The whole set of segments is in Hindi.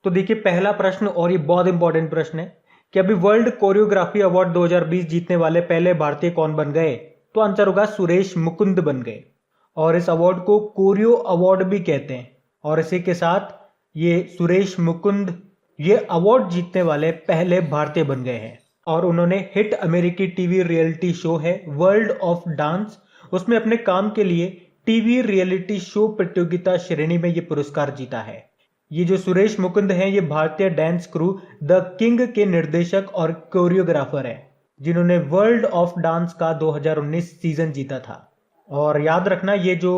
तो देखिए पहला प्रश्न, और ये बहुत इंपॉर्टेंट प्रश्न है कि अभी वर्ल्ड कोरियोग्राफी अवार्ड 2020 जीतने वाले पहले भारतीय कौन बन गए? तो आंसर होगा सुरेश मुकुंद बन गए। और इस अवार्ड को कोरियो अवार्ड भी कहते हैं। और इसी के साथ ये सुरेश मुकुंद ये अवार्ड जीतने वाले पहले भारतीय बन गए हैं। और उन्होंने हिट अमेरिकी टीवी रियलिटी शो है वर्ल्ड ऑफ डांस, उसमें अपने काम के लिए टीवी रियलिटी शो प्रतियोगिता श्रेणी में ये पुरस्कार जीता है। ये जो सुरेश मुकुंद हैं ये भारतीय डांस क्रू द किंग के निर्देशक और कोरियोग्राफर हैं, जिन्होंने वर्ल्ड ऑफ डांस का 2019 सीजन जीता था। और याद रखना ये जो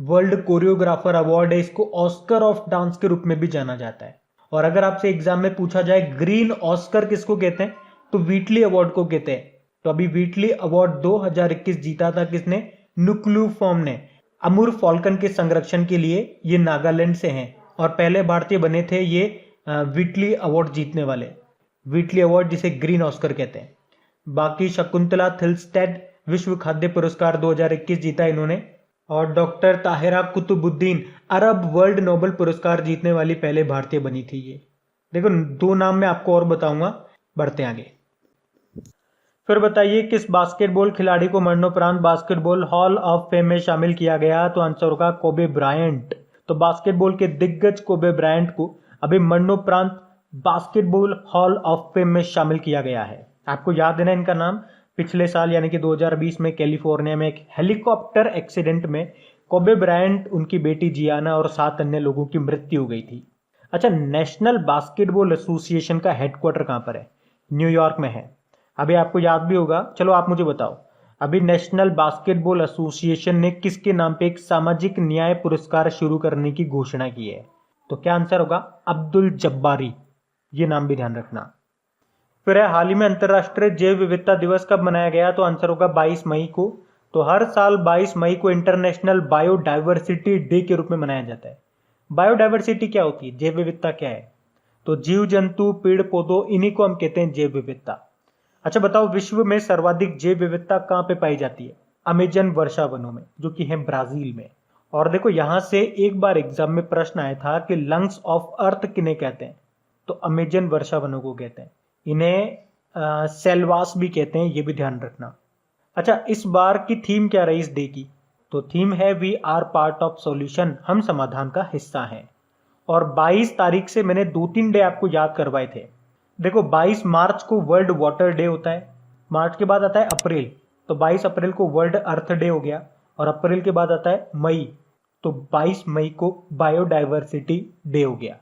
वर्ल्ड कोरियोग्राफर अवार्ड है इसको ऑस्कर ऑफ डांस के रूप में भी जाना जाता है। और अगर आपसे एग्जाम में पूछा जाए ग्रीन ऑस्कर किसको कहते हैं, तो व्हीटली अवार्ड को कहते हैं। तो अभी व्हीटली अवार्ड 2021 जीता था किसने? नुक्लू फॉर्म ने। अमूर फॉल्कन के संरक्षण के लिए ये नागालैंड से हैं और पहले भारतीय बने थे ये व्हीटली अवार्ड जीतने वाले। व्हीटली अवार्ड जिसे ग्रीन ऑस्कर कहते हैं। बाकी शकुंतला थिल्स्टेड विश्व खाद्य पुरस्कार 2021 जीता इन्होंने। और doctor Tahera Qutbuddin Arab world Nobel पुरस्कार जीतने वाली पहले भारतीय बनी थी ये। देखो 2 नाम मैं आपको और बताऊंगा, बढ़ते आगे। फिर बताइए किस बास्केटबॉल खिलाड़ी को मरणोपरांत बास्केटबॉल हॉल ऑफ फेम में शामिल किया गया? तो आंसर होगा कोबे ब्रायंट। तो बास्केटबॉल के दिग्गज कोबे ब्रायंट को अभी मरणोपरांत बास्केटबॉल हॉल ऑफ फेम में शामिल किया गया है। आपको याद देना इनका नाम, पिछले साल यानी कि 2020 में कैलिफोर्निया में एक हेलीकॉप्टर एक्सीडेंट में कोबे ब्रायंट, उनकी बेटी जियाना और 7 अन्य लोगों की मृत्यु हो गई थी। अच्छा, नेशनल बास्केटबॉल एसोसिएशन का हेडक्वार्टर कहाँ पर है? न्यूयॉर्क में है। अभी आपको याद भी होगा, चलो आप मुझे बताओ, अभी नेशनल बास्केटबॉल एसोसिएशन ने किसके नाम पे एक सामाजिक न्याय पुरस्कार शुरू करने की घोषणा की है? तो क्या आंसर होगा? अब्दुल जब्बारी। ये नाम भी ध्यान रखना। फिर है हाल ही में अंतर्राष्ट्रीय जैव विविधता दिवस कब मनाया गया? तो आंसर होगा 22 मई को। तो हर साल 22 मई को इंटरनेशनल बायोडाइवर्सिटी डे के रूप में मनाया जाता है। बायोडाइवर्सिटी क्या होती है? जैव विविधता क्या है? तो जीव जंतु, पेड़ पौधों, इन्हीं को हम कहते हैं जैव विविधता। अच्छा बताओ, विश्व में सर्वाधिक जैव विविधता कहाँ पे पाई जाती है? अमेजन वर्षा वनों में, जो कि है ब्राजील में। और देखो यहां से एक बार एग्जाम में प्रश्न आया था कि लंग्स ऑफ अर्थ किन्हें कहते हैं? तो अमेजन वर्षा वनों को कहते हैं। इन्हें सेलवास भी कहते हैं, ये भी ध्यान रखना। अच्छा, इस बार की थीम क्या रही इस डे की? तो थीम है we are part of solution, हम समाधान का हिस्सा हैं। और 22 तारीख से मैंने 2-3 डे आपको याद करवाए थे। देखो 22 मार्च को वर्ल्ड वाटर डे होता है, मार्च के बाद आता है अप्रैल, तो 22 अप्रैल को वर्ल्ड अर्थ डे हो गया, और अप्रैल के बाद आता है मई, तो 22 मई को बायोडाइवर्सिटी डे हो गया।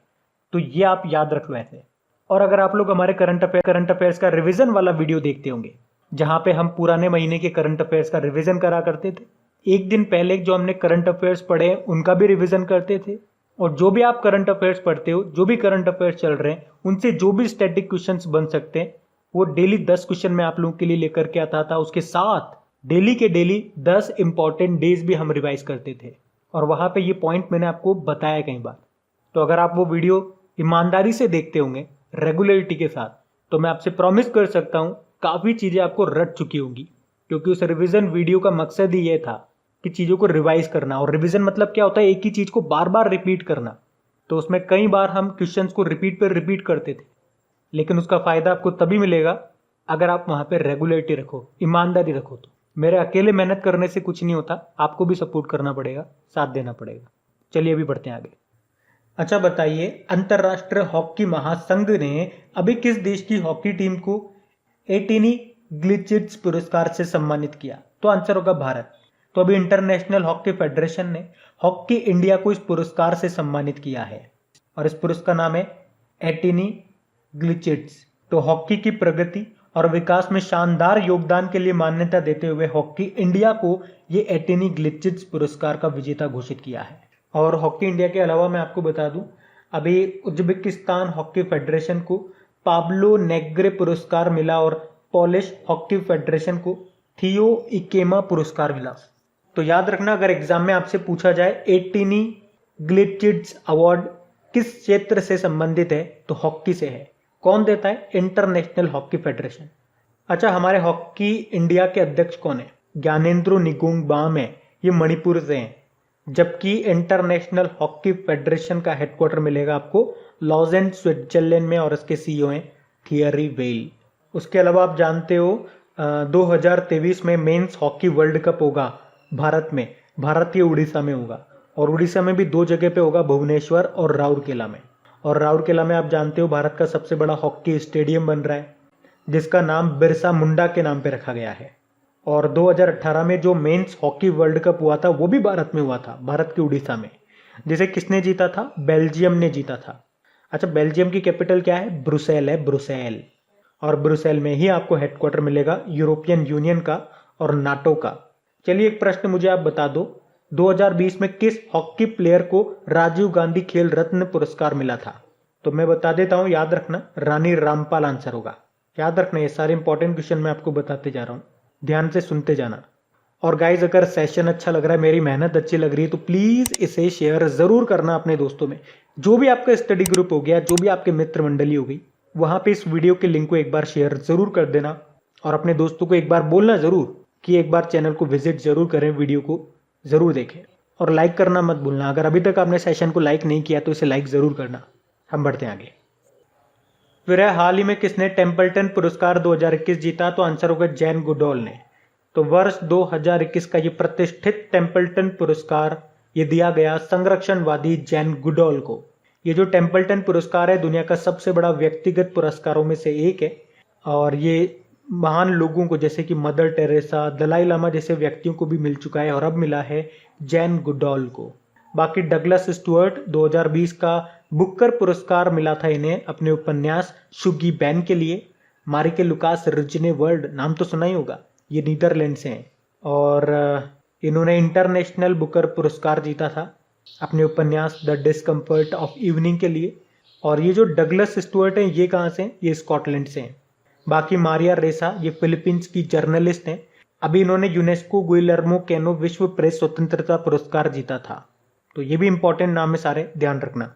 तो ये आप याद रख लो ऐसे। और अगर आप लोग हमारे करंट अफेयर्स का रिवीजन वाला वीडियो देखते होंगे, जहां पे हम पुराने महीने के करंट अफेयर्स का रिवीजन करा करते थे, एक दिन पहले जो हमने करंट अफेयर्स पढ़े उनका भी रिवीजन करते थे। और जो भी आप करंट अफेयर्स पढ़ते हो, जो भी करंट अफेयर्स चल रहे हैं, उनसे जो भी स्टैटिक क्वेश्चंस बन सकते हैं वो डेली 10 क्वेश्चन मैं आप लोगों के लिए लेकर के आता था। उसके साथ डेली के डेली 10 इंपॉर्टेंट डेज भी हम रिवाइज करते थे, और वहां पे ये पॉइंट मैंने आपको बताया कई बार। तो अगर आप वो वीडियो ईमानदारी से देखते होंगे रेगुलरिटी के साथ, तो मैं आपसे प्रॉमिस कर सकता हूं काफी चीजें आपको रट चुकी होंगी, क्योंकि उस रिवीजन वीडियो का मकसद ही ये था कि चीजों को रिवाइज करना। और रिवीजन मतलब क्या होता है? एक ही चीज को बार बार रिपीट करना। तो उसमें कई बार हम क्वेश्चंस को रिपीट पर रिपीट करते थे, लेकिन उसका फायदा आपको तभी मिलेगा अगर आप वहां पे रेगुलरिटी रखो, ईमानदारी रखो। तो मेरे अकेले मेहनत करने से कुछ नहीं होता, आपको भी सपोर्ट करना पड़ेगा, साथ देना पड़ेगा। चलिए अभी बढ़ते हैं आगे। अच्छा बताइए, अंतरराष्ट्रीय हॉकी महासंघ ने अभी किस देश की हॉकी टीम को एटिनी ग्लिचिट्स पुरस्कार से सम्मानित किया? तो आंसर होगा भारत। तो अभी इंटरनेशनल हॉकी फेडरेशन ने हॉकी इंडिया को इस पुरस्कार से सम्मानित किया है, और इस पुरस्कार का नाम है एटिनी ग्लिचिट्स। तो हॉकी की प्रगति और विकास में शानदार योगदान के लिए मान्यता देते हुए हॉकी इंडिया को ये एटिनी ग्लिचिट्स पुरस्कार का विजेता घोषित किया है। और हॉकी इंडिया के अलावा मैं आपको बता दूं, अभी उज्बेकिस्तान हॉकी फेडरेशन को पाब्लो नेग्रे पुरस्कार मिला, और पोलिश हॉकी फेडरेशन को थियो इकेमा पुरस्कार मिला। तो याद रखना, अगर एग्जाम में आपसे पूछा जाए एटिनी ग्लिचिट्स अवार्ड किस क्षेत्र से संबंधित है, तो हॉकी से है। कौन देता है? International hockey federation. अच्छा, हमारे हॉकी इंडिया के अध्यक्ष कौन है? ज्ञानेंद्रो निगोंग बाम है, ये मणिपुर से हैं। जबकि इंटरनेशनल हॉकी फेडरेशन का हेडक्वार्टर मिलेगा आपको लॉजेन स्विट्जरलैंड में और इसके सीईओ हैं थियरी वेल। उसके अलावा आप जानते हो 2023 में मेंस हॉकी वर्ल्ड कप होगा भारत में, भारत के उड़ीसा में होगा, और उड़ीसा में भी 2 जगह पे होगा, भुवनेश्वर और राउरकेला में। और राउरकेला में आप जानते हो भारत का सबसे बड़ा हॉकी स्टेडियम बन रहा है जिसका नाम बिरसा मुंडा के नाम पे रखा गया है। और 2018 में जो मेंस हॉकी वर्ल्ड कप हुआ था वो भी भारत में हुआ था, भारत के उड़ीसा में, जिसे किसने जीता था? बेल्जियम ने जीता था। अच्छा, बेल्जियम की कैपिटल क्या है? ब्रुसेल है, ब्रुसेल। और ब्रुसेल में ही आपको हेडक्वार्टर मिलेगा यूरोपियन यूनियन का और नाटो का। चलिए एक प्रश्न मुझे आप बता दो, 2020 में किस हॉकी प्लेयर को राजीव गांधी खेल रत्न पुरस्कार मिला था? तो मैं बता देता हूं, याद रखना, रानी रामपाल आंसर होगा। याद रखना, ये सारे इंपॉर्टेंट क्वेश्चन मैं आपको बताते जा रहा हूं, ध्यान से सुनते जाना। और गाइज, अगर सेशन अच्छा लग रहा है, मेरी मेहनत अच्छी लग रही है, तो प्लीज इसे शेयर जरूर करना अपने दोस्तों में। जो भी आपका स्टडी ग्रुप हो गया, जो भी आपके मित्र मंडली हो गई, वहां पे इस वीडियो के लिंक को एक बार शेयर जरूर कर देना। और अपने दोस्तों को एक बार बोलना जरूर कि एक बार चैनल को विजिट जरूर करें, वीडियो को जरूर देखें, और लाइक करना मत भूलना। अगर अभी तक आपने सेशन को लाइक नहीं किया तो इसे लाइक जरूर करना। हम बढ़ते हैं आगे। फिर है, हाल ही में किसने टेम्पल्टन पुरस्कार 2021 जीता? तो आंसर होगा जैन गुडॉल ने। तो वर्ष 2021 का ये प्रतिष्ठित टेम्पल्टन पुरस्कार ये दिया गया संरक्षणवादी जैन गुडॉल को। ये जो टेम्पल्टन पुरस्कार है दुनिया का सबसे बड़ा व्यक्तिगत पुरस्कारों में से एक है, और ये महान लोगों को जैसे कि मदर टेरेसा, दलाई लामा जैसे व्यक्तियों को भी मिल चुका है, और अब मिला है जैन गुडॉल को। बाकी डगलस स्टुअर्ट 2020 का बुकर पुरस्कार मिला था इन्हें अपने उपन्यास शुगी बैन के लिए। मारिके लुकास रिजने वर्ल्ड, नाम तो सुना ही होगा, ये नीदरलैंड से हैं, और इन्होंने इंटरनेशनल बुकर पुरस्कार जीता था अपने उपन्यास द डिस्कम्फर्ट ऑफ इवनिंग के लिए। और ये जो डगलस स्टुअर्ट हैं ये कहाँ से हैं? ये स्कॉटलैंड से हैं। बाकी मारिया रेसा ये फिलीपींस की जर्नलिस्ट हैं। अभी इन्होंने यूनेस्को गुइलर्मो कैनो विश्व प्रेस स्वतंत्रता पुरस्कार जीता था। तो ये भी इंपॉर्टेंट नाम है सारे, ध्यान रखना।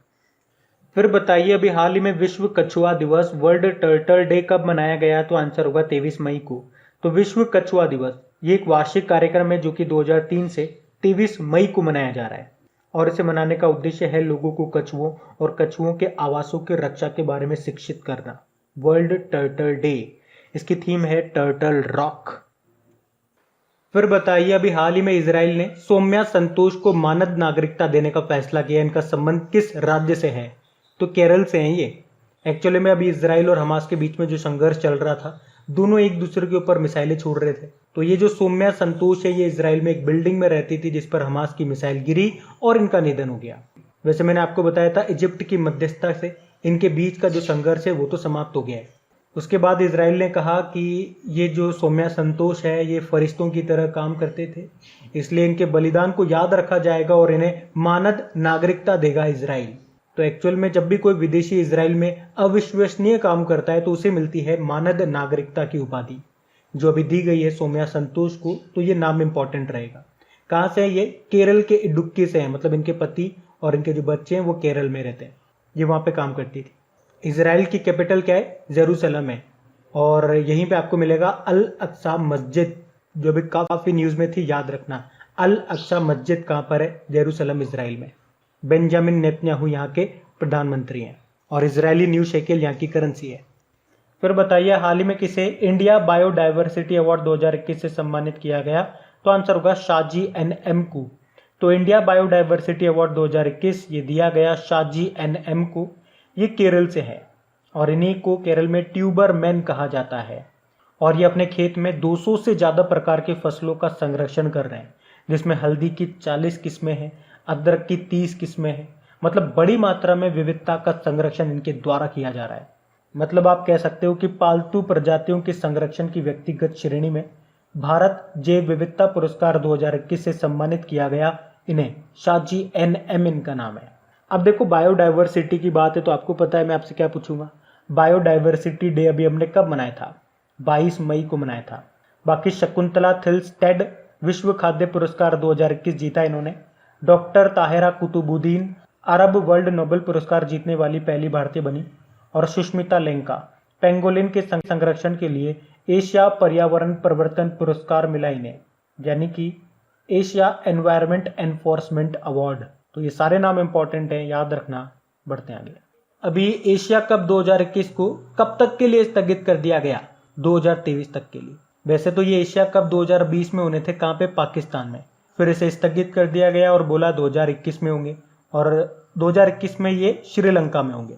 फिर बताइए, अभी हाल ही में विश्व कछुआ दिवस, वर्ल्ड टर्टल डे कब मनाया गया? तो आंसर होगा 23 मई को। तो विश्व कछुआ दिवस ये एक वार्षिक कार्यक्रम है जो कि 2003 से 23 मई को मनाया जा रहा है, और इसे मनाने का उद्देश्य है लोगों को कछुओं और कछुओं के आवासों की रक्षा के बारे में शिक्षित करना। वर्ल्ड टर्टल डे, इसकी थीम है टर्टल रॉक। फिर बताइए, अभी हाल ही में इजराइल ने सौम्या संतोष को मानद नागरिकता देने का फैसला किया। इनका संबंध किस राज्य से है? तो केरल से हैं ये। एक्चुअली में अभी इजराइल और हमास के बीच में जो संघर्ष चल रहा था, दोनों एक दूसरे के ऊपर मिसाइलें छोड़ रहे थे। तो ये जो सौम्या संतोष है ये इजराइल में एक बिल्डिंग में रहती थी जिस पर हमास की मिसाइल गिरी और इनका निधन हो गया। वैसे मैंने आपको बताया था इजिप्ट की मध्यस्थता से इनके बीच का जो संघर्ष है वो तो समाप्त हो गया है। उसके बाद इजराइल ने कहा कि ये जो सौम्या संतोष है ये फरिश्तों की तरह काम करते थे, इसलिए इनके बलिदान को याद रखा जाएगा और इन्हें मानद नागरिकता देगा इजराइल। तो एक्चुअल में जब भी कोई विदेशी इजराइल में अविश्वसनीय काम करता है तो उसे मिलती है मानद नागरिकता की उपाधि, जो अभी दी गई है सौम्या संतोष को। तो ये नाम इंपॉर्टेंट रहेगा। कहाँ से है ये? केरल के इडुक्की से है, मतलब इनके पति और इनके जो बच्चे हैं वो केरल में रहते हैं, ये वहाँ पे काम करती थी। इजराइल की कैपिटल क्या है? जेरूसलम है, और यहीं पे आपको मिलेगा अल अक्सा मस्जिद, जो भी काफी न्यूज में थी, याद रखना। अल अक्सा मस्जिद कहाँ पर है? जेरूसलम, इजराइल में। बेंजामिन नेतन्याहू यहाँ के प्रधानमंत्री हैं, और इजरायली न्यू शेकेल यहाँ की करेंसी है। फिर बताइए, हाल ही में किसे इंडिया बायोडाइवर्सिटी अवार्ड 2021 से सम्मानित किया गया? तो आंसर होगा शाजी एनएम को। तो इंडिया बायोडाइवर्सिटी अवार्ड 2021 ये दिया गया शाजी एनएम को। ये केरल से है, और इन्हीं को केरल में ट्यूबर मैन कहा जाता है, और ये अपने खेत में 200 से ज़्यादा प्रकार के फसलों का संरक्षण कर रहे हैं, जिसमें हल्दी की 40 किस्में हैं, अदरक की 30 किस्में हैं। मतलब बड़ी मात्रा में विविधता का संरक्षण इनके द्वारा किया जा रहा है। मतलब आप कह सकते हो कि पालतू प्रजातियों के संरक्षण की व्यक्तिगत श्रेणी में भारत जैव विविधता पुरस्कार 2021 से सम्मानित किया गया इन्हें। शाजी एनएम इनका नाम है। अब देखो, बायोडाइवर्सिटी की बात है तो आपको पता है मैं आपसे क्या पूछूंगा। बायोडाइवर्सिटी डे अभी हमने कब मनाया था? 22 मई को मनाया था। बाकी शकुंतला थिल्स्टेड विश्व खाद्य पुरस्कार 2021 जीता इन्होंने। Doctor Tahera Qutbuddin Arab world Nobel पुरस्कार जीतने वाली पहली भारतीय बनी। और सुष्मिता लेंका पेंगोलिन के संरक्षण के लिए एशिया पर्यावरण परिवर्तन पुरस्कार मिला इन्हें, यानी कि एशिया एनवायरनमेंट एनफोर्समेंट अवार्ड। तो ये सारे नाम इंपॉर्टेंट हैं, याद रखना। बढ़ते हैं आगे। अभी एशिया कप 2021 को कब तक के लिए स्थगित कर दिया गया? 2023 तक के लिए। वैसे तो ये एशिया कप 2020 में होने थे, कहाँ पे? पाकिस्तान में। फिर इसे स्थगित कर दिया गया और बोला 2021 में होंगे, और 2021 में ये श्रीलंका में होंगे।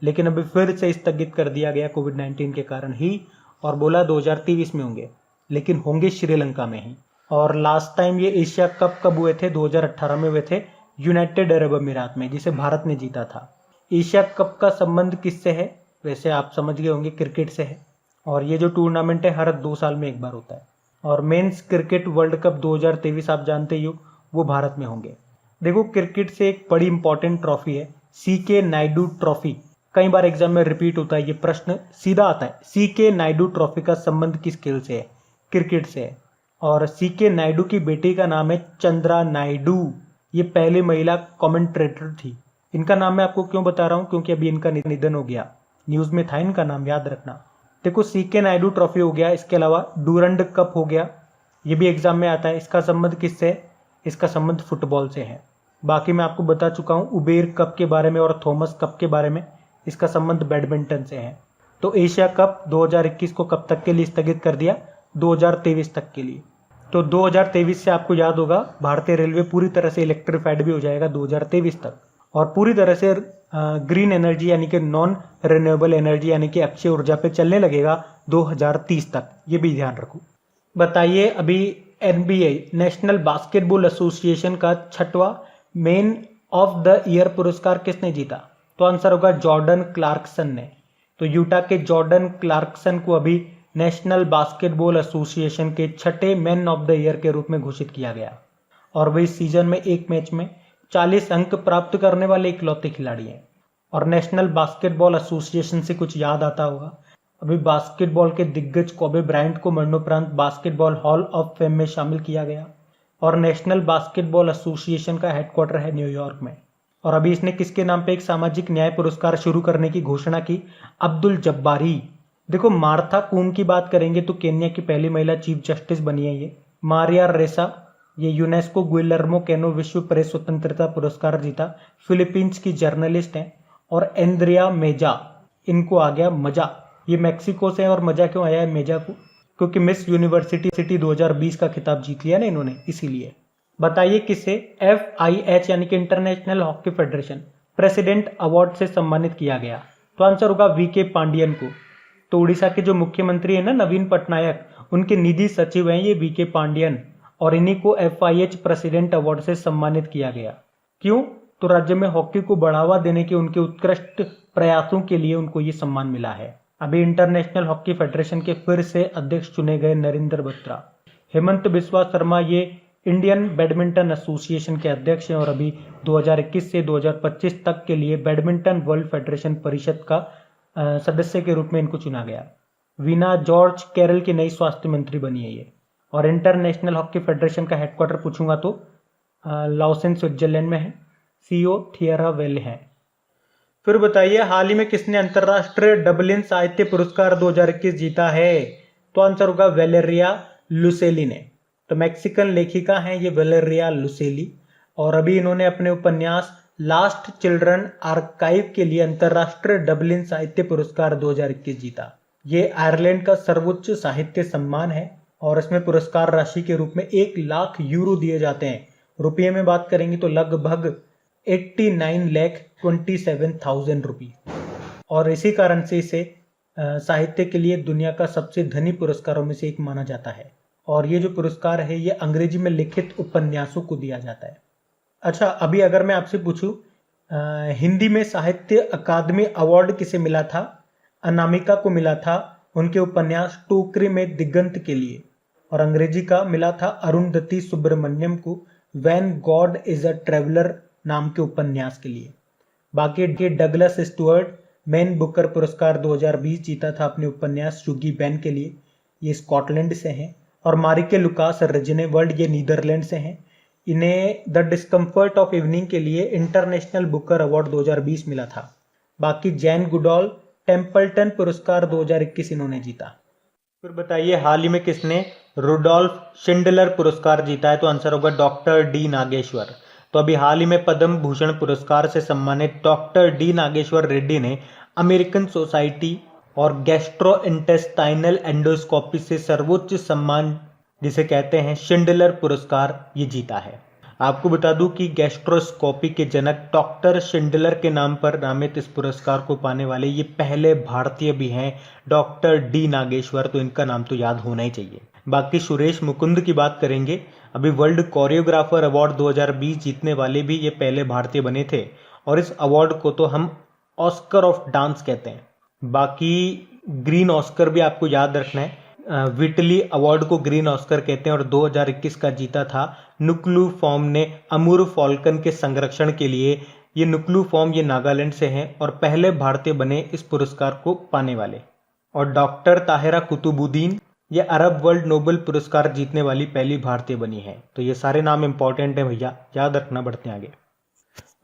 लेकिन अभी फिर से स्थगित कर दिया गया कोविड-19 के कारण ही, और बोला 2023 में होंगे, लेकिन होंगे श्रीलंका में ही। और लास्ट टाइम ये एशिया कप कब हुए थे? 2018 में हुए थे यूनाइटेड अरब अमीरात में, जिसे भारत ने जीता था। एशिया कप का संबंध किससे है? वैसे आप समझ गए होंगे, क्रिकेट से है। और ये जो टूर्नामेंट है हर 2 साल में एक बार होता है। और मेंस क्रिकेट वर्ल्ड कप 2023 आप जानते ही हो, वो भारत में होंगे। देखो, क्रिकेट से एक बड़ी इंपॉर्टेंट ट्रॉफी है CK नायडू ट्रॉफी। कई बार एग्जाम में रिपीट होता है ये प्रश्न, सीधा आता है। CK नायडू ट्रॉफी का संबंध किस खेल से है? क्रिकेट से है। और CK नायडू की बेटी का नाम है चंद्रा नायडू। ये पहली महिला कमेंट्रेटर थी। इनका नाम मैं आपको क्यों बता रहा हूँ? क्योंकि अभी इनका निधन हो गया। न्यूज में था इनका नाम, याद रखना। देखो, CK नायडू ट्रॉफी हो गया, इसके अलावा डूरंड कप हो गया, ये भी एग्जाम में आता है। इसका संबंध किससे है? इसका संबंध फुटबॉल से है। बाकी मैं आपको बता चुका हूँ उबेर कप के बारे में और थॉमस कप के बारे में, इसका संबंध बैडमिंटन से है। तो एशिया कप 2021 को कब तक के लिए स्थगित कर दिया? 2023 तक के लिए। तो 2023 से आपको याद होगा भारतीय रेलवे पूरी तरह से इलेक्ट्रिफाइड भी हो जाएगा 2023 तक, और पूरी तरह से ग्रीन एनर्जी यानी कि नॉन रिन्यूएबल एनर्जी यानी कि अक्षय ऊर्जा पे चलने लगेगा 2030 तक। ये भी ध्यान रखो। बताइए, अभी NBA नेशनल बास्केटबॉल एसोसिएशन का 6वां मैन ऑफ द ईयर पुरस्कार किसने जीता? तो आंसर होगा जॉर्डन क्लार्कसन ने। तो यूटा के जॉर्डन क्लार्कसन को अभी नेशनल बास्केटबॉल एसोसिएशन के 6ठे मैन ऑफ द ईयर के रूप में घोषित किया गया। और वही सीजन में एक मैच में 40 अंक प्राप्त करने वाले इकलौते खिलाड़ी हैं। और नेशनल बास्केटबॉल एसोसिएशन से कुछ याद आता होगा, अभी बास्केटबॉल के दिग्गज कोबे ब्रायंट को मरणोपरांत बास्केटबॉल हॉल ऑफ फेम में शामिल किया गया। और नेशनल बास्केटबॉल एसोसिएशन का हेडक्वार्टर है न्यूयॉर्क में। और अभी इसने किसके नाम पे एक सामाजिक न्याय पुरस्कार शुरू करने की घोषणा की? अब्दुल जब्बारी। देखो, मार्था कूम की बात करेंगे तो केन्या की पहली महिला चीफ जस्टिस बनी है ये। मारिया रेसा, ये यूनेस्को गुइलर्मो कैनो विश्व प्रेस स्वतंत्रता पुरस्कार जीता, फिलीपींस की जर्नलिस्ट हैं। और एंद्रिया मेजा, इनको आ गया मजा। ये मैक्सिको से है। और मजा क्यों आया है मेजा को? क्योंकि मिस यूनिवर्सिटी 2020 का खिताब जीत लिया ना इन्होंने, इसीलिए। बताइए किसे FIH यानी कि international hockey federation president award से सम्मानित किया गया? तो आंसर होगा VK पांडियन को। तो उड़ीसा के जो मुख्यमंत्री है ना नवीन पटनायक, उनके निधि सचिव हैं ये VK पांडियन, और इन्हीं को FIH प्रेसिडेंट अवार्ड से सम्मानित किया गया। क्यों? तो राज्य में हॉकी को बढ़ावा देने के उनके उत्कृष्ट प्रयासों के लिए उनको ये सम्मान मिला है। अभी इंटरनेशनल हॉकी फेडरेशन के फिर से अध्यक्ष चुने गए नरेंद्र बत्रा। हेमंत बिस्वा शर्मा ये इंडियन बैडमिंटन एसोसिएशन के अध्यक्ष हैं, और अभी 2021 से 2025 तक के लिए बैडमिंटन वर्ल्ड फेडरेशन परिषद का सदस्य के रूप में इनको चुना गया। वीना जॉर्ज केरल की नई स्वास्थ्य मंत्री बनी है ये। और इंटरनेशनल हॉकी फेडरेशन का हेडक्वार्टर पूछूंगा तो लाओसेन स्विट्जरलैंड में है। CEO थियरा वेल है। फिर बताइए, हाल ही में किसने अंतरराष्ट्रीय डबलिन साहित्य पुरस्कार 2021 जीता है? तो आंसर होगा वेलेरिया लुसेली ने। तो मैक्सिकन लेखिका हैं ये वेलेरिया लुसेली, और अभी इन्होंने अपने उपन्यास लास्ट चिल्ड्रन आर्काइव के लिए अंतरराष्ट्रीय डबलिन साहित्य पुरस्कार 2021 जीता। ये आयरलैंड का सर्वोच्च साहित्य सम्मान है, और इसमें पुरस्कार राशि के रूप में 1,00,000 यूरो दिए जाते हैं। रुपये में बात करेंगे तो लगभग 89,27,000 रुपये। और इसी कारण से इसे साहित्य के लिए दुनिया का सबसे धनी पुरस्कारों में से एक माना जाता है। और ये जो पुरस्कार है ये अंग्रेजी में लिखित उपन्यासों को दिया जाता है। अच्छा, अभी अगर मैं आपसे पूछूं हिंदी में साहित्य अकादमी अवार्ड किसे मिला था? अनामिका को मिला था उनके उपन्यास टोकरी में दिगंत के लिए। और अंग्रेजी का मिला था अरुंधति सुब्रमण्यम को when God is a traveller नाम के उपन्यास के लिए। बाकी डगलस स्टुअर्ट मैन बुकर पुरस्कार 2020 जीता था अपने उपन्यास शुगी बैन के लिए। ये स्कॉटलैंड से हैं। और मारिके लुकास रजने वर्ल्ड, ये नीदरलैंड से हैं। इन्हें द डिस्कम्फर्ट ऑफ इवनिंग के लिए इंटरनेशनल बुकर अवार्ड 2020 मिला था। बाकी जैन गुडॉल टेम्पल्टन पुरस्कार 2021 इन्होंने जीता। फिर बताइए हाल ही में किसने रुडोल्फ शिंडलर पुरस्कार जीता है? तो आंसर होगा डॉक्टर डी नागेश्वर। तो अभी हाल ही में पद्म भूषण पुरस्कार से सम्मानित डॉक्टर डी नागेश्वर रेड्डी ने अमेरिकन सोसाइटी और गैस्ट्रोइंटेस्टाइनल एंडोस्कोपी से सर्वोच्च सम्मान जिसे कहते हैं शिंडलर पुरस्कार ये जीता है। आपको बता दूं कि गैस्ट्रोस्कोपी के जनक डॉक्टर शिंडलर के नाम पर नामित इस पुरस्कार को पाने वाले ये पहले भारतीय भी हैं, डॉक्टर डी नागेश्वर। तो इनका नाम तो याद होना ही चाहिए। बाकी सुरेश मुकुंद की बात करेंगे। अभी वर्ल्ड कोरियोग्राफर अवार्ड 2020 जीतने वाले भी ये पहले भारतीय बने थे और इस अवार्ड को तो हम ऑस्कर ऑफ डांस कहते हैं। बाकी ग्रीन ऑस्कर भी आपको याद रखना है। विटली अवार्ड को ग्रीन ऑस्कर कहते हैं और 2021 का जीता था नुक्लू फॉर्म ने अमूर फॉल्कन के संरक्षण के लिए। ये नुक्लू फॉर्म ये नागालैंड से हैं और पहले भारतीय बने इस पुरस्कार को पाने वाले। और डॉक्टर ताहिरा कुतुबुद्दीन ये अरब वर्ल्ड नोबेल पुरस्कार जीतने वाली पहली भारतीय बनी है। तो ये सारे नाम इंपॉर्टेंट हैं भैया, याद रखना। बढ़ते हैं आगे।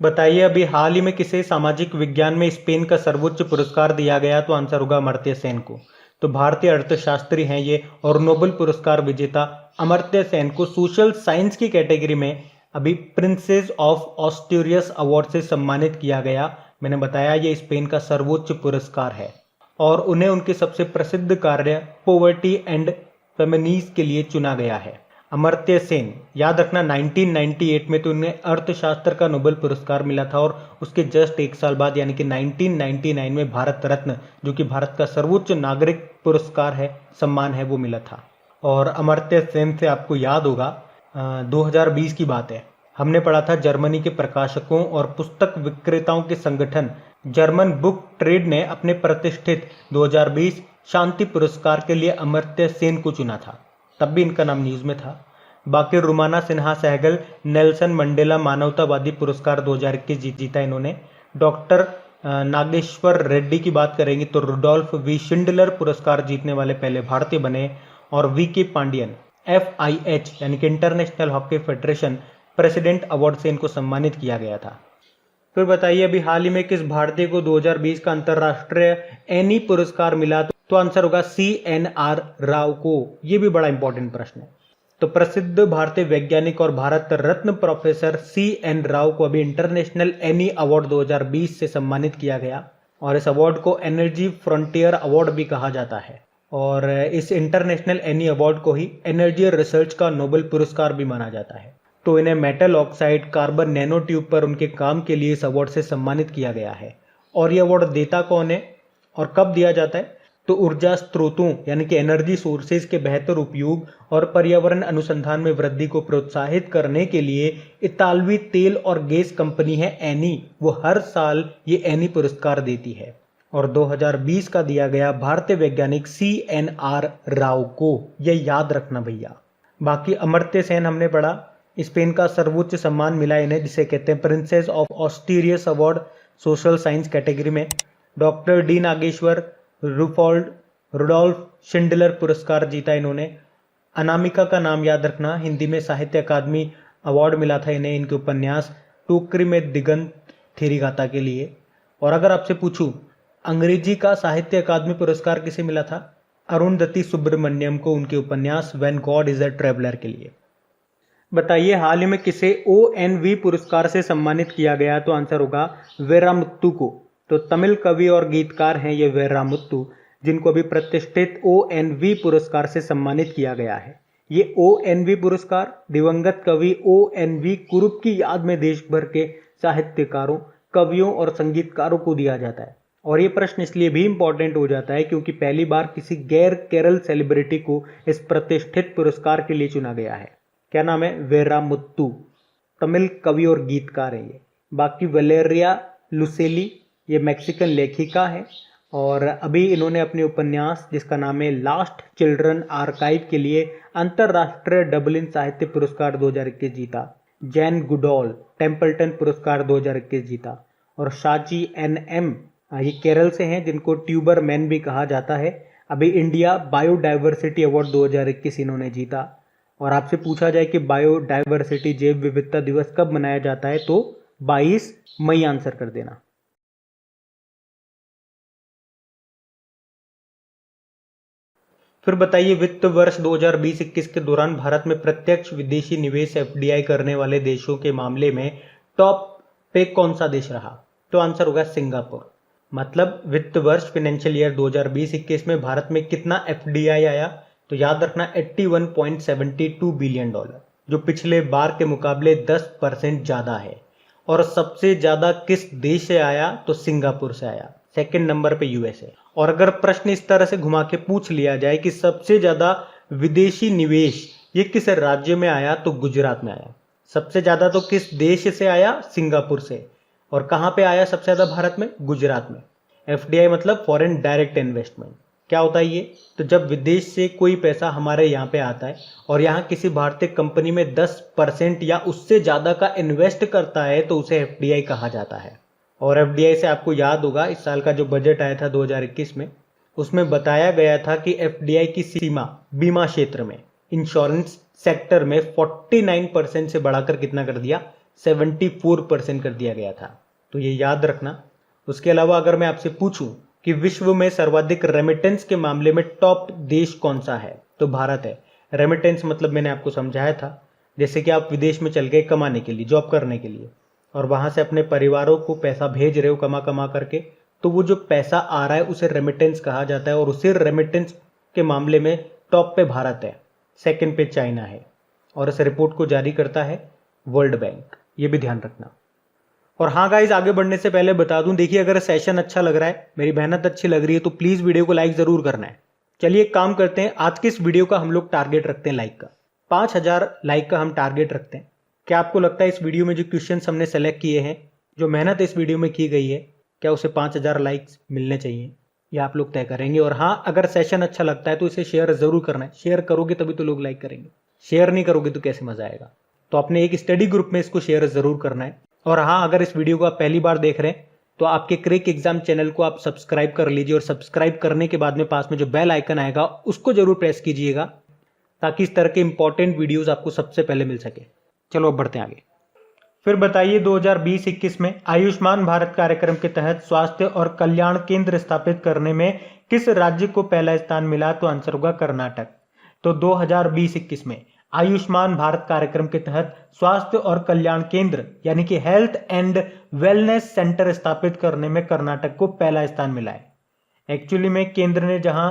बताइए अभी हाल ही में किसे सामाजिक विज्ञान में स्पेन का सर्वोच्च पुरस्कार दिया गया? तो आंसर होगा अमर्त्य सेन को। तो भारतीय अर्थशास्त्री हैं ये और नोबेल पुरस्कार विजेता अमर्त्य सेन को सोशल साइंस की कैटेगरी में अभी प्रिंसेस ऑफ ऑस्ट्रियस अवार्ड से सम्मानित किया गया। मैंने बताया ये स्पेन का सर्वोच्च पुरस्कार है और उन्हें उनके सबसे प्रसिद्ध कार्य पॉवर्टी एंड फेमिनीज के लिए चुना गया है। अमर्त्य सेन, याद रखना 1998 में तो उन्हें अर्थशास्त्र का नोबेल पुरस्कार मिला था और उसके जस्ट एक साल बाद यानी कि 1999 में भारत रत्न, जो कि भारत का सर्वोच्च नागरिक पुरस्कार है, सम्मान है, वो मिला था। और अमर्त्य सेन से आपको याद होगा 2020 की बात है, हमने पढ़ा था जर्मनी के प्रकाशकों और पुस्तक विक्रेताओं के संगठन जर्मन बुक ट्रेड ने अपने प्रतिष्ठित 2020 शांति पुरस्कार के लिए अमर्त्य सेन को चुना था। तब भी इनका नाम न्यूज में था। बाकी रुमाना सिन्हा सहगल नेल्सन मंडेला मानवतावादी पुरस्कार 2021 जीता इन्होंने। डॉक्टर नागेश्वर रेड्डी की बात करेंगे तो रुडोल्फ वी शिंडलर पुरस्कार जीतने वाले पहले भारतीय बने। और वी के पांडियन FIH यानी कि international hockey federation president award से इनको सम्मानित किया गया था। फिर बताइए अभी हाल ही में किस भारतीय को 2020 का अंतर्राष्ट्रीय एनी पुरस्कार मिला? तो आंसर होगा CNR राव को। ये भी बड़ा इंपॉर्टेंट प्रश्न है। तो प्रसिद्ध भारतीय वैज्ञानिक और भारत रत्न प्रोफेसर CN राव को अभी इंटरनेशनल एनी अवार्ड 2020 से सम्मानित किया गया और इस अवार्ड को एनर्जी फ्रंटियर अवार्ड भी कहा जाता है। और इस इंटरनेशनल एनी अवार्ड को ही एनर्जी रिसर्च का नोबेल पुरस्कार भी माना जाता है। तो इन्हें metal oxide carbon nano tube पर उनके काम के लिए इस अवार्ड से सम्मानित किया गया है। और ये अवार्ड देता कौन है और कब दिया जाता है? तो ऊर्जा स्रोतों यानी कि एनर्जी सोर्सेज के बेहतर उपयोग और पर्यावरण अनुसंधान में वृद्धि को प्रोत्साहित करने के लिए इतालवी तेल और गैस कंपनी है एनी, वो हर साल ये एनी पुरस्कार देती है और 2020 का दिया गया भारतीय वैज्ञानिक CNR राव को। ये याद रखना भैया। बाकी अमर्त्य सेन हमने पढ़ा, स्पेन का सर्वोच्च सम्मान मिला इन्हें जिसे कहते हैं Princess of Asturias award social science category में। Doctor D Nageshwar Rudolf Schindler पुरस्कार जीता इन्होंने। अनामिका का नाम याद रखना, हिंदी में साहित्य अकादमी अवार्ड मिला था इन्हें इनके उपन्यास टोकरी में दिगंत थेरी गाथा के लिए। और अगर आपसे पूछूं अंग्रेजी का साहित्य अकादमी पुरस्कार किसे मिला था? अरुंधति सुब्रमण्यम को उनके उपन्यास when God is a traveller के लिए। बताइए हाल ही में किसे ONV पुरस्कार से सम्मानित किया गया? तो आंसर होगा वेरामुत्तु को। तो तमिल कवि और गीतकार हैं ये वेरामुत्तु, जिनको अभी प्रतिष्ठित ONV पुरस्कार से सम्मानित किया गया है। ये ONV पुरस्कार दिवंगत कवि ONV कुरुप की याद में देश भर के साहित्यकारों, कवियों और संगीतकारों को दिया जाता है। और ये प्रश्न इसलिए भी इंपॉर्टेंट हो जाता है क्योंकि पहली बार किसी गैर केरल सेलिब्रिटी को इस प्रतिष्ठित पुरस्कार के लिए चुना गया है। क्या नाम है? वेरामुत्तु। तमिल कवि और गीतकार है ये। बाकी वलेरिया लुसेली ये मैक्सिकन लेखिका है और अभी इन्होंने अपने उपन्यास जिसका नाम है लास्ट चिल्ड्रन आर्काइव के लिए अंतरराष्ट्रीय डबलिन साहित्य पुरस्कार 2021 जीता। जैन गुडॉल टेम्पल्टन पुरस्कार 2021 जीता। और शाची NM ये केरल से हैं जिनको ट्यूबर मैन भी कहा जाता है। अभी इंडिया बायोडाइवर्सिटी अवार्ड 2021 इन्होंने जीता। और आपसे पूछा जाए कि बायोडाइवर्सिटी जैव विविधता दिवस कब मनाया जाता है तो 22 मई आंसर कर देना। फिर बताइए वित्त वर्ष 2020-21 के दौरान भारत में प्रत्यक्ष विदेशी निवेश एफडीआई करने वाले देशों के मामले में टॉप पे कौन सा देश रहा? तो आंसर होगा सिंगापुर। मतलब वित्त वर्ष फाइनेंशियल ईयर 2020-21 में भारत में कितना एफडीआई आया? तो याद रखना 81.72 बिलियन डॉलर, जो पिछले बार के मुकाबले 10% ज्यादा है। और सबसे ज्यादा किस देश से आया? तो सिंगापुर से आया। सेकंड नंबर पे यूएसए। और अगर प्रश्न इस तरह से घुमा के पूछ लिया जाए कि सबसे ज्यादा विदेशी निवेश ये किस राज्य में आया? तो गुजरात में आया। सबसे ज्यादा तो किस देश से आया? सिंगापुर से। और कहां पे आया सबसे ज्यादा भारत में? गुजरात में। एफडीआई मतलब फॉरेन डायरेक्ट इन्वेस्टमेंट। क्या होता है ये? तो जब विदेश से कोई पैसा हमारे यहाँ पे आता है और यहाँ किसी भारतीय कंपनी में 10% या उससे ज्यादा का इन्वेस्ट करता है तो उसे एफडीआई कहा जाता है। और एफडीआई से आपको याद होगा इस साल का जो बजट आया था 2021 में, उसमें बताया गया था कि एफडीआई की सीमा बीमा क्षेत्र में, इंश्योरेंस सेक्टर में 49% से बढ़ाकर कितना कर दिया? 74% कर दिया गया था। तो ये याद रखना। उसके अलावा अगर मैं आपसे पूछूं कि विश्व में सर्वाधिक रेमिटेंस के मामले में टॉप देश कौन सा है? तो भारत है। रेमिटेंस मतलब मैंने आपको समझाया था, जैसे कि आप विदेश में चल गए कमाने के लिए, जॉब करने के लिए, और वहां से अपने परिवारों को पैसा भेज रहे हो कमा कमा करके, तो वो जो पैसा आ रहा है उसे रेमिटेंस कहा जाता है। और उसी रेमिटेंस के मामले में टॉप पे भारत है, सेकंड पे चाइना है। और इस रिपोर्ट को जारी करता है वर्ल्ड बैंक। ये भी ध्यान रखना। और हाँ गाइज, आगे बढ़ने से पहले बता दूं, देखिए अगर सेशन अच्छा लग रहा है, मेरी मेहनत अच्छी लग रही है, तो प्लीज वीडियो को लाइक जरूर करना है। चलिए एक काम करते हैं, आज के इस वीडियो का हम लोग टारगेट रखते हैं लाइक का। 5000 लाइक का हम टारगेट रखते हैं। क्या आपको लगता है इस वीडियो में जो क्वेश्चन हमने सेलेक्ट किए हैं, जो मेहनत इस वीडियो में की गई है, क्या उसे 5000 लाइक्स मिलने चाहिए? या आप लोग तय करेंगे। और हाँ, अगर सेशन अच्छा लगता है तो इसे शेयर जरूर करना है। शेयर करोगे तभी तो लोग लाइक करेंगे, शेयर नहीं करोगे तो कैसे मजा आएगा? तो अपने एक स्टडी ग्रुप में इसको शेयर जरूर करना है। और हाँ, अगर इस वीडियो को आप पहली बार देख रहे हैं तो आपके क्रिक एग्जाम चैनल को आप सब्सक्राइब कर लीजिए। और सब्सक्राइब करने के बाद में पास में जो बेल आइकन आएगा उसको जरूर प्रेस कीजिएगा, ताकि इस तरह के इंपॉर्टेंट वीडियोस आपको सबसे पहले मिल सके। चलो अब बढ़ते हैं आगे। फिर बताइए 2020-21 में आयुष्मान भारत कार्यक्रम के तहत स्वास्थ्य और कल्याण केंद्र स्थापित करने में किस राज्य को पहला स्थान मिला? तो आंसर होगा कर्नाटक। तो 2020-21 में आयुष्मान भारत कार्यक्रम के तहत स्वास्थ्य और कल्याण केंद्र यानी कि हेल्थ एंड वेलनेस सेंटर स्थापित करने में कर्नाटक को पहला स्थान मिला है। एक्चुअली में केंद्र ने जहां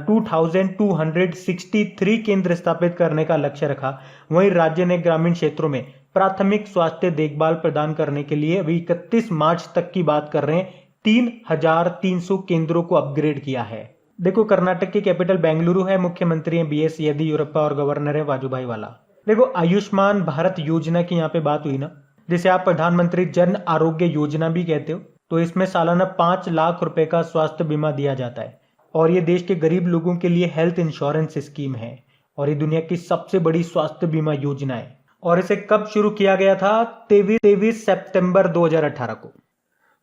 2263 केंद्र स्थापित करने का लक्ष्य रखा, वहीं राज्य ने ग्रामीण क्षेत्रों में प्राथमिक स्वास्थ्य देखभाल प्रदान करने के लिए अभी 31 मार्च तक की बात कर रहे हैं, 3300 केंद्रों को अपग्रेड किया है। देखो, कर्नाटक की कैपिटल बेंगलुरु है, मुख्यमंत्री हैं बीएस येदियुरप्पा और गवर्नर है वाजुभाई वाला। देखो, आयुष्मान भारत योजना की यहाँ पे बात हुई ना, जिसे आप प्रधानमंत्री जन आरोग्य योजना भी कहते हो, तो इसमें सालाना 5 लाख रुपए का स्वास्थ्य बीमा दिया जाता है। और ये देश के गरीब लोगों के लिए हेल्थ इंश्योरेंस स्कीम है और ये दुनिया की सबसे बड़ी स्वास्थ्य बीमा योजना है। और इसे कब शुरू किया गया था? 23 सितंबर 2018 को।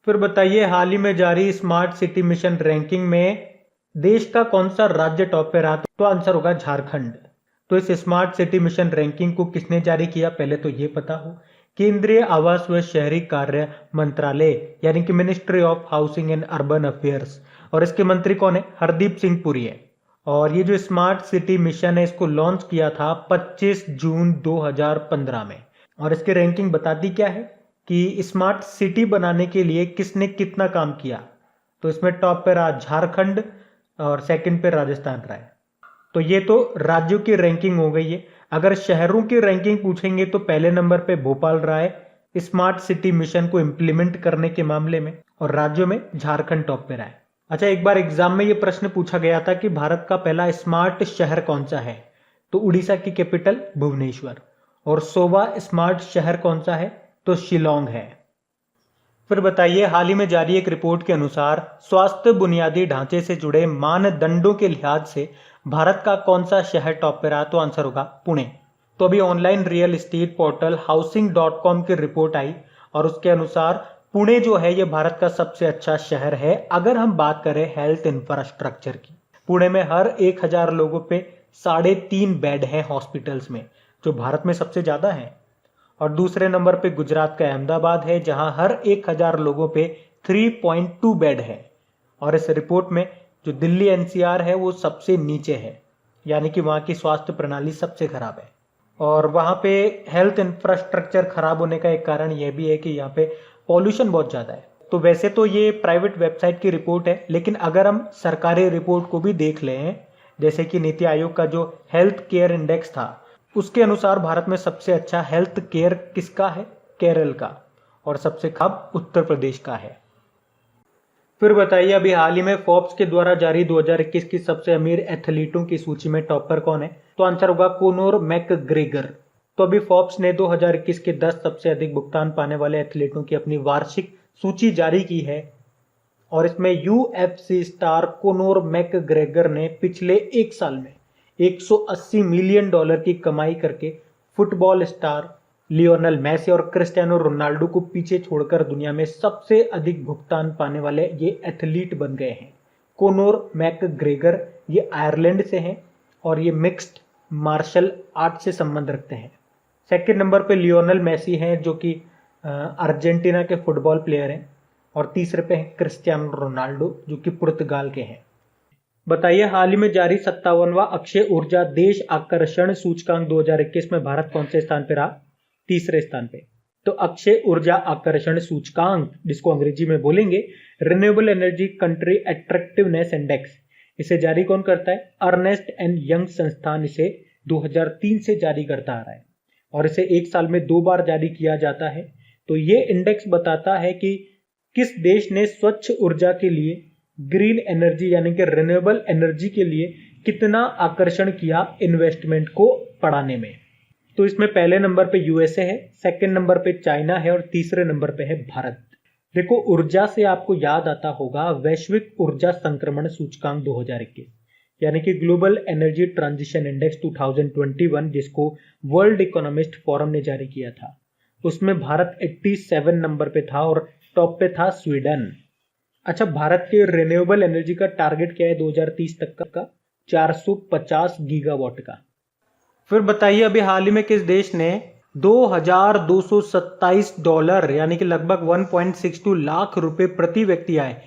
फिर बताइए, हाल ही में जारी स्मार्ट सिटी मिशन रैंकिंग में देश का कौन सा राज्य टॉप पे रहा? तो आंसर होगा झारखंड। तो इस स्मार्ट सिटी मिशन रैंकिंग को किसने जारी किया, पहले तो ये पता हो। केंद्रीय आवास व शहरी कार्य मंत्रालय यानी कि ministry of housing and urban affairs, और इसके मंत्री कौन है? हरदीप सिंह पुरी है। और ये जो स्मार्ट सिटी मिशन है इसको लॉन्च किया था 25 जून 2015 में। और इसकी रैंकिंग बताती क्या है कि स्मार्ट सिटी बनाने के लिए किसने कितना काम किया। तो इसमें टॉप पे रहा झारखंड और सेकंड पे राजस्थान रहा है। तो ये तो राज्यों की रैंकिंग हो गई है। अगर शहरों की रैंकिंग पूछेंगे तो पहले नंबर पे भोपाल रहा है स्मार्ट सिटी मिशन को इंप्लीमेंट करने के मामले में, और राज्यों में झारखंड टॉप पे रहा है। अच्छा, एक बार एग्जाम में ये प्रश्न पूछा गया था कि भारत का पहला स्मार्ट शहर कौन सा है? तो उड़ीसा की कैपिटल भुवनेश्वर। और 100वां स्मार्ट शहर कौन सा है? तो शिलोंग है। फिर बताइए, हाल ही में जारी एक रिपोर्ट के अनुसार स्वास्थ्य बुनियादी ढांचे से जुड़े मानदंडों के लिहाज से भारत का कौन सा शहर टॉप पे रहा? तो आंसर होगा पुणे। तो अभी online real estate portal housing.com की रिपोर्ट आई और उसके अनुसार पुणे जो है ये भारत का सबसे अच्छा शहर है अगर हम बात करें हेल्थ इंफ्रास्ट्रक्चर की। पुणे में हर 1000 लोगों पे 3.5 बेड हैं हॉस्पिटल्स में, जो भारत में सबसे ज्यादा है। और दूसरे नंबर पे गुजरात का अहमदाबाद है, जहां हर 1000 लोगों पे 3.2 बेड है। और इस रिपोर्ट में जो दिल्ली एनसीआर है वो सबसे नीचे है, यानी कि वहाँ की स्वास्थ्य प्रणाली सबसे खराब है। और वहाँ पे हेल्थ इंफ्रास्ट्रक्चर खराब होने का एक कारण यह भी है कि यहाँ पे पॉल्यूशन बहुत ज़्यादा है। तो वैसे तो ये प्राइवेट वेबसाइट की रिपोर्ट है, लेकिन अगर हम सरकारी रिपोर्ट को भी देख लें, जैसे कि नीति आयोग का जो हेल्थ केयर इंडेक्स था, उसके अनुसार भारत में सबसे अच्छा हेल्थ केयर किसका है? केरल का। और सबसे खराब उत्तर प्रदेश का है। फिर बताइए, अभी हाल ही में फोर्ब्स के द्वारा जारी 2021 की सबसे अमीर एथलीटों की सूची में टॉपर कौन है? तो आंसर होगा कोनोर मैकग्रेगर। तो अभी फोर्ब्स ने 2021 के 10 सबसे अधिक भुगतान पाने वाले एथलीटों की अपनी वार्षिक सूची जारी की है, और इसमें यूएफसी स्टार कोनोर मैकग्रेगर ने पिछले एक साल में $180 मिलियन की कमाई करके फुटबॉल स्टार लियोनेल मेसी और क्रिस्टियानो रोनाल्डो को पीछे छोड़कर दुनिया में सबसे अधिक भुगतान पाने वाले ये एथलीट बन गए हैं। कोनोर मैकग्रेगर ये आयरलैंड से हैं और ये मिक्स्ड मार्शल आर्ट से संबंध रखते हैं। सेकंड नंबर पे लियोनेल मेसी हैं, जो कि अर्जेंटीना के फुटबॉल प्लेयर हैं, और तीसरे पे हैं क्रिस्टियानो रोनाल्डो, जो कि पुर्तगाल के हैं। बताइए, हाल ही में जारी 57वां अक्षय ऊर्जा देश आकर्षण सूचकांक 2021 में भारत कौन से स्थान पे रहा? तीसरे स्थान पे। तो अक्षय ऊर्जा आकर्षण सूचकांक, जिसको अंग्रेजी में बोलेंगे renewable energy country attractiveness index, इसे जारी कौन करता है? अर्नेस्ट एंड यंग संस्थान इसे 2003 से जारी करता आ रहा है, और इसे एक साल में 2 बार जारी किया जाता है। तो ये इंडेक्स बताता है कि किस देश ने स्वच्छ ऊर्जा के लिए, ग्रीन एनर्जी यानी कि रिन्यूएबल एनर्जी के लिए कितना आकर्षण किया इन्वेस्टमेंट को बढ़ाने में। तो इसमें पहले नंबर पे यूएसए है, सेकंड नंबर पे चाइना है, और तीसरे नंबर पे है भारत। देखो, ऊर्जा से आपको याद आता होगा वैश्विक ऊर्जा संक्रमण सूचकांक 2021, यानी कि ग्लोबल एनर्जी ट्रांजिशन इंडेक्स 2021, जिसको वर्ल्ड इकोनॉमिस्ट फोरम ने जारी किया था। उसमें भारत 87 नंबर पे था और टॉप पे था स्वीडन। अच्छा, भारत के रिन्यूएबल एनर्जी का टारगेट क्या है 2030 तक का? 450 गीगावाट का। फिर बताइए, अभी हाल ही में किस देश ने $2,227 यानी कि लगभग 1.62 लाख रुपए प्रति व्यक्ति आए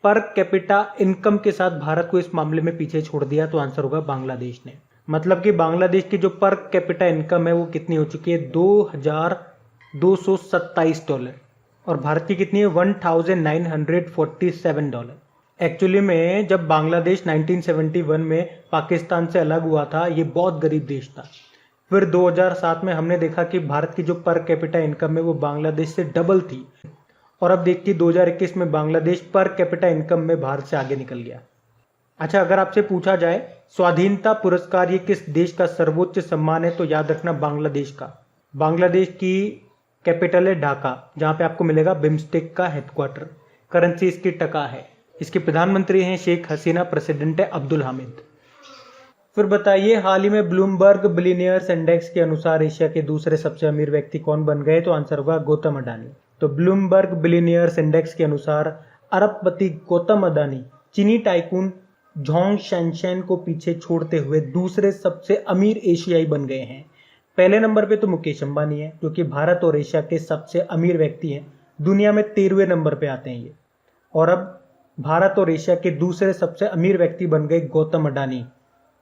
पर कैपिटा इनकम के साथ भारत को इस मामले में पीछे छोड़ दिया? तो आंसर होगा बांग्लादेश ने। मतलब कि बांग्लादेश की जो पर कैपिटा इनकम है वो कितनी हो चुकी है? $2,227, और भारत की कितनी है? $1,947। एक्चुअली में जब बांग्लादेश 1971 में पाकिस्तान से अलग हुआ था, ये बहुत गरीब देश था। फिर 2007 में हमने देखा कि भारत की जो पर कैपिटा इनकम है वो बांग्लादेश से डबल थी, और अब देखिए 2021 में बांग्लादेश पर कैपिटा इनकम में भारत से आगे निकल गया। अच्छा, अगर आपसे पूछा जाए स्वाधीनता पुरस्कार ये किस देश का सर्वोच्च सम्मान है, तो याद रखना बांग्लादेश का। बांग्लादेश की कैपिटल है ढाका, जहाँ पे आपको मिलेगा बिम्स्टेक का हेडक्वार्टर। करेंसी इसकी टका है। इसके प्रधानमंत्री हैं शेख हसीना, प्रेसिडेंट है अब्दुल हामिद। फिर बताइए, हाल ही में ब्लूमबर्ग बिलियनियर्स इंडेक्स के अनुसार एशिया के दूसरे सबसे अमीर व्यक्ति कौन बन गए? तो आंसर होगा गौतम अडानी। तो ब्लूमबर्ग बिलियनियर्स इंडेक्स के अनुसार अरबपति गौतम अडानी चीनी टाइकून जोंग शैनशैन को पीछे छोड़ते हुए दूसरे सबसे अमीर एशियाई बन गए हैं। पहले नंबर पे तो मुकेश अंबानी है, जो कि भारत और एशिया के सबसे अमीर व्यक्ति हैं। दुनिया में 13वें नंबर पे आते हैं ये। और अब भारत और एशिया के दूसरे सबसे अमीर व्यक्ति बन गए गौतम अडानी।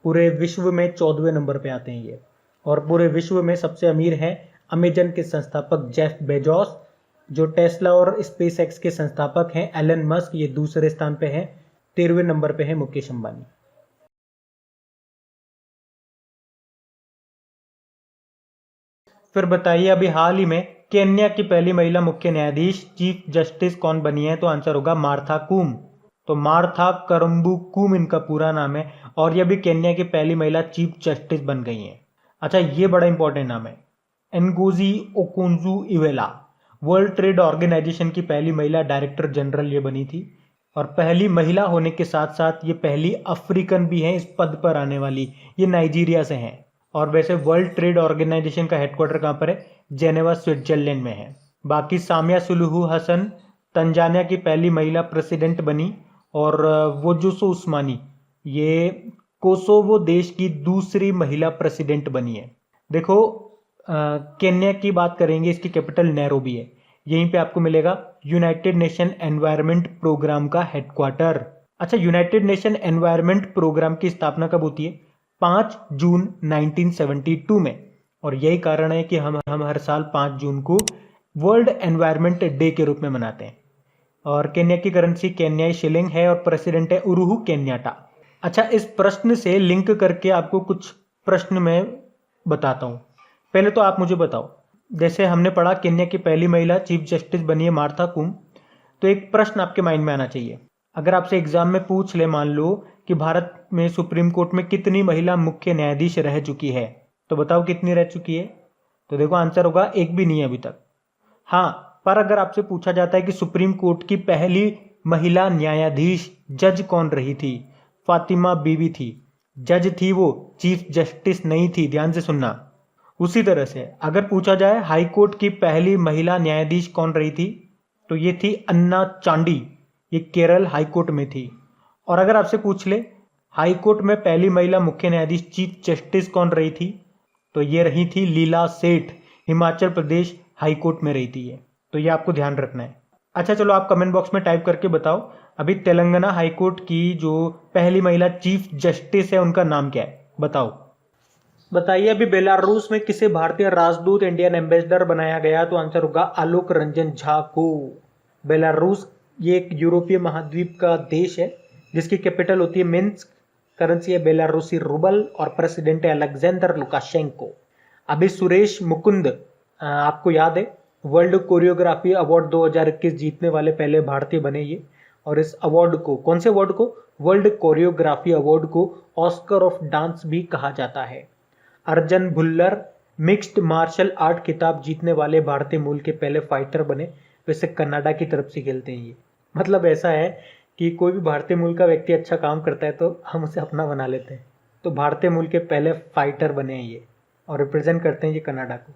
पूरे विश्व में 14वें नंबर पे आते हैं ये। और पूरे विश्व में सबसे अमीर हैं अमेजन के संस्थापक जेफ बेजोस, जो टेस्ला और स्पेस एक्स के संस्थापक हैं एलन मस्क, ये दूसरे स्थान पे हैं। 13वें नंबर पे है मुकेश अंबानी। फिर बताइए, अभी हाल ही में केन्या की पहली महिला मुख्य न्यायाधीश चीफ जस्टिस कौन बनी है? तो आंसर होगा मार्था कूम। तो मार्था करम्बू कूम इनका पूरा नाम है, और ये भी केन्या की पहली महिला चीफ जस्टिस बन गई हैं। अच्छा, ये बड़ा इंपॉर्टेंट नाम है। एनगोजी ओकोंजू इवेला वर्ल्ड ट्रेड ऑर्गेनाइजेशन की पहली महिला डायरेक्टर जनरल ये बनी थी, और पहली महिला होने के साथ साथ ये पहली अफ्रीकन भी हैं इस पद पर आने वाली। ये नाइजीरिया से हैं। और वैसे वर्ल्ड ट्रेड ऑर्गेनाइजेशन का हेडक्वार्टर कहाँ पर है? जेनेवा, स्विट्जरलैंड में है। बाकी सामिया सुलूहू हसन तंजानिया की पहली महिला प्रेसिडेंट बनी, और वोजुसो उस्मानी ये कोसोवो देश की दूसरी महिला प्रेसिडेंट बनी है। देखो, केन्या की बात करेंगे, इसकी कैपिटल नैरोबी है। यहीं पे आपको मिलेगा यूनाइटेड नेशन एनवायरनमेंट प्रोग्राम का हेडक्वार्टर। अच्छा, यूनाइटेड नेशन एनवायरनमेंट प्रोग्राम की स्थापना कब होती है? 5 जून 1972 में। और यही कारण है कि हम हर साल 5 जून को वर्ल्ड एनवायरनमेंट डे के रूप में मनाते हैं। और केन्या की करेंसी केन्याई शिलिंग है और प्रेसिडेंट है उरुहु केन्याटा। अच्छा, इस प्रश्न से लिंक करके आपको कुछ प्रश्न मैं बताता हूं। पहले तो आप मुझे बताओ, जैसे हमने पढ़ा केन्या की पहली महिला चीफ जस्टिस बनी है मार्था कुम, तो एक प्रश्न आपके माइंड में आना चाहिए। अगर आपसे एग्जाम में पूछ ले, मान लो कि भारत में सुप्रीम कोर्ट में कितनी महिला मुख्य न्यायाधीश रह चुकी है, तो बताओ कितनी रह चुकी है? तो देखो आंसर होगा एक भी नहीं है अभी तक। हाँ, पर अगर आपसे पूछा जाता है कि सुप्रीम कोर्ट की पहली महिला न्यायाधीश जज कौन रही थी? फातिमा बीवी थी। जज थी वो, चीफ जस्टिस नहीं थी, ध्यान से सुनना। उसी तरह से अगर पूछा जाए हाई कोर्ट की पहली महिला न्यायाधीश कौन रही थी, तो ये थी अन्ना चांडी, ये केरल हाई कोर्ट में थी। और अगर आपसे पूछ ले हाई कोर्ट में पहली महिला मुख्य न्यायाधीश चीफ जस्टिस कौन रही थी, तो ये रही थी लीला सेठ, हिमाचल प्रदेश हाई कोर्ट में रही थी ये। तो ये आपको ध्यान रखना है। अच्छा चलो, आप कमेंट बॉक्स में टाइप करके बताओ अभी तेलंगाना हाई कोर्ट की जो पहली महिला चीफ जस्टिस है उनका नाम क्या है, बताओ। बताइए अभी बेलारूस में किसे भारतीय राजदूत इंडियन एम्बेसडर बनाया गया, तो आंसर होगा आलोक रंजन झा को। बेलारूस ये एक यूरोपीय महाद्वीप का देश है जिसकी कैपिटल होती है मिन्स्क, करेंसी है बेलारूसी रूबल और प्रेसिडेंट है अलेक्जेंडर लुकाशेंको। अभी सुरेश मुकुंद, आपको याद है, वर्ल्ड कोरियोग्राफी अवार्ड 2021 जीतने वाले पहले भारतीय बने ये। और इस अवार्ड को, कौन से अवार्ड को? वर्ल्ड कोरियोग्राफी अवार्ड को ऑस्कर ऑफ डांस भी कहा जाता है। अर्जन भुल्लर मिक्स्ड मार्शल आर्ट खिताब जीतने वाले भारतीय मूल के पहले फाइटर बने। वैसे कनाडा की तरफ से खेलते हैं ये। मतलब ऐसा है कि कोई भी भारतीय मूल का व्यक्ति अच्छा काम करता है तो हम उसे अपना बना लेते हैं। तो भारतीय मूल के पहले फाइटर बने हैं ये और रिप्रेजेंट करते हैं ये कनाडा को।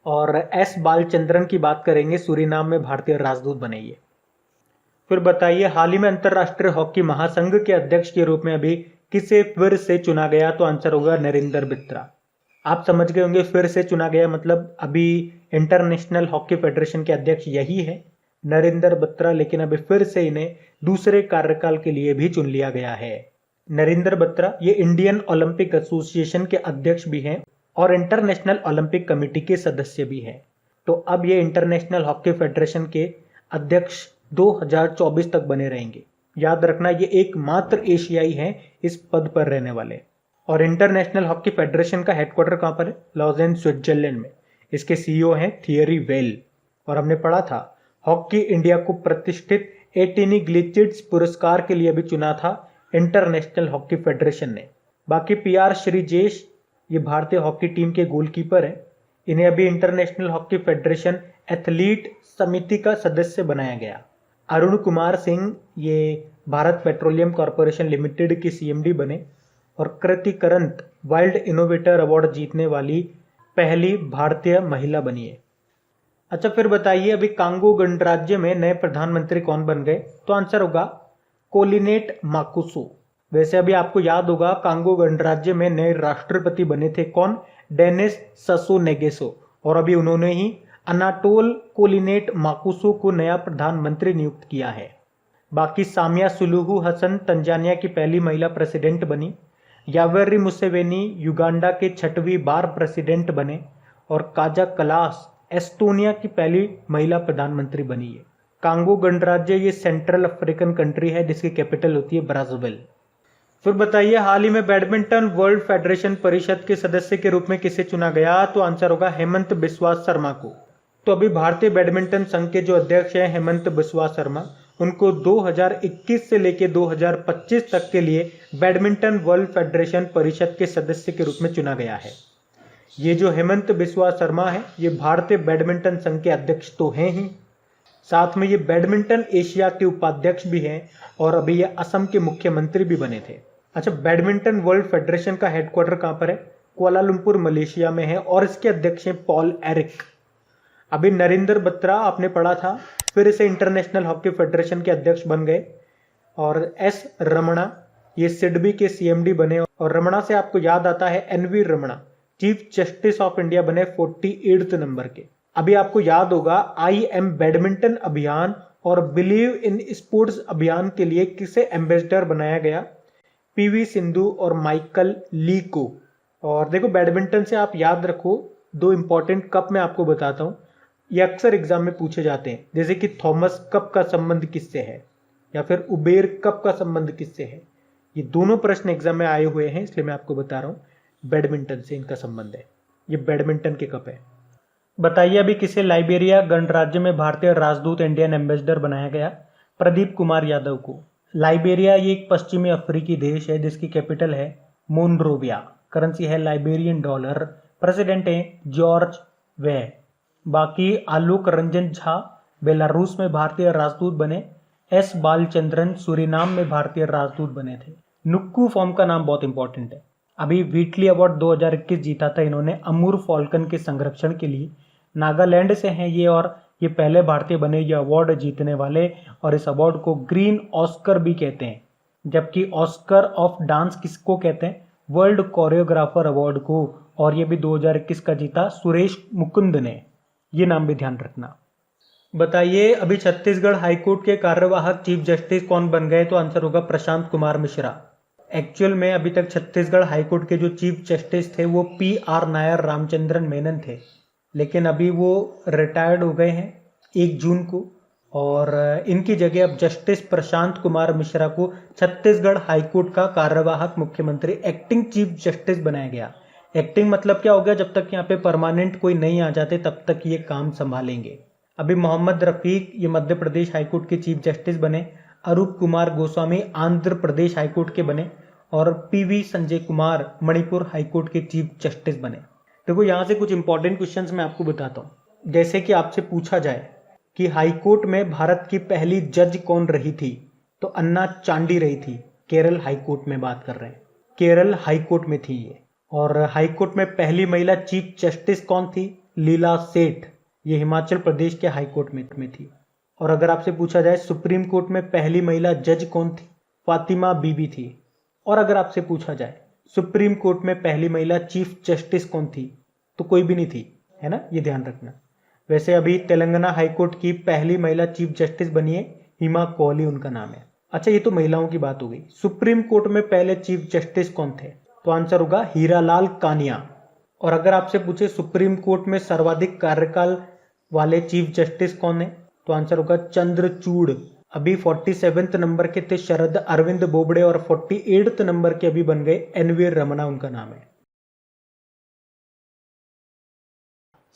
और एस बालचंद्रन की बात करेंगे, सूरीनाम में भारतीय राजदूत बने ये। फिर बताइए हाल ही में अंतरराष्ट्रीय हॉकी महासंघ के अध्यक्ष के रूप में अभी किसे फिर से चुना गया, तो आंसर होगा नरेंद्र बित्रा। आप समझ गए होंगे फिर से चुना गया मतलब अभी इंटरनेशनल हॉकी फेडरेशन के अध्यक्ष यही है नरेंद्र बत्रा, लेकिन अभी फिर से इन्हें दूसरे कार्यकाल के लिए भी चुन लिया गया है। नरेंद्र बत्रा ये इंडियन ओलंपिक एसोसिएशन के अध्यक्ष भी हैं और इंटरनेशनल ओलंपिक कमेटी के सदस्य भी हैं। तो अब ये इंटरनेशनल हॉकी फेडरेशन के अध्यक्ष 2024 तक बने रहेंगे। याद रखना ये एकमात्र एशियाई हैं इस पद पर रहने वाले। और इंटरनेशनल हॉकी फेडरेशन का हेडक्वार्टर कहाँ पर है? लॉजेन, स्विट्जरलैंड में। इसके सीईओ हैं थियरी वेल। और हमने पढ़ा था हॉकी इंडिया को प्रतिष्ठित एटिनी ग्लिचिड्स पुरस्कार के लिए भी चुना था इंटरनेशनल हॉकी फेडरेशन ने। बाकी पीआर श्रीजेश ये भारतीय हॉकी टीम के गोलकीपर है। इन्हें अभी इंटरनेशनल हॉकी फेडरेशन एथलीट समिति का सदस्य बनाया गया। अरुण कुमार सिंह ये भारत पेट्रोलियम कॉरपोरेशन लिमिटेड की सीएमडी बने। और कृति करंत वाइल्ड इनोवेटर अवार्ड जीतने वाली पहली भारतीय महिला बनी है। अच्छा फिर बताइए अभी कांगो गणराज्य में नए प्रधानमंत्री कौन बन गए, तो आंसर होगा कोलिनेट माकुसो। वैसे अभी आपको याद होगा कांगो गणराज्य में नए राष्ट्रपति बने थे कौन? डेनिस ससो नेगेसो। और अभी उन्होंने ही अनाटोल कोलिनेट माकुसो को नया प्रधानमंत्री नियुक्त किया है। बाकी सामिया सुलुहु हसन तंजानिया की पहली महिला प्रेसिडेंट बनी। यावेरी मुसेवेनी युगांडा के 6वीं बार प्रेसिडेंट बने। और काजा कलास एस्टोनिया की पहली महिला प्रधानमंत्री बनी है। कांगो गणराज्य ये सेंट्रल अफ्रीकन कंट्री है जिसकी कैपिटल होती है ब्राज़ील। फिर बताइए हाल ही में बैडमिंटन वर्ल्ड फेडरेशन परिषद के सदस्य के रूप में किसे चुना गया, तो आंसर होगा हेमंत बिस्वा शर्मा को। तो अभी भारतीय बैडमिंटन संघ के जो अध्यक्ष हैं हेमंत बिस्वा शर्मा, उनको 2021 से लेकर 2025 तक के लिए बैडमिंटन वर्ल्ड फेडरेशन परिषद के सदस्य के रूप में चुना गया है। ये जो हेमंत बिस्वा शर्मा है ये भारतीय बैडमिंटन संघ के अध्यक्ष तो हैं ही, साथ में ये बैडमिंटन एशिया के उपाध्यक्ष भी हैं और अभी ये असम के मुख्यमंत्री भी बने थे। अच्छा, बैडमिंटन वर्ल्ड फेडरेशन का हेडक्वार्टर कहाँ पर है? कुआलालंपुर मलेशिया में है और इसके अध्यक्ष हैं पॉल एरिक। अभी नरेंद्र बत्रा आपने पढ़ा था, फिर इसे इंटरनेशनल हॉकी फेडरेशन के अध्यक्ष बन गए। और एस रमणा ये सिडबी के सीएमडी बने। और रमणा से आपको याद आता है NV Ramana chief justice of India बने 48 नंबर के। अभी आपको याद होगा आई एम बैडमिंटन अभियान और बिलीव इन स्पोर्ट्स अभियान के लिए किसे एम्बेसडर बनाया गया? पीवी सिंधु और माइकल ली को। और देखो बैडमिंटन से आप याद रखो, दो इंपॉर्टेंट कप मैं आपको बताता हूँ, ये अक्सर एग्जाम में पूछे जाते हैं, जैसे कि थॉमस कप का संबंध किससे है या फिर उबेर कप का संबंध किससे है। ये दोनों प्रश्न एग्जाम में आए हुए हैं, इसलिए मैं आपको बता रहा हूँ बैडमिंटन से इनका संबंध है। ये बैडमिंटन के कप है। बताइए अभी किसे लाइबेरिया गणराज्य में भारतीय राजदूत इंडियन एम्बेसडर बनाया गया? प्रदीप कुमार यादव को। लाइबेरिया ये एक पश्चिमी अफ्रीकी देश है जिसकी कैपिटल है मोनरोविया। करेंसी है लाइबेरियन डॉलर। प्रेसिडेंट है जॉर्ज वे। बाकी आलोक रंजन झा बेलारूस में भारतीय राजदूत बने। एस बालचंद्रन सूरीनाम में भारतीय राजदूत बने थे। नुक्कू फॉर्म का नाम बहुत इंपॉर्टेंट है। अभी व्हीटली अवार्ड 2021 जीता था इन्होंने अमूर फॉल्कन के संरक्षण के लिए। नागालैंड से हैं ये और ये पहले भारतीय बने ये अवार्ड जीतने वाले, और इस अवार्ड को ग्रीन ऑस्कर भी कहते हैं। जबकि ऑस्कर ऑफ डांस किसको कहते हैं? वर्ल्ड कोरियोग्राफर अवार्ड को। और ये भी 2021 का जीता सुरेश मुकुंद ने। ये नाम भी ध्यान रखना। बताइए अभी छत्तीसगढ़ हाईकोर्ट के कार्यवाहक चीफ जस्टिस कौन बन गए? तो आंसर होगा प्रशांत कुमार मिश्रा। एक्चुअल में अभी तक छत्तीसगढ़ हाईकोर्ट के जो चीफ जस्टिस थे वो PR नायर रामचंद्रन मेनन थे, लेकिन अभी वो रिटायर्ड हो गए हैं 1 जून को, और इनकी जगह अब जस्टिस प्रशांत कुमार मिश्रा को छत्तीसगढ़ हाईकोर्ट का कार्यवाहक मुख्यमंत्री एक्टिंग चीफ जस्टिस बनाया गया। एक्टिंग मतलब क्या हो गया? जब तक यहाँ पे परमानेंट कोई नहीं आ जाते तब तक ये काम संभालेंगे। अभी मोहम्मद रफीक ये मध्य प्रदेश हाईकोर्ट के चीफ जस्टिस बने। अरूप कुमार गोस्वामी आंध्र प्रदेश हाईकोर्ट के बने। और PV संजय कुमार मणिपुर हाईकोर्ट के चीफ जस्टिस बने। देखो यहाँ से कुछ इंपॉर्टेंट क्वेश्चंस मैं आपको बताता हूँ। जैसे कि आपसे पूछा जाए कि हाईकोर्ट में भारत की पहली जज कौन रही थी, तो अन्ना चांडी रही थी। केरल हाईकोर्ट में बात कर रहे हैं, केरल हाईकोर्ट में थी ये। और हाईकोर्ट में पहली महिला चीफ जस्टिस कौन थी? लीला सेठ, ये हिमाचल प्रदेश के हाईकोर्ट में थी। और अगर आपसे पूछा जाए सुप्रीम कोर्ट में पहली महिला जज कौन थी? फातिमा बीबी थी। और अगर आपसे पूछा जाए सुप्रीम कोर्ट में पहली महिला चीफ जस्टिस कौन थी, तो कोई भी नहीं थी, है ना, ये ध्यान रखना। वैसे अभी तेलंगाना हाईकोर्ट की पहली महिला चीफ जस्टिस बनी है, हिमा कोहली उनका नाम है। अच्छा, ये तो महिलाओं की बात हो गई। सुप्रीम कोर्ट में पहले चीफ जस्टिस कौन थे? तो आंसर होगा हीरालाल कानिया। और अगर आपसे पूछे सुप्रीम कोर्ट में सर्वाधिक कार्यकाल वाले चीफ जस्टिस कौन है, तो आंसर होगा चंद्रचूड़। अभी 47वें नंबर के थे शरद अरविंद बोबड़े, और 48वें नंबर के अभी बन गए NV रमना उनका नाम है।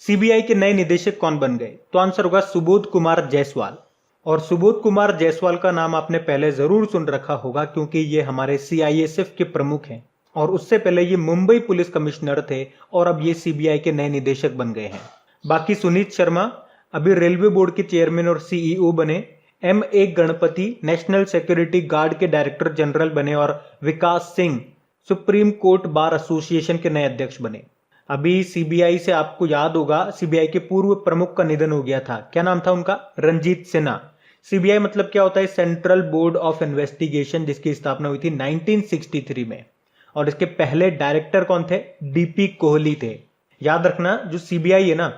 CBI के नए निदेशक कौन बन गए? तो आंसर होगा सुबोध कुमार जायसवाल। और सुबोध कुमार जायसवाल का नाम आपने पहले जरूर सुन रखा होगा क्योंकि ये हमारे CISF के प्रमुख हैं, और उससे पहले ये मुंबई पुलिस कमिश्नर थे, और अब ये CBI के नए निदेशक बन गए हैं। बाकी सुनीत शर्मा अभी रेलवे बोर्ड के चेयरमैन और CEO बने। MA Ganapathy national security guard के डायरेक्टर जनरल बने। और Vikas Singh supreme court bar association के नए अध्यक्ष बने। अभी CBI से आपको याद होगा CBI के पूर्व प्रमुख का निधन हो गया था। क्या नाम था उनका? रंजीत सिन्हा। CBI मतलब क्या होता है? सेंट्रल बोर्ड ऑफ इन्वेस्टिगेशन, जिसकी स्थापना हुई थी 1963 में। और इसके पहले डायरेक्टर कौन थे? DP कोहली थे। याद रखना, जो CBI है ना,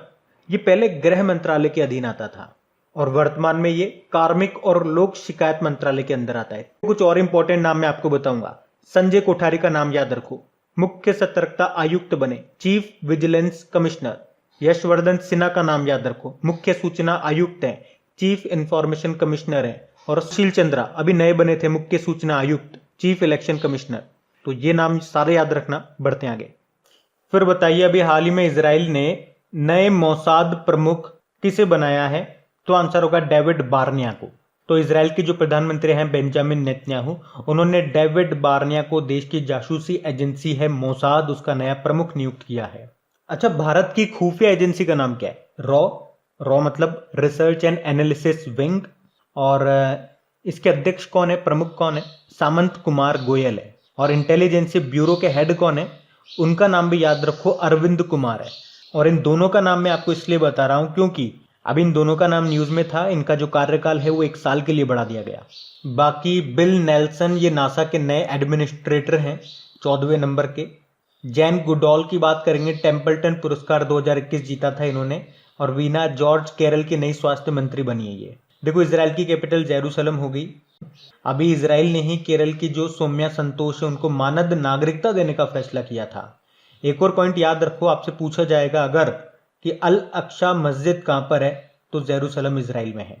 ये पहले गृह मंत्रालय के अधीन आता था, और वर्तमान में ये कार्मिक और लोक शिकायत मंत्रालय के अंदर आता है। कुछ और इंपॉर्टेंट नाम मैं आपको बताऊंगा। संजय कोठारी का नाम याद रखो, मुख्य सतर्कता आयुक्त बने, chief vigilance commissioner. Yashvardhan Sinha का नाम याद रखो, मुख्य सूचना आयुक्त हैं, चीफ इंफॉर्मेशन कमिश्नर हैं। और सुशील चंद्रा अभी नए बने थे, मुख्य सूचना आयुक्त, चीफ इलेक्शन कमिश्नर। तो ये नाम सारे याद रखना। बढ़ते आगे। फिर बताइए अभी हाल ही में इजराइल ने नए मोसाद प्रमुख किसे बनाया है? तो आंसर होगा डेविड बार्निया को। तो इजराइल के जो प्रधानमंत्री हैं बेंजामिन नेतन्याहू, उन्होंने डेविड बार्निया को देश की जासूसी एजेंसी है मोसाद, उसका नया प्रमुख नियुक्त किया है। अच्छा, भारत की खुफिया एजेंसी का नाम क्या है? रॉ मतलब रिसर्च एंड एनालिसिस विंग। और इसके अध्यक्ष कौन है, प्रमुख कौन है? सामंत कुमार गोयल है। और इंटेलिजेंस ब्यूरो के हेड कौन है? उनका नाम भी याद रखो, अरविंद कुमार है। और इन दोनों का नाम मैं आपको इसलिए बता रहा हूं क्योंकि अब इन दोनों का नाम न्यूज में था, इनका जो कार्यकाल है वो 1 साल के लिए बढ़ा दिया गया। बाकी बिल नेल्सन ये नासा के नए एडमिनिस्ट्रेटर हैं, 14वें नंबर के। जैन गुडॉल की बात करेंगे, टेम्पल्टन पुरस्कार 2021 जीता था इन्होंने। और वीना जॉर्ज केरल की नई स्वास्थ्य मंत्री बनी है ये। देखो इसराइल की कैपिटल जेरूसलम हो गई। अभी इसराइल ने ही केरल की जो सौम्या संतोष है उनको मानद नागरिकता देने का फैसला किया था। एक और पॉइंट याद रखो, आपसे पूछा जाएगा अगर कि अल अक्सा मस्जिद कहां पर है, तो जेरूसलम इसराइल में है।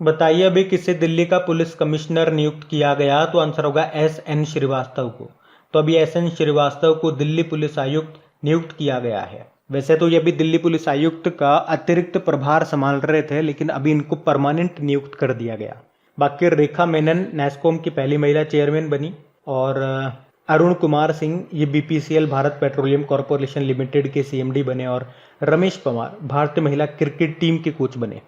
बताइए अभी किसे दिल्ली का पुलिस कमिश्नर नियुक्त किया गया, तो आंसर होगा एस.एन. श्रीवास्तव को। तो अभी एस.एन. श्रीवास्तव को दिल्ली पुलिस आयुक्त नियुक्त किया गया है। वैसे तो ये अभी दिल्ली पुलिस आयुक्त का अतिरिक्त प्रभार संभाल रहे थे, लेकिन अभी इनको परमानेंट नियुक्त कर दिया गया। बाकी रेखा मेनन नैस्कॉम की पहली महिला चेयरमैन बनी, और अरुण कुमार सिंह ये BPCL Bharat petroleum corporation limited के सीएमडी बने, और रमेश पवार भारतीय महिला क्रिकेट टीम के कोच बने।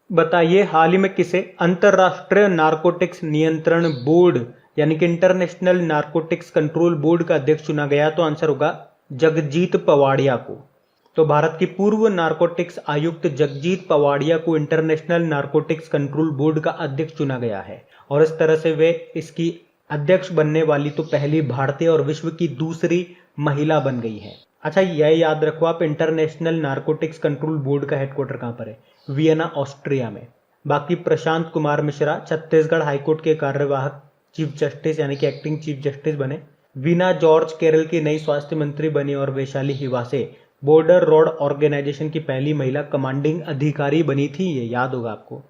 बताइए हाल ही में किसे अंतरराष्ट्रीय नारकोटिक्स नियंत्रण बोर्ड यानी कि इंटरनेशनल नारकोटिक्स कंट्रोल बोर्ड का अध्यक्ष चुना गया, तो आंसर होगा जगजीत पवाड़िया को। तो भारत की पूर्व नारकोटिक्स आयुक्त जगजीत पवाड़िया को इंटरनेशनल नारकोटिक्स कंट्रोल बोर्ड का अध्यक्ष चुना गया है, और इस तरह से वे इसकी अध्यक्ष बनने वाली तो पहली भारतीय और विश्व की दूसरी महिला बन गई है। अच्छा यह याद रखो आप, इंटरनेशनल नारकोटिक्स कंट्रोल बोर्ड का हेडक्वार्टर कहां पर है, वियना ऑस्ट्रिया में। बाकी प्रशांत कुमार मिश्रा छत्तीसगढ़ हाईकोर्ट के कार्यवाहक चीफ जस्टिस यानी कि एक्टिंग चीफ जस्टिस बने। वीना जॉर्ज केरल की नई स्वास्थ्य मंत्री बनी, और Vaishali Hiwase border road organisation की पहली महिला कमांडिंग अधिकारी बनी थी, ये याद होगा आपको।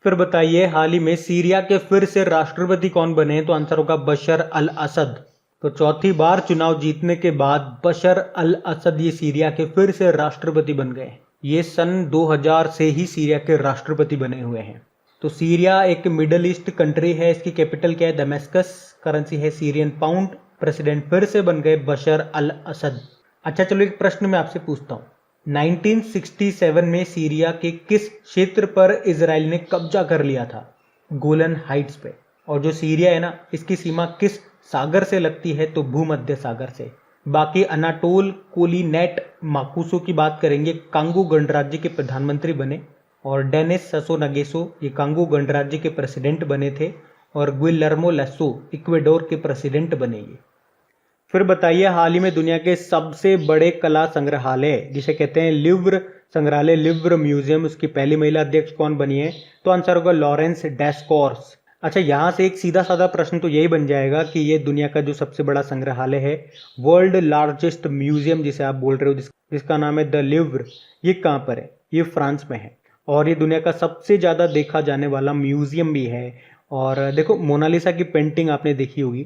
फिर बताइए हाल ही में सीरिया के फिर से राष्ट्रपति कौन बने, तो आंसर होगा बशर अल असद। तो चौथी बार चुनाव जीतने के बाद बशर अल असद ये सीरिया के फिर से राष्ट्रपति बन गए। ये सन 2000 से ही सीरिया के राष्ट्रपति बने हुए हैं। तो सीरिया एक मिडल ईस्ट कंट्री है, इसकी कैपिटल क्या है, दमेस्कस, करेंसी है सीरियन पाउंड, प्रेसिडेंट फिर से बन गए बशर अल असद। अच्छा चलो एक प्रश्न मैं आपसे पूछता हूँ, 1967 में सीरिया के किस क्षेत्र पर इजराइल ने कब्जा कर लिया था, गोलन हाइट्स पे। और जो सीरिया है ना, इसकी सीमा किस सागर से लगती है, तो भूमध्य सागर से। बाकी अनाटोल कोलिनेट माकुसो की बात करेंगे, कांगो गणराज्य के प्रधानमंत्री बने, और डेनिस ससो नगेसो ये कांगो गणराज्य के प्रेसिडेंट बने थे, और गुइलर्मो लैसो इक्वेडोर के प्रेसिडेंट बने ये। फिर बताइए हाल ही में दुनिया के सबसे बड़े कला संग्रहालय जिसे कहते हैं लिव्र संग्रहालय, लिव्र म्यूजियम, उसकी पहली महिला अध्यक्ष कौन बनी है, तो आंसर होगा लॉरेंस डेस्कॉर्स। अच्छा यहाँ से एक सीधा साधा प्रश्न तो यही बन जाएगा कि ये दुनिया का जो सबसे बड़ा संग्रहालय है, वर्ल्ड लार्जेस्ट म्यूजियम जिसे आप बोल रहे हो, जिसका नाम है द लिव्र, ये कहाँ पर है, ये फ्रांस में है, और ये दुनिया का सबसे ज़्यादा देखा जाने वाला म्यूजियम भी है। और देखो मोनालिसा की पेंटिंग आपने देखी होगी,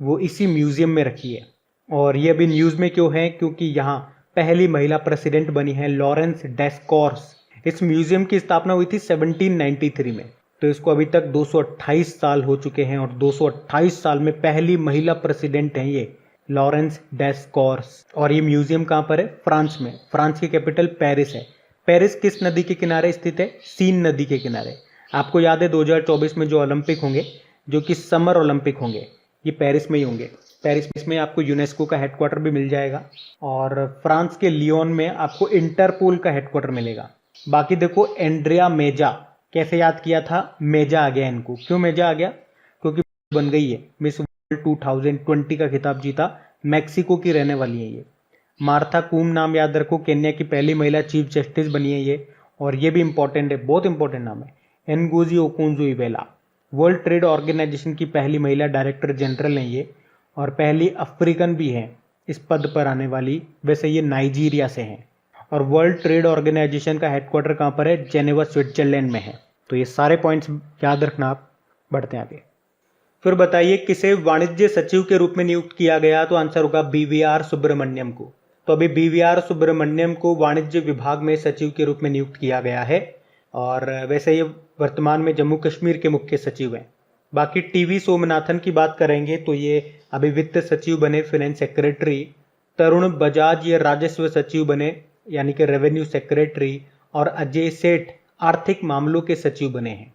वो इसी म्यूजियम में रखी है। और ये अभी न्यूज़ में क्यों है, क्योंकि यहाँ पहली महिला प्रेसिडेंट बनी है लॉरेंस डेस्कॉर्स। इस म्यूजियम की स्थापना हुई थी 1793 में, तो इसको अभी तक 228 साल हो चुके हैं, और 228 साल में पहली महिला प्रेसिडेंट हैं ये लॉरेंस डेस्कॉर्स। और ये म्यूजियम कहाँ पर है, फ्रांस में। फ्रांस की कैपिटल पेरिस है। पेरिस किस नदी के किनारे स्थित है, सीन नदी के किनारे। आपको याद है 2024 में जो ओलंपिक होंगे, जो कि समर ओलंपिक होंगे, ये पेरिस में ही होंगे। पेरिस में आपको यूनेस्को का हेडक्वार्टर भी मिल जाएगा, और फ्रांस के लियोन में आपको इंटरपोल का हेडक्वार्टर मिलेगा। बाकी देखो एंड्रिया मेजा, कैसे याद किया था, मेजा आ गया इनको। क्यों मेजा आ गया, क्योंकि बन गई है मिस वर्ल्ड 2020 का खिताब जीता, मैक्सिको की रहने वाली है ये। मार्था कूम नाम याद रखो, केन्या की पहली महिला चीफ जस्टिस बनी है ये, और ये भी इंपॉर्टेंट है, बहुत इंपॉर्टेंट नाम है, एनगोजी ओकोंजो-इवेला। वर्ल्ड ट्रेड ऑर्गेनाइजेशन की पहली महिला डायरेक्टर जनरल हैं ये, और पहली अफ्रीकन भी हैं इस पद पर आने वाली। वैसे ये नाइजीरिया से हैं। और वर्ल्ड ट्रेड ऑर्गेनाइजेशन का हेडक्वार्टर कहाँ पर है, जेनेवा स्विट्जरलैंड में है। तो ये सारे पॉइंट्स याद रखना आप। बढ़ते हैं आगे। फिर बताइए किसे वाणिज्य सचिव के रूप में नियुक्त किया गया, तो आंसर होगा बीवीआर सुब्रमण्यम को। तो अभी बीवीआर सुब्रमण्यम को वाणिज्य विभाग में सचिव के रूप में नियुक्त किया गया है, और वैसे ये वर्तमान में जम्मू कश्मीर के मुख्य सचिव हैं। बाकी टीवी सोमनाथन की बात करेंगे तो ये अभी वित्त सचिव बने, फाइनेंस सेक्रेटरी। तरुण बजाज ये राजस्व सचिव बने यानी कि रेवेन्यू सेक्रेटरी, और अजय सेठ आर्थिक मामलों के सचिव बने हैं।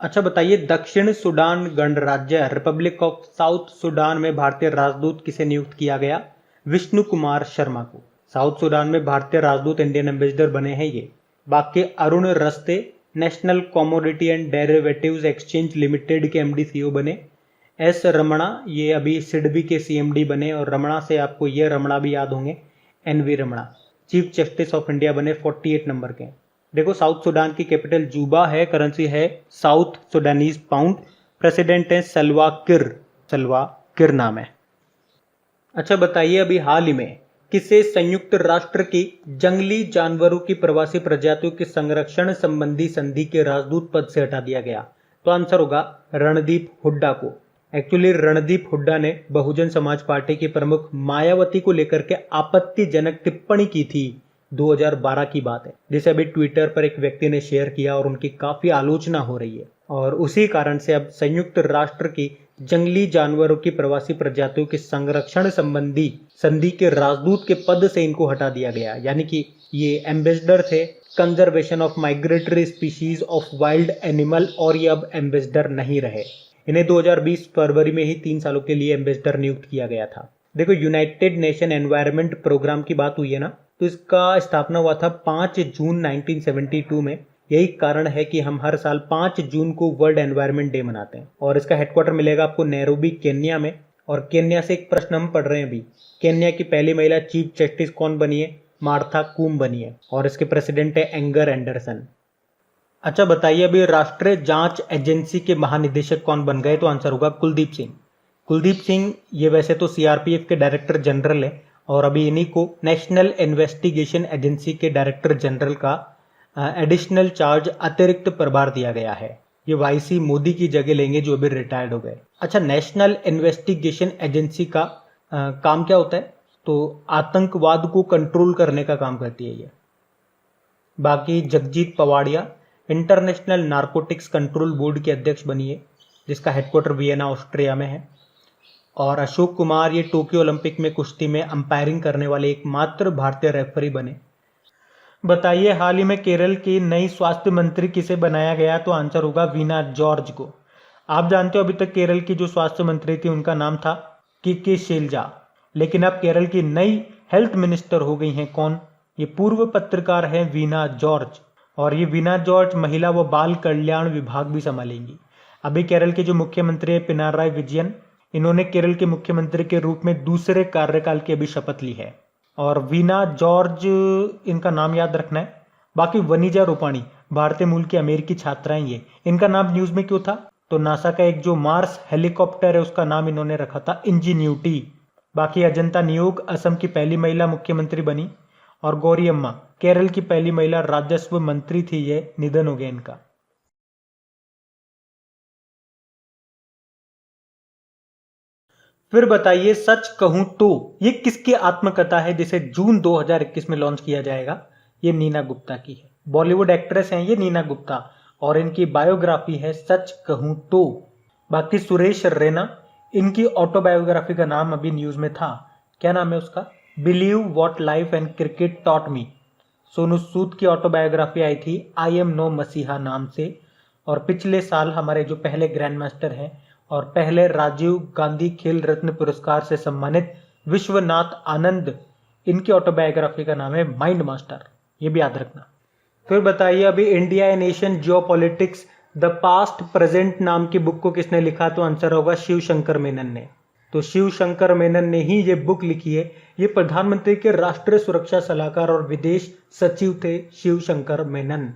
अच्छा बताइए दक्षिण सूडान गणराज्य रिपब्लिक ऑफ साउथ सूडान में भारतीय राजदूत किसे नियुक्त किया गया, विष्णु कुमार शर्मा को। साउथ सूडान में भारतीय राजदूत इंडियन एम्बेसडर बने हैं ये। बाकी अरुण रस्ते national commodity and derivatives exchange limited के एमडी सीईओ बने। एस रमणा ये अभी सिडबी के सीएमडी बने, और रमणा से आपको ये रमणा भी याद होंगे, NV Ramana. Chief justice of India बने 48 नंबर के। देखो, साउथ सूडान की कैपिटल जूबा है, करेंसी है साउथ सूडानीज पाउंड, प्रेसिडेंट है सल्वा किर नाम है। अच्छा बताइए, अभी हाल ही में किसे संयुक्त राष्ट्र की जंगली जानवरों की प्रवासी प्रजातियों के संरक्षण संबंधी संधि के राजदूत पद से हटा दिया गया? तो आंसर होगा रणदीप हुड्डा को। एक्चुअली रणदीप हुड्डा ने बहुजन समाज पार्टी की प्रमुख मायावती को लेकर के आपत्तिजनक टिप्पणी की थी। 2012 की बात है, जिसे अभी ट्विटर पर एक व्यक्ति ने शेयर किया और उनकी काफी आलोचना हो रही है, और उसी कारण से अब संयुक्त राष्ट्र की जंगली जानवरों की प्रवासी प्रजातियों के संरक्षण संबंधी संधि के राजदूत के पद से इनको हटा दिया गया। यानी कि ये एम्बेसडर थे conservation of migratory species of wild animal, और ये अब एम्बेसडर नहीं रहे। इन्हें 2020 फरवरी में ही 3 सालों के लिए एम्बेसडर नियुक्त किया गया था। देखो, यूनाइटेड नेशन एनवायरनमेंट प्रोग्राम की बात हुई है ना, तो इसका स्थापना हुआ था 5 जून 1972 में। यही कारण है कि हम हर साल 5 जून को वर्ल्ड एनवायरनमेंट डे मनाते हैं। और इसका हेडक्वार्टर मिलेगा आपको नैरोबी, केन्या में। और केन्या से एक प्रश्न हम पढ़ रहे हैं अभी, केन्या की पहली महिला चीफ जस्टिस कौन बनी है? मार्था कूम बनी है, और इसके प्रेसिडेंट है एंगर एंडरसन। अच्छा बताइए, अभी राष्ट्रीय जांच एजेंसी के महानिदेशक कौन बन गए? तो आंसर होगा कुलदीप सिंह। कुलदीप सिंह ये वैसे तो सीआरपीएफ के डायरेक्टर जनरल है, और अभी इन्हीं को नेशनल इन्वेस्टिगेशन एजेंसी के डायरेक्टर जनरल का एडिशनल चार्ज, अतिरिक्त प्रभार दिया गया है। ये वाईसी मोदी की जगह लेंगे, जो अभी रिटायर्ड हो गए। अच्छा, नेशनल इन्वेस्टिगेशन एजेंसी का काम क्या होता है? तो आतंकवाद को कंट्रोल करने का काम करती है ये। बाकी Jagjit Pavadia international narcotics control board के अध्यक्ष बनी है, जिसका हेडक्वार्टर वियना, ऑस्ट्रिया में है। और अशोक कुमार ये टोक्यो ओलंपिक में कुश्ती में अंपायरिंग करने वाले एकमात्र भारतीय रेफरी बने। बताइए, हाल ही में केरल की नई स्वास्थ्य मंत्री किसे बनाया गया? तो आंसर होगा वीना जॉर्ज को। आप जानते हो, अभी तक केरल की जो स्वास्थ्य मंत्री थी उनका नाम था के शैलजा, लेकिन अब केरल की नई हेल्थ मिनिस्टर हो गई हैं कौन? ये पूर्व पत्रकार हैं वीना जॉर्ज, और ये वीना जॉर्ज महिला व बाल कल्याण विभाग भी संभालेंगी। अभी केरल के जो मुख्यमंत्री है पिनाराई विजयन, इन्होंने केरल के मुख्यमंत्री के रूप में दूसरे कार्यकाल की अभी शपथ ली है। और वीना जॉर्ज, इनका नाम याद रखना है। बाकी वनीजा रूपाणी भारतीय मूल की अमेरिकी छात्राएं, ये इनका नाम न्यूज में क्यों था? तो नासा का एक जो मार्स हेलीकॉप्टर है उसका नाम इन्होंने रखा था इंजीन्यूटी। बाकी अजंता नियोग असम की पहली महिला मुख्यमंत्री बनी, और गौरी अम्मा केरल की पहली महिला राजस्व मंत्री थी, ये निधन हो गया इनका। फिर बताइए, सच कहूं तो ये किसकी आत्मकथा है जिसे जून 2021 में लॉन्च किया जाएगा? ये नीना गुप्ता की है। बॉलीवुड एक्ट्रेस हैं ये नीना गुप्ता, और इनकी बायोग्राफी है सच कहूं तो। बाकी सुरेश रैना, इनकी ऑटोबायोग्राफी का नाम अभी न्यूज में था, क्या नाम है उसका? Believe what life and cricket taught me. Sonu Sood की ऑटोबायोग्राफी आई थी आई एम नो मसीहा नाम से। और पिछले साल हमारे जो पहले ग्रैंड मास्टर हैं और पहले राजीव गांधी खेल रत्न पुरस्कार से सम्मानित विश्वनाथ आनंद, इनकी ऑटोबायोग्राफी का नाम है माइंड मास्टर, ये भी याद रखना। फिर बताइए, अभी India and Asian geopolitics the past present नाम की बुक को किसने लिखा? तो आंसर होगा शिव शंकर मेनन ने। तो शिव शंकर मेनन ने ही ये बुक लिखी है। ये प्रधानमंत्री के राष्ट्रीय सुरक्षा सलाहकार और विदेश सचिव थे शिव शंकर मेनन।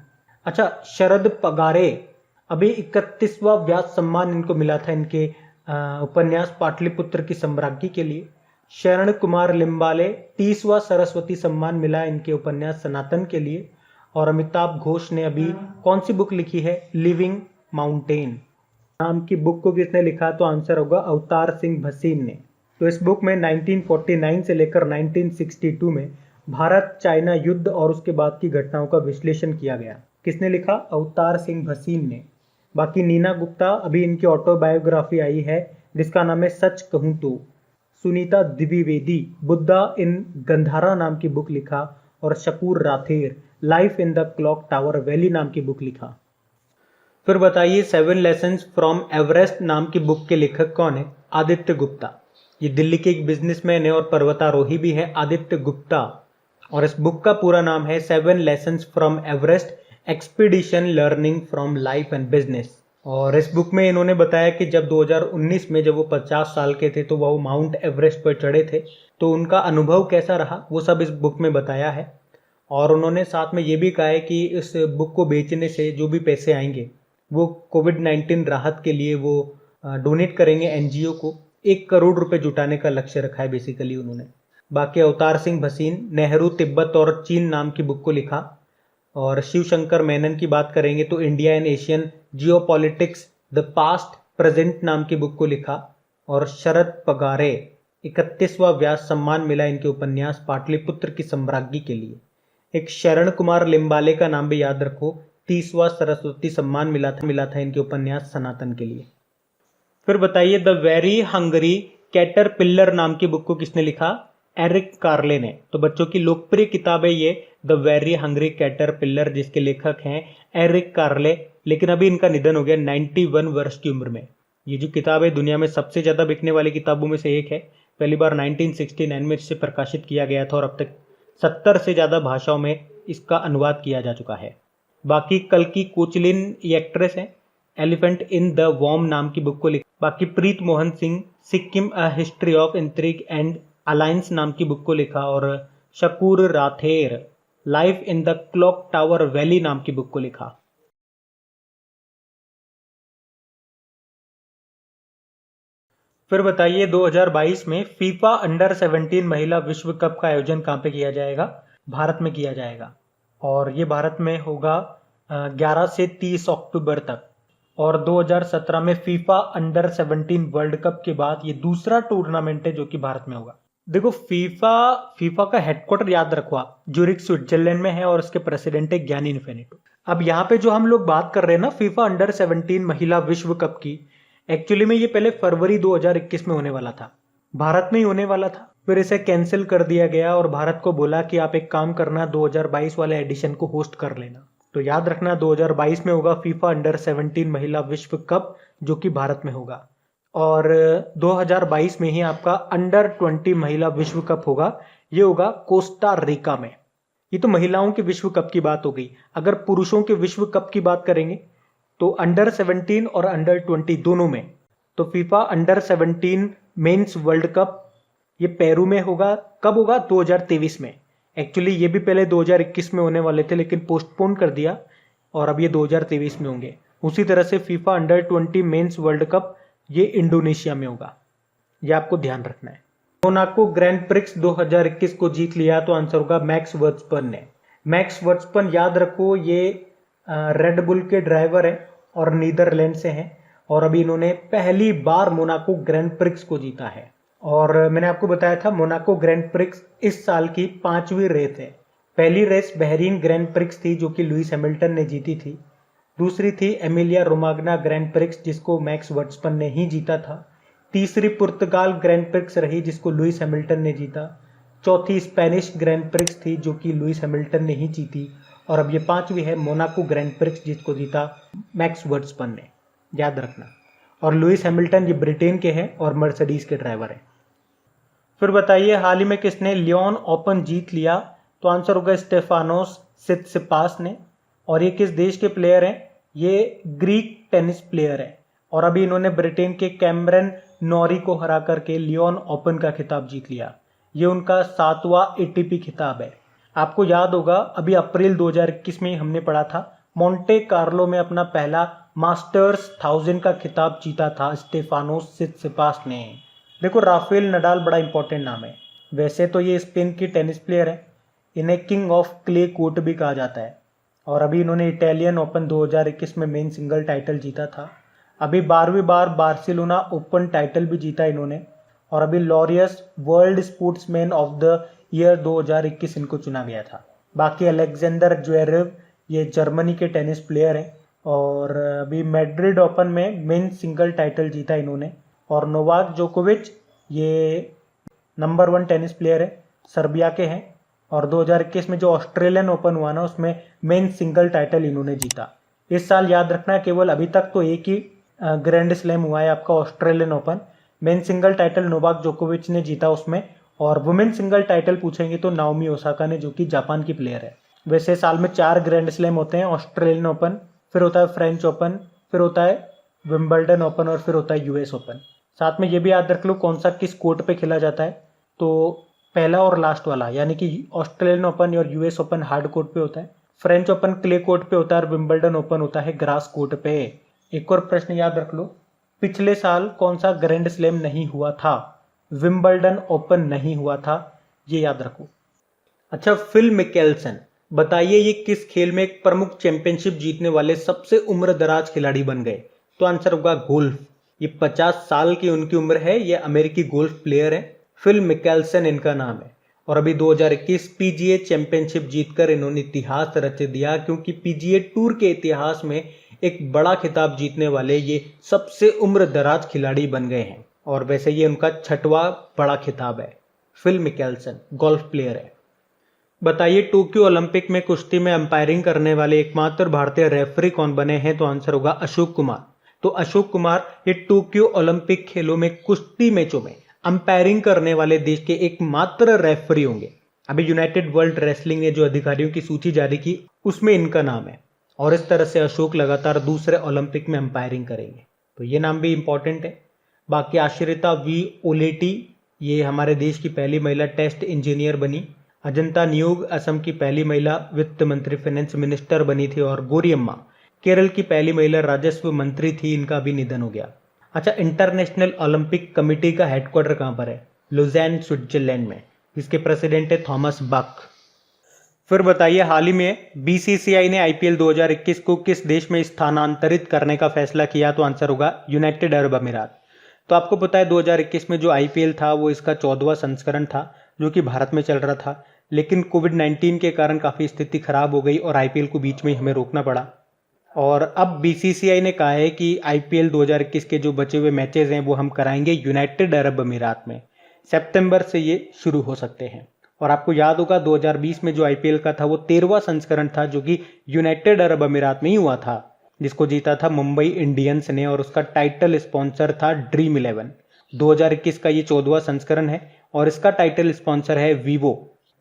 अच्छा, शरद पगारे, अभी 31वां व्यास सम्मान इनको मिला था इनके उपन्यास पाटलिपुत्र की सम्राज्ञी के लिए। शरण कुमार लिम्बाले 30वां सरस्वती सम्मान मिला इनके उपन्यास सनातन के लिए। और अमिताभ घोष ने अभी कौन सी बुक लिखी है? लिविंग माउंटेन नाम की बुक को किसने लिखा? तो आंसर होगा अवतार सिंह भसीन ने। तो इस बुक में 1949 से लेकर 1962 में भारत चाइना युद्ध और उसके बाद की घटनाओं का विश्लेषण किया गया। किसने लिखा? अवतार सिंह भसीन ने। बाकी नीना गुप्ता, अभी इनकी ऑटोबायोग्राफी आई है जिसका नाम है सच कहूं तो। सुनीता द्विवेदी, बुद्धा इन गंधारा नाम की बुक लिखा। और Shakoor Rather, life in the clock tower valley नाम की बुक लिखा। फिर बताइए, 7 लेसन्स फ्रॉम एवरेस्ट नाम की बुक के लेखक कौन है? आदित्य गुप्ता। ये दिल्ली के एक बिजनेसमैन है और पर्वतारोही भी है, आदित्य गुप्ता। और इस बुक का पूरा नाम है 7 lessons from Everest expedition learning from life and business. और इस बुक में इन्होंने बताया कि जब 2019 में जब वो 50 साल के थे तो वो माउंट एवरेस्ट पर चढ़े थे, तो उनका अनुभव कैसा रहा वो सब इस बुक में बताया है। और उन्होंने साथ में ये भी कहा है कि इस बुक को बेचने से जो भी पैसे आएंगे वो कोविड-19 राहत के लिए वो डोनेट करेंगे एनजीओ को। 1 करोड़ रुपए जुटाने का लक्ष्य रखा है बेसिकली उन्होंने। बाकी अवतार सिंह भसीन नेहरू तिब्बत और चीन नाम की बुक को लिखा। और शिव शंकर मेनन की बात करेंगे तो India and Asian geopolitics the past present नाम की बुक को लिखा। और शरद पगारे 31वां व्यास सम्मान मिला इनके उपन्यास पाटलिपुत्र की सम्राज्ञी के लिए। एक शरण कुमार लिम्बाले का नाम भी याद रखो, 30वां सरस्वती सम्मान मिला था इनके उपन्यास सनातन के लिए। फिर बताइए द वेरी हंगरी कैटरपिलर नाम की बुक को किसने लिखा? एरिक कार्ले ने। तो बच्चों की लोकप्रिय किताब है ये द वेरी हंगरी कैटरपिलर, जिसके लेखक हैं एरिक कार्ले। लेकिन अभी इनका निधन हो गया 91 वर्ष की उम्र में। ये जो किताब है दुनिया में सबसे ज्यादा बिकने वाली किताबों में से एक है। पहली बार 1969 में इसे प्रकाशित किया गया था और अब तक 70 से ज्यादा भाषाओं में इसका अनुवाद किया जा चुका है। बाकी कल की कोचलिन ये एक्ट्रेस है, एलिफेंट इन द वॉर्म नाम की बुक को लिखा। बाकी Preet Mohan Singh Sikkim a history of intrigue and alliance नाम की बुक को लिखा। और Shakoor Rather life in the clock tower valley नाम की बुक को लिखा। फिर बताइए 2022 में फीफा अंडर 17 महिला विश्व कप का आयोजन कहाँ पे किया जाएगा? भारत में किया जाएगा। और ये भारत में होगा 11 से 30 अक्टूबर तक। और 2017 में फीफा अंडर 17 वर्ल्ड कप के बाद ये दूसरा टूर्नामेंट है जो कि भारत में होगा। देखो फीफा का हेडक्वार्टर याद रखो आप, ज्यूरिख स्विट्जरलैंड में है और उसके प्रेसिडेंट है गियानी इन्फेनिटो। अब यहाँ पे जो हम लोग बात कर रहे हैं ना फीफा अंडर 17 महिला विश्व कप की, एक्चुअली में ये पहले फरवरी 2021 में होने वाला था, भारत में ही होने वाला था। फिर इसे कैंसिल कर दिया गया और भारत को बोला कि आप एक काम करना 2022 वाले एडिशन को होस्ट कर लेना। तो याद रखना 2022 में होगा फीफा अंडर 17 महिला विश्व कप जो कि भारत में होगा। और 2022 में ही आपका अंडर 20 महिला विश्व कप होगा, ये होगा कोस्टा रिका में। ये तो महिलाओं के विश्व कप की बात हो गई। अगर पुरुषों के विश्व कप की बात करेंगे तो अंडर 17 और अंडर 20 दोनों में, तो FIFA under 17 mains world cup ये पेरू में होगा। कब होगा? 2023 में। एक्चुअली ये भी पहले 2021 में होने वाले थे लेकिन पोस्टपोन कर दिया और अब ये 2023 में होंगे। उसी तरह से FIFA under 20 mains world cup ये इंडोनेशिया में होगा, ये आपको ध्यान रखना है। मोनाको ग्रैंड प्रिक्स 2021 को जीत लिया तो आंसर होगा मैक्स वर्स्टपन ने। मैक्स वर्स्टपन याद रखो ये रेड बुल के ड्राइवर हैं और नीदरलैंड से हैं और अभी इन्होंने पहली बार मोनाको ग्रैंड प्रिक्स को जीता है। और मैंने आपको बताया था मोनाको ग्रैंड प्रिक्स इस साल की 5वीं रेस है। पहली रेस बहरीन ग्रैंड प्रिक्स थी जो कि लुइस हैमिल्टन ने जीती थी। दूसरी थी एमिलिया रोमाग्ना ग्रैंड प्रिक्स जिसको मैक्स वर्स्टपन ने ही जीता था। तीसरी पुर्तगाल ग्रैंड प्रिक्स रही जिसको लुइस हैमिल्टन ने जीता। चौथी स्पेनिश ग्रैंड प्रिक्स थी जो कि लुइस हैमिल्टन ने ही जीती। और अब ये 5वीं है मोनाको ग्रैंड प्रिक्स जिसको जीता मैक्स वर्स्टपन ने, याद रखना। और लुइस हैमिल्टन ये ब्रिटेन के हैं और मर्सिडीज के ड्राइवर हैं। फिर बताइए हाल ही में किसने लियोन ओपन जीत लिया? तो आंसर होगा स्टेफानोस सित्सिपास ने। और ये किस देश के प्लेयर हैं? ये ग्रीक टेनिस प्लेयर है और अभी इन्होंने ब्रिटेन के कैमरन नॉरी को हरा करके लियोन ओपन का खिताब जीत लिया। ये उनका 7वां एटीपी खिताब है। आपको याद होगा अभी अप्रैल 2021 में हमने पढ़ा था मोंटे कार्लो में अपना पहला मास्टर्स 1000 का खिताब जीता था स्टेफानोस सित्सिपास ने। देखो राफेल नडाल बड़ा इंपॉर्टेंट नाम है। वैसे तो ये स्पेन की टेनिस प्लेयर है, इन्हें किंग ऑफ क्ले कोर्ट भी कहा जाता है। और अभी इन्होंने इटालियन ओपन 2021 में मेन सिंगल टाइटल जीता था। अभी 12वीं बार बार्सिलोना ओपन टाइटल भी जीता इन्होंने। और अभी Laureus world sportsman of the year 2021 इनको चुना गया था। बाकी अलेक्जेंडर ज्वेरेव ये जर्मनी के टेनिस प्लेयर हैं और अभी मैड्रिड ओपन में मेन सिंगल टाइटल जीता इन्होंने। और नोवाक जोकोविच ये नंबर 1 टेनिस प्लेयर है, सर्बिया के हैं। और 2021 में जो ऑस्ट्रेलियन ओपन हुआ ना उसमें मेन सिंगल टाइटल इन्होंने जीता। इस साल याद रखना केवल अभी तक तो एक ही ग्रैंड स्लैम हुआ है आपका Australian open. Men single title Novak जोकोविच ने जीता उसमें। और वुमेन सिंगल टाइटल पूछेंगे तो नाओमी ओसाका ने जो कि जापान की प्लेयर है। वैसे साल में 4 ग्रैंड स्लैम होते हैं, ऑस्ट्रेलियन ओपन, फिर होता है फ्रेंच ओपन, फिर होता है विंबलडन ओपन और फिर होता है यूएस ओपन। साथ में ये भी याद रख लो कौन सा किस कोर्ट पे खेला जाता है। तो पहला और लास्ट वाला, यानी कि ऑस्ट्रेलियन ओपन और यूएस ओपन हार्ड कोर्ट पे होता है, फ्रेंच ओपन क्ले कोर्ट पे होता है और विंबलडन ओपन होता है ग्रास कोर्ट पे। एक और प्रश्न याद रख लो, पिछले साल कौन सा ग्रैंड स्लैम नहीं हुआ था? विंबलडन ओपन नहीं हुआ था, ये याद रखो। अच्छा, फिल मिकेल्सन, बताइए ये किस खेल में एक प्रमुख चैंपियनशिप जीतने वाले सबसे उम्र दराज खिलाड़ी बन गए? तो आंसर होगा गोल्फ। ये 50 साल की उनकी उम्र है, ये अमेरिकी गोल्फ प्लेयर है, फिल मिकेल्सन इनका नाम है। और अभी 2021 पीजीए चैंपियनशिप जीतकर इन्होंने इतिहास रच दिया, क्योंकि पीजीए टूर के इतिहास में एक बड़ा खिताब जीतने वाले ये सबसे उम्र दराज खिलाड़ी बन गए हैं। और वैसे ये उनका 6वां बड़ा खिताब है। फिल मिकेल्सन गोल्फ प्लेयर है। बताइए टोक्यो ओलंपिक में कुश्ती में अंपायरिंग करने वाले एकमात्र भारतीय रेफरी कौन बने हैं? तो आंसर होगा अशोक कुमार। तो अशोक कुमार ये टोक्यो ओलंपिक खेलों में कुश्ती मैचों में अंपायरिंग करने वाले देश के एकमात्र रेफरी होंगे। अभी यूनाइटेड वर्ल्ड रेसलिंग ने जो अधिकारियों की सूची जारी की उसमें इनका नाम है, और इस तरह से अशोक लगातार दूसरे ओलंपिक में अंपायरिंग करेंगे, तो ये नाम भी इंपॉर्टेंट है। बाकी आश्रिता वी ओलेटी, ये हमारे देश की पहली महिला टेस्ट इंजीनियर बनी। अजंता न्यूग असम की पहली महिला वित्त मंत्री फाइनेंस मिनिस्टर बनी थी। और गौरियम्मा केरल की पहली महिला राजस्व मंत्री थी, इनका भी निधन हो गया। अच्छा, इंटरनेशनल ओलंपिक कमेटी का हेडक्वार्टर कहाँ पर है? लुजैन स्विट्जरलैंड में। इसके प्रेसिडेंट है थॉमस बक। फिर बताइए हाल ही में बीसीसीआई ने आईपीएल 2021 को किस देश में स्थानांतरित करने का फैसला किया? तो आंसर होगा यूनाइटेड अरब अमीरात। तो आपको पता है 2021 में जो आईपीएल था वो इसका 14वां संस्करण था, जो कि भारत में चल रहा था, लेकिन कोविड-19 के कारण काफ़ी स्थिति खराब हो गई और आईपीएल को बीच में हमें रोकना पड़ा। और अब बीसीसीआई ने कहा है कि आईपीएल 2021 के जो बचे हुए मैचेस हैं वो हम कराएंगे यूनाइटेड अरब अमीरात में। सितंबर से ये शुरू हो सकते हैं। और आपको याद होगा 2020 में जो आईपीएल का था वो 13वां संस्करण था, जो कि यूनाइटेड अरब अमीरात में ही हुआ था, जिसको जीता था मुंबई इंडियंस ने, और उसका टाइटल स्पॉन्सर था ड्रीम 11। 2021 का ये 14वां संस्करण है और इसका टाइटल स्पॉन्सर है वीवो।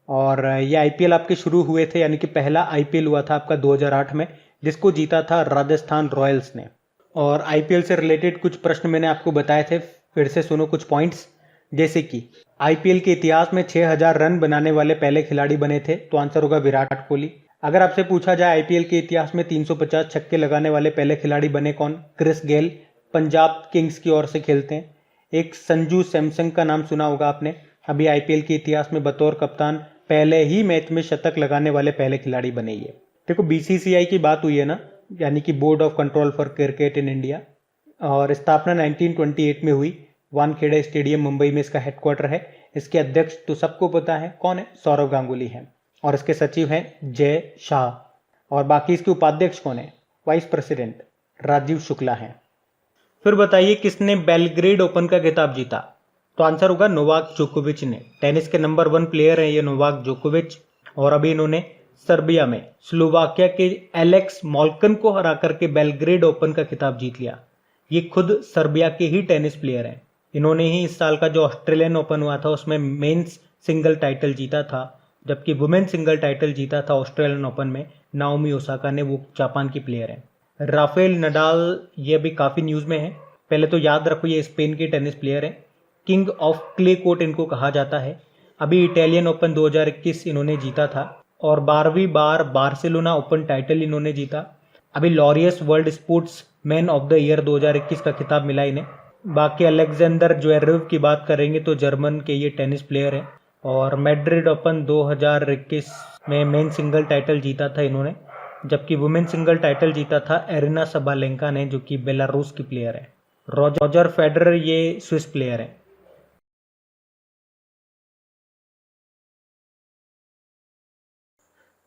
और ये आईपीएल आपके शुरू हुए थे, यानी कि पहला आईपीएल हुआ था आपका 2008 में, जिसको जीता था राजस्थान रॉयल्स ने। और आईपीएल से रिलेटेड कुछ प्रश्न मैंने आपको बताए थे, फिर से सुनो कुछ पॉइंट्स। जैसे कि आईपीएल के इतिहास में 6000 रन बनाने वाले पहले खिलाड़ी बने थे, तो आंसर होगा विराट कोहली। अगर आपसे पूछा जाए आईपीएल के इतिहास में 350 छक्के लगाने वाले पहले खिलाड़ी बने कौन? क्रिस गेल, पंजाब किंग्स की ओर से खेलते हैं। एक संजू सैमसन का नाम सुना होगा आपने, अभी आईपीएल के इतिहास में बतौर कप्तान पहले ही मैच में शतक लगाने वाले पहले खिलाड़ी बने। ये देखो बीसीसीआई की बात हुई है ना, यानी कि board of control for cricket in India, और स्थापना 1928 में हुई। वानखेड़े स्टेडियम मुंबई में इसका हेडक्वार्टर है। इसके अध्यक्ष तो सबको पता है कौन है, सौरव गांगुली हैं, और इसके सचिव हैं जय शाह। और बाकी इसके उपाध्यक्ष कौन है? वाइस प्रेसिडेंट राजीव शुक्ला हैं। फिर बताइए किसने बेलग्रेड ओपन का खिताब जीता? तो आंसर होगा नोवाक जोकोविच ने। टेनिस के नंबर 1 प्लेयर हैं ये नोवाक जोकोविच, और अभी इन्होंने सर्बिया में स्लोवाकिया के एलेक्स मोल्कन को हरा करके बेलग्रेड ओपन का खिताब जीत लिया। ये खुद सर्बिया के ही टेनिस प्लेयर हैं। इन्होंने ही इस साल का जो ऑस्ट्रेलियन ओपन हुआ था उसमें मेंस सिंगल टाइटल जीता था, जबकि वुमेन सिंगल टाइटल जीता था ऑस्ट्रेलियन ओपन में नाओमी ओसाका ने, वो जापान की प्लेयर है। राफेल नडाल ये भी काफ़ी न्यूज़ में है। पहले तो याद रखो ये स्पेन के टेनिस प्लेयर हैं, किंग ऑफ क्ले कोर्ट इनको कहा जाता है। अभी इटालियन ओपन 2021 इन्होंने जीता था, और 12वीं बार बार्सिलोना ओपन टाइटल इन्होंने जीता। अभी Laureus world sports man of the year 2021 का खिताब मिला इन्हें। बाकी अलेक्जेंडर ज्वेरेव की बात करेंगे तो जर्मन के ये टेनिस प्लेयर हैं, और मैड्रिड ओपन 2021 में मेन सिंगल टाइटल जीता था इन्होंने, जबकि वुमेन सिंगल टाइटल जीता था एरिना सबालेंका ने, जो कि बेलारूस की प्लेयर है। रॉजर फेडरर ये स्विस प्लेयर है।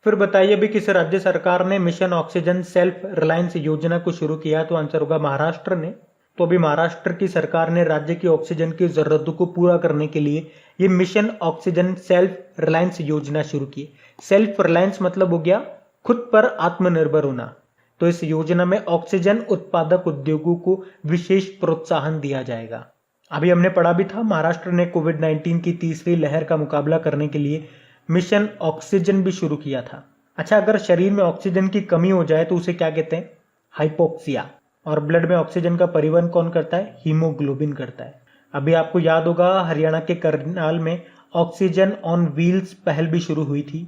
फिर बताइए अभी किस राज्य सरकार ने मिशन ऑक्सीजन सेल्फ रिलायंस योजना को शुरू किया? तो आंसर होगा महाराष्ट्र ने। तो अभी महाराष्ट्र की सरकार ने राज्य की ऑक्सीजन की जरूरतों को पूरा करने के लिए ये मिशन ऑक्सीजन सेल्फ रिलायंस योजना शुरू की। सेल्फ रिलायंस मतलब हो गया खुद पर आत्मनिर्भर होना। तो इस योजना में ऑक्सीजन उत्पादक उद्योगों को विशेष प्रोत्साहन दिया जाएगा। अभी हमने पढ़ा भी था महाराष्ट्र ने कोविड-19 की तीसरी लहर का मुकाबला करने के लिए मिशन ऑक्सीजन भी शुरू किया था। अच्छा, अगर शरीर में ऑक्सीजन की कमी हो जाए तो उसे क्या कहते हैं? हाइपोक्सिया। और ब्लड में ऑक्सीजन का परिवहन कौन करता है? हीमोग्लोबिन करता है। अभी आपको याद होगा हरियाणा के करनाल में ऑक्सीजन ऑन व्हील्स पहल भी शुरू हुई थी।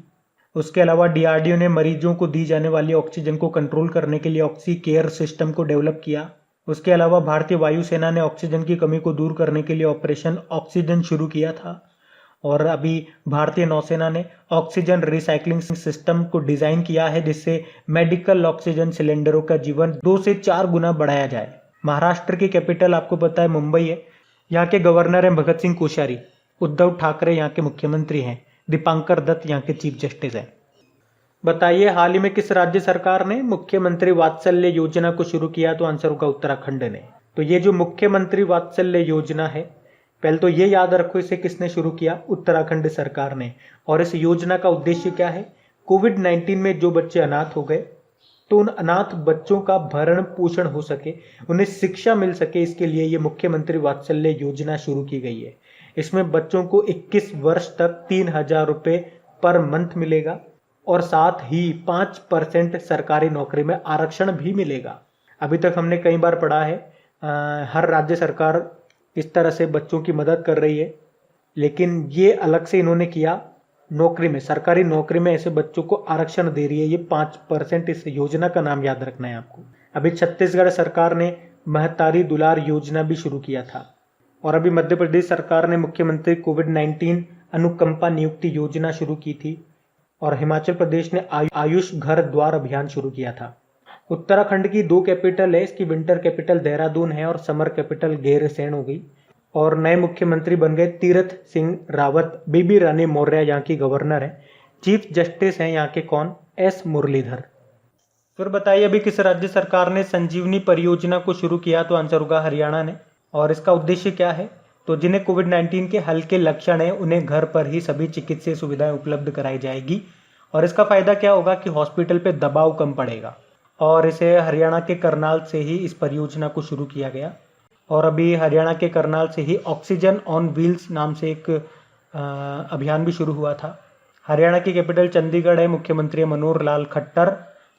उसके अलावा डीआरडीओ ने मरीजों को दी जाने वाली ऑक्सीजन को कंट्रोल करने के लिए ऑक्सी केयर सिस्टम को डेवलप किया। उसके अलावा भारतीय वायुसेना ने ऑक्सीजन की कमी को दूर करने के लिए ऑपरेशन ऑक्सीजन शुरू किया था। और अभी भारतीय नौसेना ने ऑक्सीजन रिसाइकलिंग सिस्टम को डिजाइन किया है, जिससे मेडिकल ऑक्सीजन सिलेंडरों का जीवन 2 से 4 गुना बढ़ाया जाए। महाराष्ट्र की कैपिटल आपको पता है मुंबई है। यहाँ के गवर्नर हैं भगत सिंह कोश्यारी। उद्धव ठाकरे यहाँ के मुख्यमंत्री हैं। दीपांकर दत्त यहाँ के चीफ जस्टिस हैं। बताइए हाल ही में किस राज्य सरकार ने मुख्यमंत्री वात्सल्य योजना को शुरू किया? तो आंसर होगा उत्तराखंड ने। तो ये जो मुख्यमंत्री वात्सल्य योजना है, पहले तो ये याद रखो इसे किसने शुरू किया? उत्तराखंड सरकार ने। और इस योजना का उद्देश्य क्या है? कोविड-19 में जो बच्चे अनाथ हो गए, तो उन अनाथ बच्चों का भरण पोषण हो सके, उन्हें शिक्षा मिल सके, इसके लिए ये मुख्यमंत्री वात्सल्य योजना शुरू की गई है। इसमें बच्चों को 21 वर्ष तक 3,000 रुपये पर मंथ मिलेगा और साथ ही 5% सरकारी नौकरी में आरक्षण भी मिलेगा। अभी तक हमने कई बार पढ़ा है हर राज्य सरकार इस तरह से बच्चों की मदद कर रही है, लेकिन ये अलग से इन्होंने किया। नौकरी में, सरकारी नौकरी में ऐसे बच्चों को आरक्षण दे रही है ये 5%। इस योजना का नाम याद रखना है आपको। अभी छत्तीसगढ़ सरकार ने महतारी दुलार योजना भी शुरू किया था। और अभी मध्य प्रदेश सरकार ने मुख्यमंत्री कोविड-19 अनुकंपा नियुक्ति योजना शुरू की थी। और हिमाचल प्रदेश ने आयुष घर द्वार अभियान शुरू किया था। उत्तराखंड की 2 कैपिटल है, इसकी विंटर कैपिटल देहरादून है और समर कैपिटल गैरसैंण हो गई। और नए मुख्यमंत्री बन गए तीरथ सिंह रावत। बेबी रानी मौर्य यहाँ की गवर्नर है। चीफ जस्टिस हैं यहाँ के कौन? एस मुरलीधर। फिर बताइए अभी किस राज्य सरकार ने संजीवनी परियोजना को शुरू किया? तो आंसर होगा हरियाणा ने। और इसका उद्देश्य क्या है? तो जिन्हें कोविड-19 के हल्के लक्षण हैं उन्हें घर पर ही सभी चिकित्सीय सुविधाएं उपलब्ध कराई जाएगी। और इसका फायदा क्या होगा कि हॉस्पिटल पे दबाव कम पड़ेगा। और इसे हरियाणा के करनाल से ही इस परियोजना को शुरू किया गया। और अभी हरियाणा के करनाल से ही ऑक्सीजन ऑन व्हील्स नाम से एक अभियान भी शुरू हुआ था। हरियाणा की कैपिटल चंडीगढ़ है। मुख्यमंत्री मनोहर लाल खट्टर।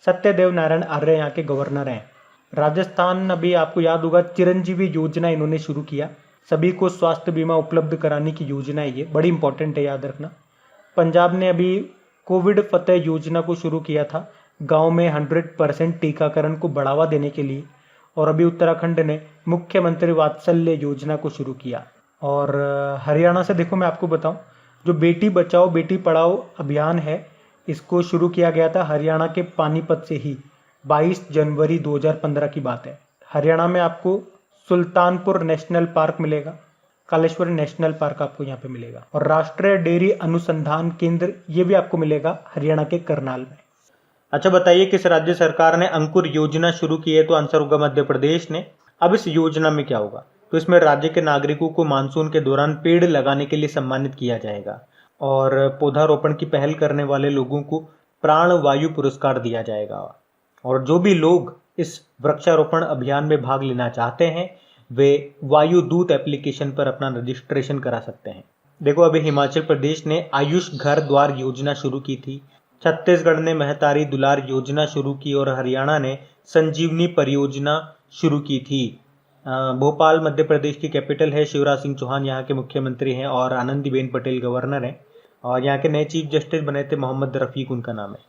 सत्यदेव नारायण आर्य यहाँ के गवर्नर हैं। राजस्थान, अभी आपको याद होगा चिरंजीवी योजना इन्होंने शुरू किया। सभी को स्वास्थ्य बीमा उपलब्ध कराने की योजना है, ये बड़ी इंपॉर्टेंट है, याद रखना। पंजाब ने अभी कोविड फतेह योजना को शुरू किया था, गांव में 100% टीकाकरण को बढ़ावा देने के लिए। और अभी उत्तराखंड ने मुख्यमंत्री वात्सल्य योजना को शुरू किया। और हरियाणा से देखो मैं आपको बताऊं, जो बेटी बचाओ बेटी पढ़ाओ अभियान है, इसको शुरू किया गया था हरियाणा के पानीपत से ही। 22 जनवरी 2015 की बात है। हरियाणा में आपको सुल्तानपुर नेशनल पार्क मिलेगा, कालेश्वर नेशनल पार्क आपको यहाँ पे मिलेगा। और राष्ट्रीय डेयरी अनुसंधान केंद्र ये भी आपको मिलेगा हरियाणा के करनाल में। अच्छा बताइए किस राज्य सरकार ने अंकुर योजना शुरू की है? तो आंसर होगा मध्य प्रदेश ने। अब इस योजना में क्या होगा? तो इसमें राज्य के नागरिकों को मानसून के दौरान पेड़ लगाने के लिए सम्मानित किया जाएगा। और पौधारोपण की पहल करने वाले लोगों को प्राण वायु पुरस्कार दिया जाएगा। और जो भी लोग इस वृक्षारोपण अभियान में भाग लेना चाहते हैं वे वायु दूत एप्लीकेशन पर अपना रजिस्ट्रेशन करा सकते हैं। देखो अभी हिमाचल प्रदेश ने आयुष घर द्वार योजना शुरू की थी, छत्तीसगढ़ ने महतारी दुलार योजना शुरू की और हरियाणा ने संजीवनी परियोजना शुरू की थी। भोपाल मध्य प्रदेश की कैपिटल है। शिवराज सिंह चौहान यहाँ के मुख्यमंत्री हैं और आनंदीबेन पटेल गवर्नर हैं। और यहाँ के नए चीफ जस्टिस बने थे मोहम्मद रफीक, उनका नाम है।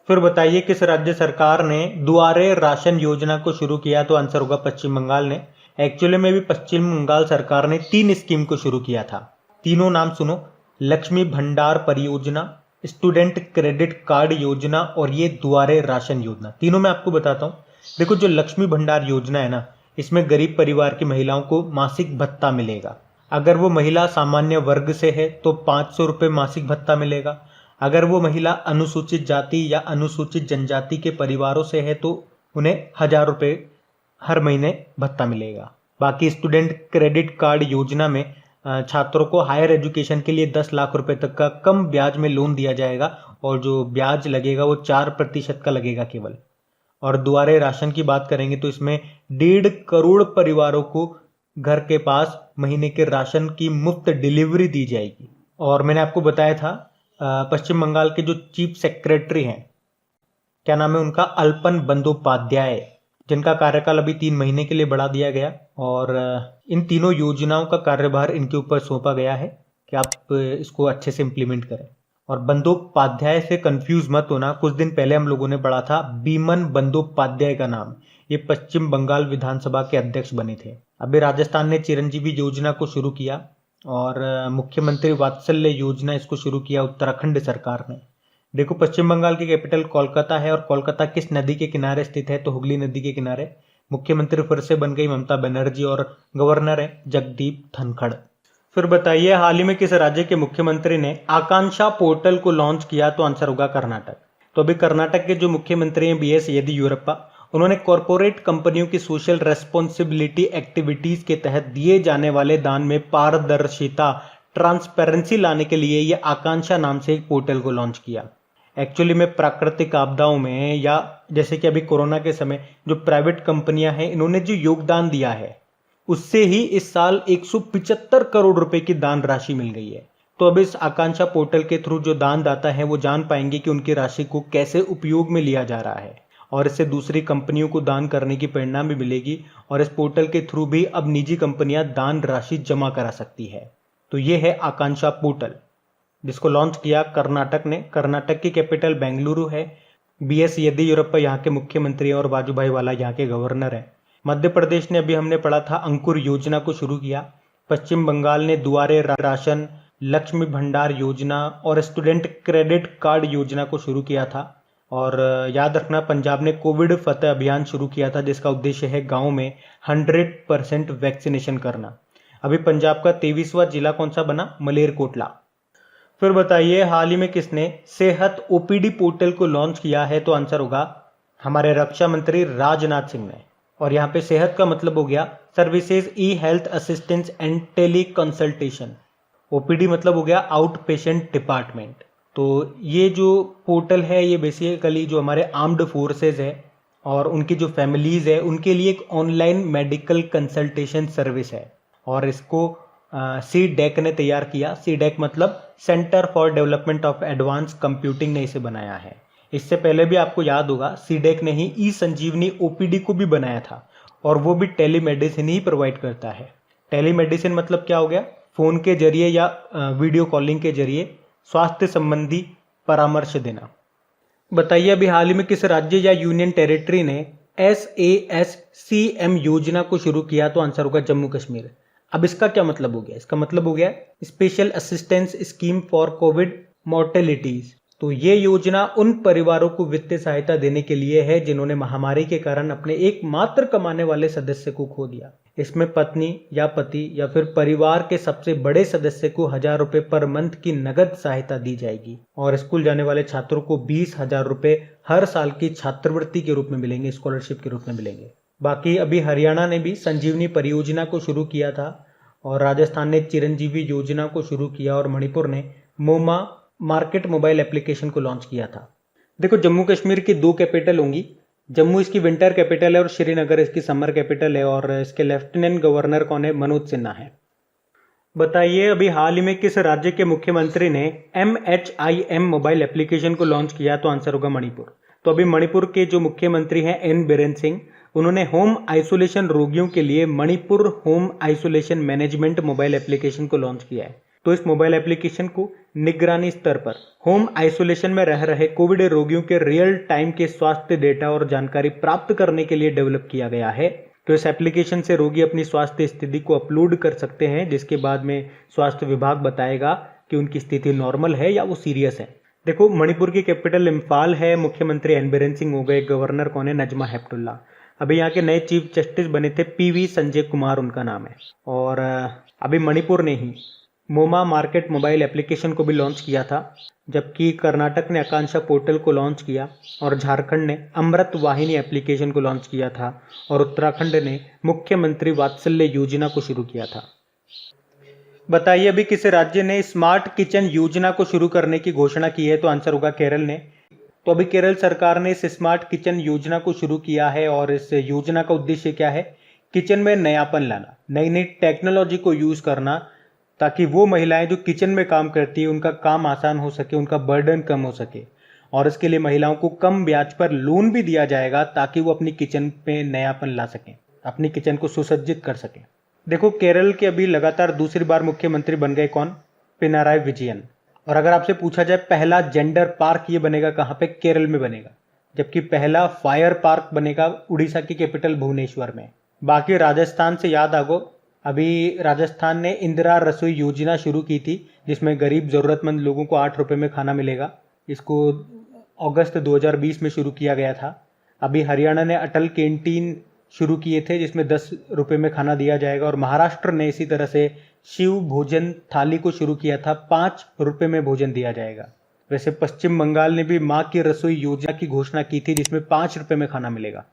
फिर बताइए किस राज्य सरकार ने दुआरे राशन योजना को शुरू किया? तो आंसर होगा पश्चिम बंगाल ने। एक्चुअली में भी पश्चिम बंगाल सरकार ने 3 स्कीम को शुरू किया था। तीनों नाम सुनो, लक्ष्मी भंडार परियोजना, स्टूडेंट क्रेडिट कार्ड योजना और ये दुआरे राशन योजना। तीनों मैं आपको बताता हूँ। देखो जो लक्ष्मी भंडार योजना है ना, इसमें गरीब परिवार की महिलाओं को मासिक भत्ता मिलेगा। अगर वो महिला सामान्य वर्ग से है तो 500 रुपये मासिक भत्ता मिलेगा। अगर वो महिला अनुसूचित जाति या अनुसूचित जनजाति के परिवारों से है तो उन्हें 1000 रुपये हर महीने भत्ता मिलेगा। बाकी स्टूडेंट क्रेडिट कार्ड योजना में छात्रों को हायर एजुकेशन के लिए 10 लाख रुपए तक का कम ब्याज में लोन दिया जाएगा और जो ब्याज लगेगा वो 4% का लगेगा केवल। और दुआरे राशन की बात करेंगे तो इसमें 1.5 करोड़ परिवारों को घर के पास महीने के राशन की मुफ्त डिलीवरी दी जाएगी। और मैंने आपको बताया था पश्चिम बंगाल के जो चीफ सेक्रेटरी हैं, क्या नाम है उनका, अल्पन बंदोपाध्याय, जिनका कार्यकाल अभी 3 महीने के लिए बढ़ा दिया गया। और इन तीनों योजनाओं का कार्यभार इनके ऊपर सौंपा गया है। कि आप इसको अच्छे से इम्प्लीमेंट करें। और बंदोपाध्याय से कंफ्यूज मत होना, कुछ दिन पहले हम लोगों ने पढ़ा था बीमन बंदोपाध्याय का नाम, ये पश्चिम बंगाल विधानसभा के अध्यक्ष बने थे। अभी राजस्थान ने चिरंजीवी योजना को शुरू किया और मुख्यमंत्री वात्सल्य योजना इसको शुरू किया उत्तराखंड सरकार ने। देखो, पश्चिम बंगाल की कैपिटल कोलकाता है और कोलकाता किस नदी के किनारे स्थित है, तो हुगली नदी के किनारे। मुख्यमंत्री फिर से बन गई ममता बनर्जी और गवर्नर है जगदीप धनखड़। फिर बताइए, हाल ही में किस राज्य के मुख्यमंत्री ने आकांक्षा पोर्टल को लॉन्च किया, तो आंसर होगा कर्नाटक। तो अभी कर्नाटक के जो मुख्यमंत्री हैं बीएस येदियुरप्पा, उन्होंने कॉरपोरेट कंपनियों की सोशल रेस्पॉन्सिबिलिटी एक्टिविटीज के तहत दिए जाने वाले दान में पारदर्शिता, ट्रांसपेरेंसी लाने के लिए यह आकांक्षा नाम से एक पोर्टल को लॉन्च किया। एक्चुअली में प्राकृतिक आपदाओं में या जैसे कि अभी कोरोना के समय जो प्राइवेट कंपनियां हैं, इन्होंने जो योगदान दिया है उससे ही इस साल 175 करोड़ रुपए की दान राशि मिल गई है। तो अब इस आकांक्षा पोर्टल के थ्रू जो दानदाता है वो जान पाएंगे कि उनकी राशि को कैसे उपयोग में लिया जा रहा है और इससे दूसरी कंपनियों को दान करने की प्रेरणा भी मिलेगी और इस पोर्टल के थ्रू भी अब निजी कंपनियां दान राशि जमा करा सकती है। तो ये है आकांक्षा पोर्टल जिसको लॉन्च किया कर्नाटक ने। कर्नाटक की कैपिटल बेंगलुरु है। बीएस येदियुरप्पा यहाँ के मुख्यमंत्री हैं और वाजूभाई वाला यहाँ के गवर्नर हैं। मध्य प्रदेश ने अभी हमने पढ़ा था अंकुर योजना को शुरू किया। पश्चिम बंगाल ने दुआरे राशन, लक्ष्मी भंडार योजना और स्टूडेंट क्रेडिट कार्ड योजना को शुरू किया था। और याद रखना, पंजाब ने कोविड फतेह अभियान शुरू किया था जिसका उद्देश्य है गांव में 100% वैक्सीनेशन करना। अभी पंजाब का 23वां जिला कौन सा बना? मलेरकोटला। फिर बताइए, हाल ही में किसने सेहत ओपीडी पोर्टल को लॉन्च किया है, तो आंसर होगा हमारे रक्षा मंत्री राजनाथ सिंह ने। और यहाँ पे सेहत का मतलब हो गया services e health assistance and teleconsultation. OPD मतलब हो गया आउट पेशेंट डिपार्टमेंट। तो ये जो पोर्टल है ये बेसिकली जो हमारे आर्म्ड फोर्सेज है और उनकी जो फैमिलीज है उनके लिए एक ऑनलाइन मेडिकल कंसल्टेशन सर्विस है और इसको सी डेक ने तैयार किया। सी डेक मतलब centre for development of advance computing ने इसे बनाया है। इससे पहले भी आपको याद होगा सीडेक ने ही ई संजीवनी ओपीडी को भी बनाया था और वो भी टेलीमेडिसिन ही प्रोवाइड करता है। टेलीमेडिसिन मतलब क्या हो गया? फोन के जरिए या वीडियो कॉलिंग के जरिए स्वास्थ्य संबंधी परामर्श देना। बताइए, अभी हाल ही में किस राज्य या यूनियन टेरिटरी ने SASCM योजना को शुरू किया, तो आंसर होगा जम्मू कश्मीर। अब इसका क्या मतलब हो गया? इसका मतलब हो गया special assistance scheme for COVID mortalities. तो ये योजना उन परिवारों को वित्तीय सहायता देने के लिए है जिन्होंने महामारी के कारण अपने एकमात्र कमाने वाले सदस्य को खो दिया। इसमें पत्नी या पति या फिर परिवार के सबसे बड़े सदस्य को 1000 रुपए पर मंथ की नगद सहायता दी जाएगी और स्कूल जाने वाले छात्रों को 20,000 रुपए हर साल की छात्रवृत्ति के रूप में मिलेंगे, स्कॉलरशिप के रूप में मिलेंगे। बाकी अभी हरियाणा ने भी संजीवनी परियोजना को शुरू किया था और राजस्थान ने चिरंजीवी योजना को शुरू किया और मणिपुर ने मोमा मार्केट मोबाइल एप्लीकेशन को लॉन्च किया था। देखो, जम्मू कश्मीर की 2 कैपिटल होंगी। जम्मू इसकी विंटर कैपिटल है और श्रीनगर इसकी समर कैपिटल है और इसके लेफ्टिनेंट गवर्नर कौन है? मनोज सिन्हा है। बताइए, अभी हाल ही में किस राज्य के मुख्यमंत्री ने MHIM मोबाइल एप्लीकेशन को लॉन्च किया, तो आंसर होगा मणिपुर। तो अभी मणिपुर के जो मुख्यमंत्री हैं एन बीरेन सिंह, उन्होंने होम आइसोलेशन रोगियों के लिए Manipur home isolation management mobile application को लॉन्च किया है। तो इस मोबाइल एप्लीकेशन को निगरानी स्तर पर होम आइसोलेशन में रह रहे कोविड रोगियों के रियल टाइम के स्वास्थ्य डेटा और जानकारी प्राप्त करने के लिए डेवलप किया गया है। तो इस एप्लीकेशन से रोगी अपनी स्वास्थ्य स्थिति को अपलोड कर सकते हैं जिसके बाद में स्वास्थ्य विभाग बताएगा कि उनकी स्थिति नॉर्मल है या वो सीरियस है। देखो, मणिपुर की कैपिटल इम्फाल है, मुख्यमंत्री एन बीरेन सिंह हो गए, गवर्नर कौन है? नजमा हेपतुल्ला। अभी यहाँ के नए चीफ जस्टिस बने थे PV संजय कुमार उनका नाम है। और अभी मणिपुर ने ही मोमा मार्केट मोबाइल एप्लीकेशन को भी लॉन्च किया था, जबकि कर्नाटक ने आकांक्षा पोर्टल को लॉन्च किया और झारखंड ने अमृत वाहिनी एप्लीकेशन को लॉन्च किया था और उत्तराखंड ने मुख्यमंत्री वात्सल्य योजना को शुरू किया था। बताइए, अभी किस राज्य ने स्मार्ट किचन योजना को शुरू करने की घोषणा की है, तो आंसर होगा केरल ने। तो अभी केरल सरकार ने इस स्मार्ट किचन योजना को शुरू किया है और इस योजना का उद्देश्य क्या है? किचन में नयापन लाना, नई नई टेक्नोलॉजी को यूज करना ताकि वो महिलाएं जो किचन में काम करती है उनका काम आसान हो सके, उनका बर्डन कम हो सके। और इसके लिए महिलाओं को कम ब्याज पर लोन भी दिया जाएगा ताकि वो अपनी किचन पे नयापन ला सकें, अपनी किचन को सुसज्जित कर सकें। देखो, केरल के अभी लगातार दूसरी बार मुख्यमंत्री बन गए कौन? पिनाराई विजयन। और अगर आपसे पूछा जाए पहला जेंडर पार्क ये बनेगा कहाँ पे, केरल में बनेगा, जबकि पहला फायर पार्क बनेगा उड़ीसा की कैपिटल भुवनेश्वर में। बाकी राजस्थान से याद आगो, अभी राजस्थान ने इंदिरा रसोई योजना शुरू की थी, जिसमें गरीब ज़रूरतमंद लोगों को 8 रुपये में खाना मिलेगा। इसको अगस्त 2020 में शुरू किया गया था। अभी हरियाणा ने अटल कैंटीन शुरू किए थे, जिसमें 10 रुपये में खाना दिया जाएगा। और महाराष्ट्र ने इसी तरह से शिव भोजन थाली को शुरू किया था, 5 रुपये में भोजन दिया जाएगा। वैसे पश्चिम बंगाल ने भी माँ की रसोई योजना की घोषणा की थी, जिसमें 5 रुपये में खाना मिलेगा।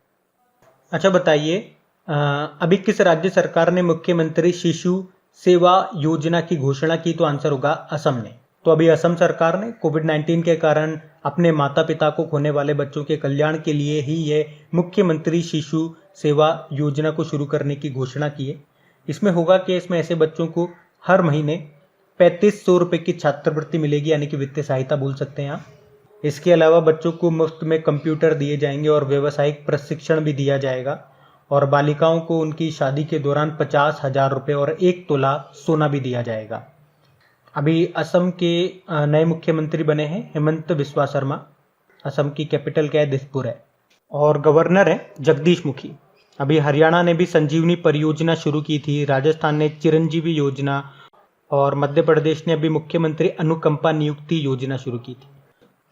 अच्छा बताइए, अभी किस राज्य सरकार ने मुख्यमंत्री शिशु सेवा योजना की घोषणा की? तो आंसर होगा असम ने। तो अभी असम सरकार ने कोविड-19 के कारण अपने माता पिता को खोने वाले बच्चों के कल्याण के लिए ही ये मुख्यमंत्री शिशु सेवा योजना को शुरू करने की घोषणा की है। इसमें होगा कि इसमें ऐसे बच्चों को हर महीने 3500 रुपये की छात्रवृत्ति मिलेगी, यानी कि वित्तीय सहायता बोल सकते हैं आप। इसके अलावा बच्चों को मुफ्त में कंप्यूटर दिए जाएंगे और व्यावसायिक प्रशिक्षण भी दिया जाएगा। और बालिकाओं को उनकी शादी के दौरान 50,000 रुपये और 1 तोला सोना भी दिया जाएगा। अभी असम के नए मुख्यमंत्री बने हैं हेमंत बिस्वा शर्मा। असम की कैपिटल क्या है? दिसपुर है। और गवर्नर है जगदीश मुखी। अभी हरियाणा ने भी संजीवनी परियोजना शुरू की थी, राजस्थान ने चिरंजीवी योजना, और मध्य प्रदेश ने अभी मुख्यमंत्री अनुकंपा नियुक्ति योजना शुरू की थी।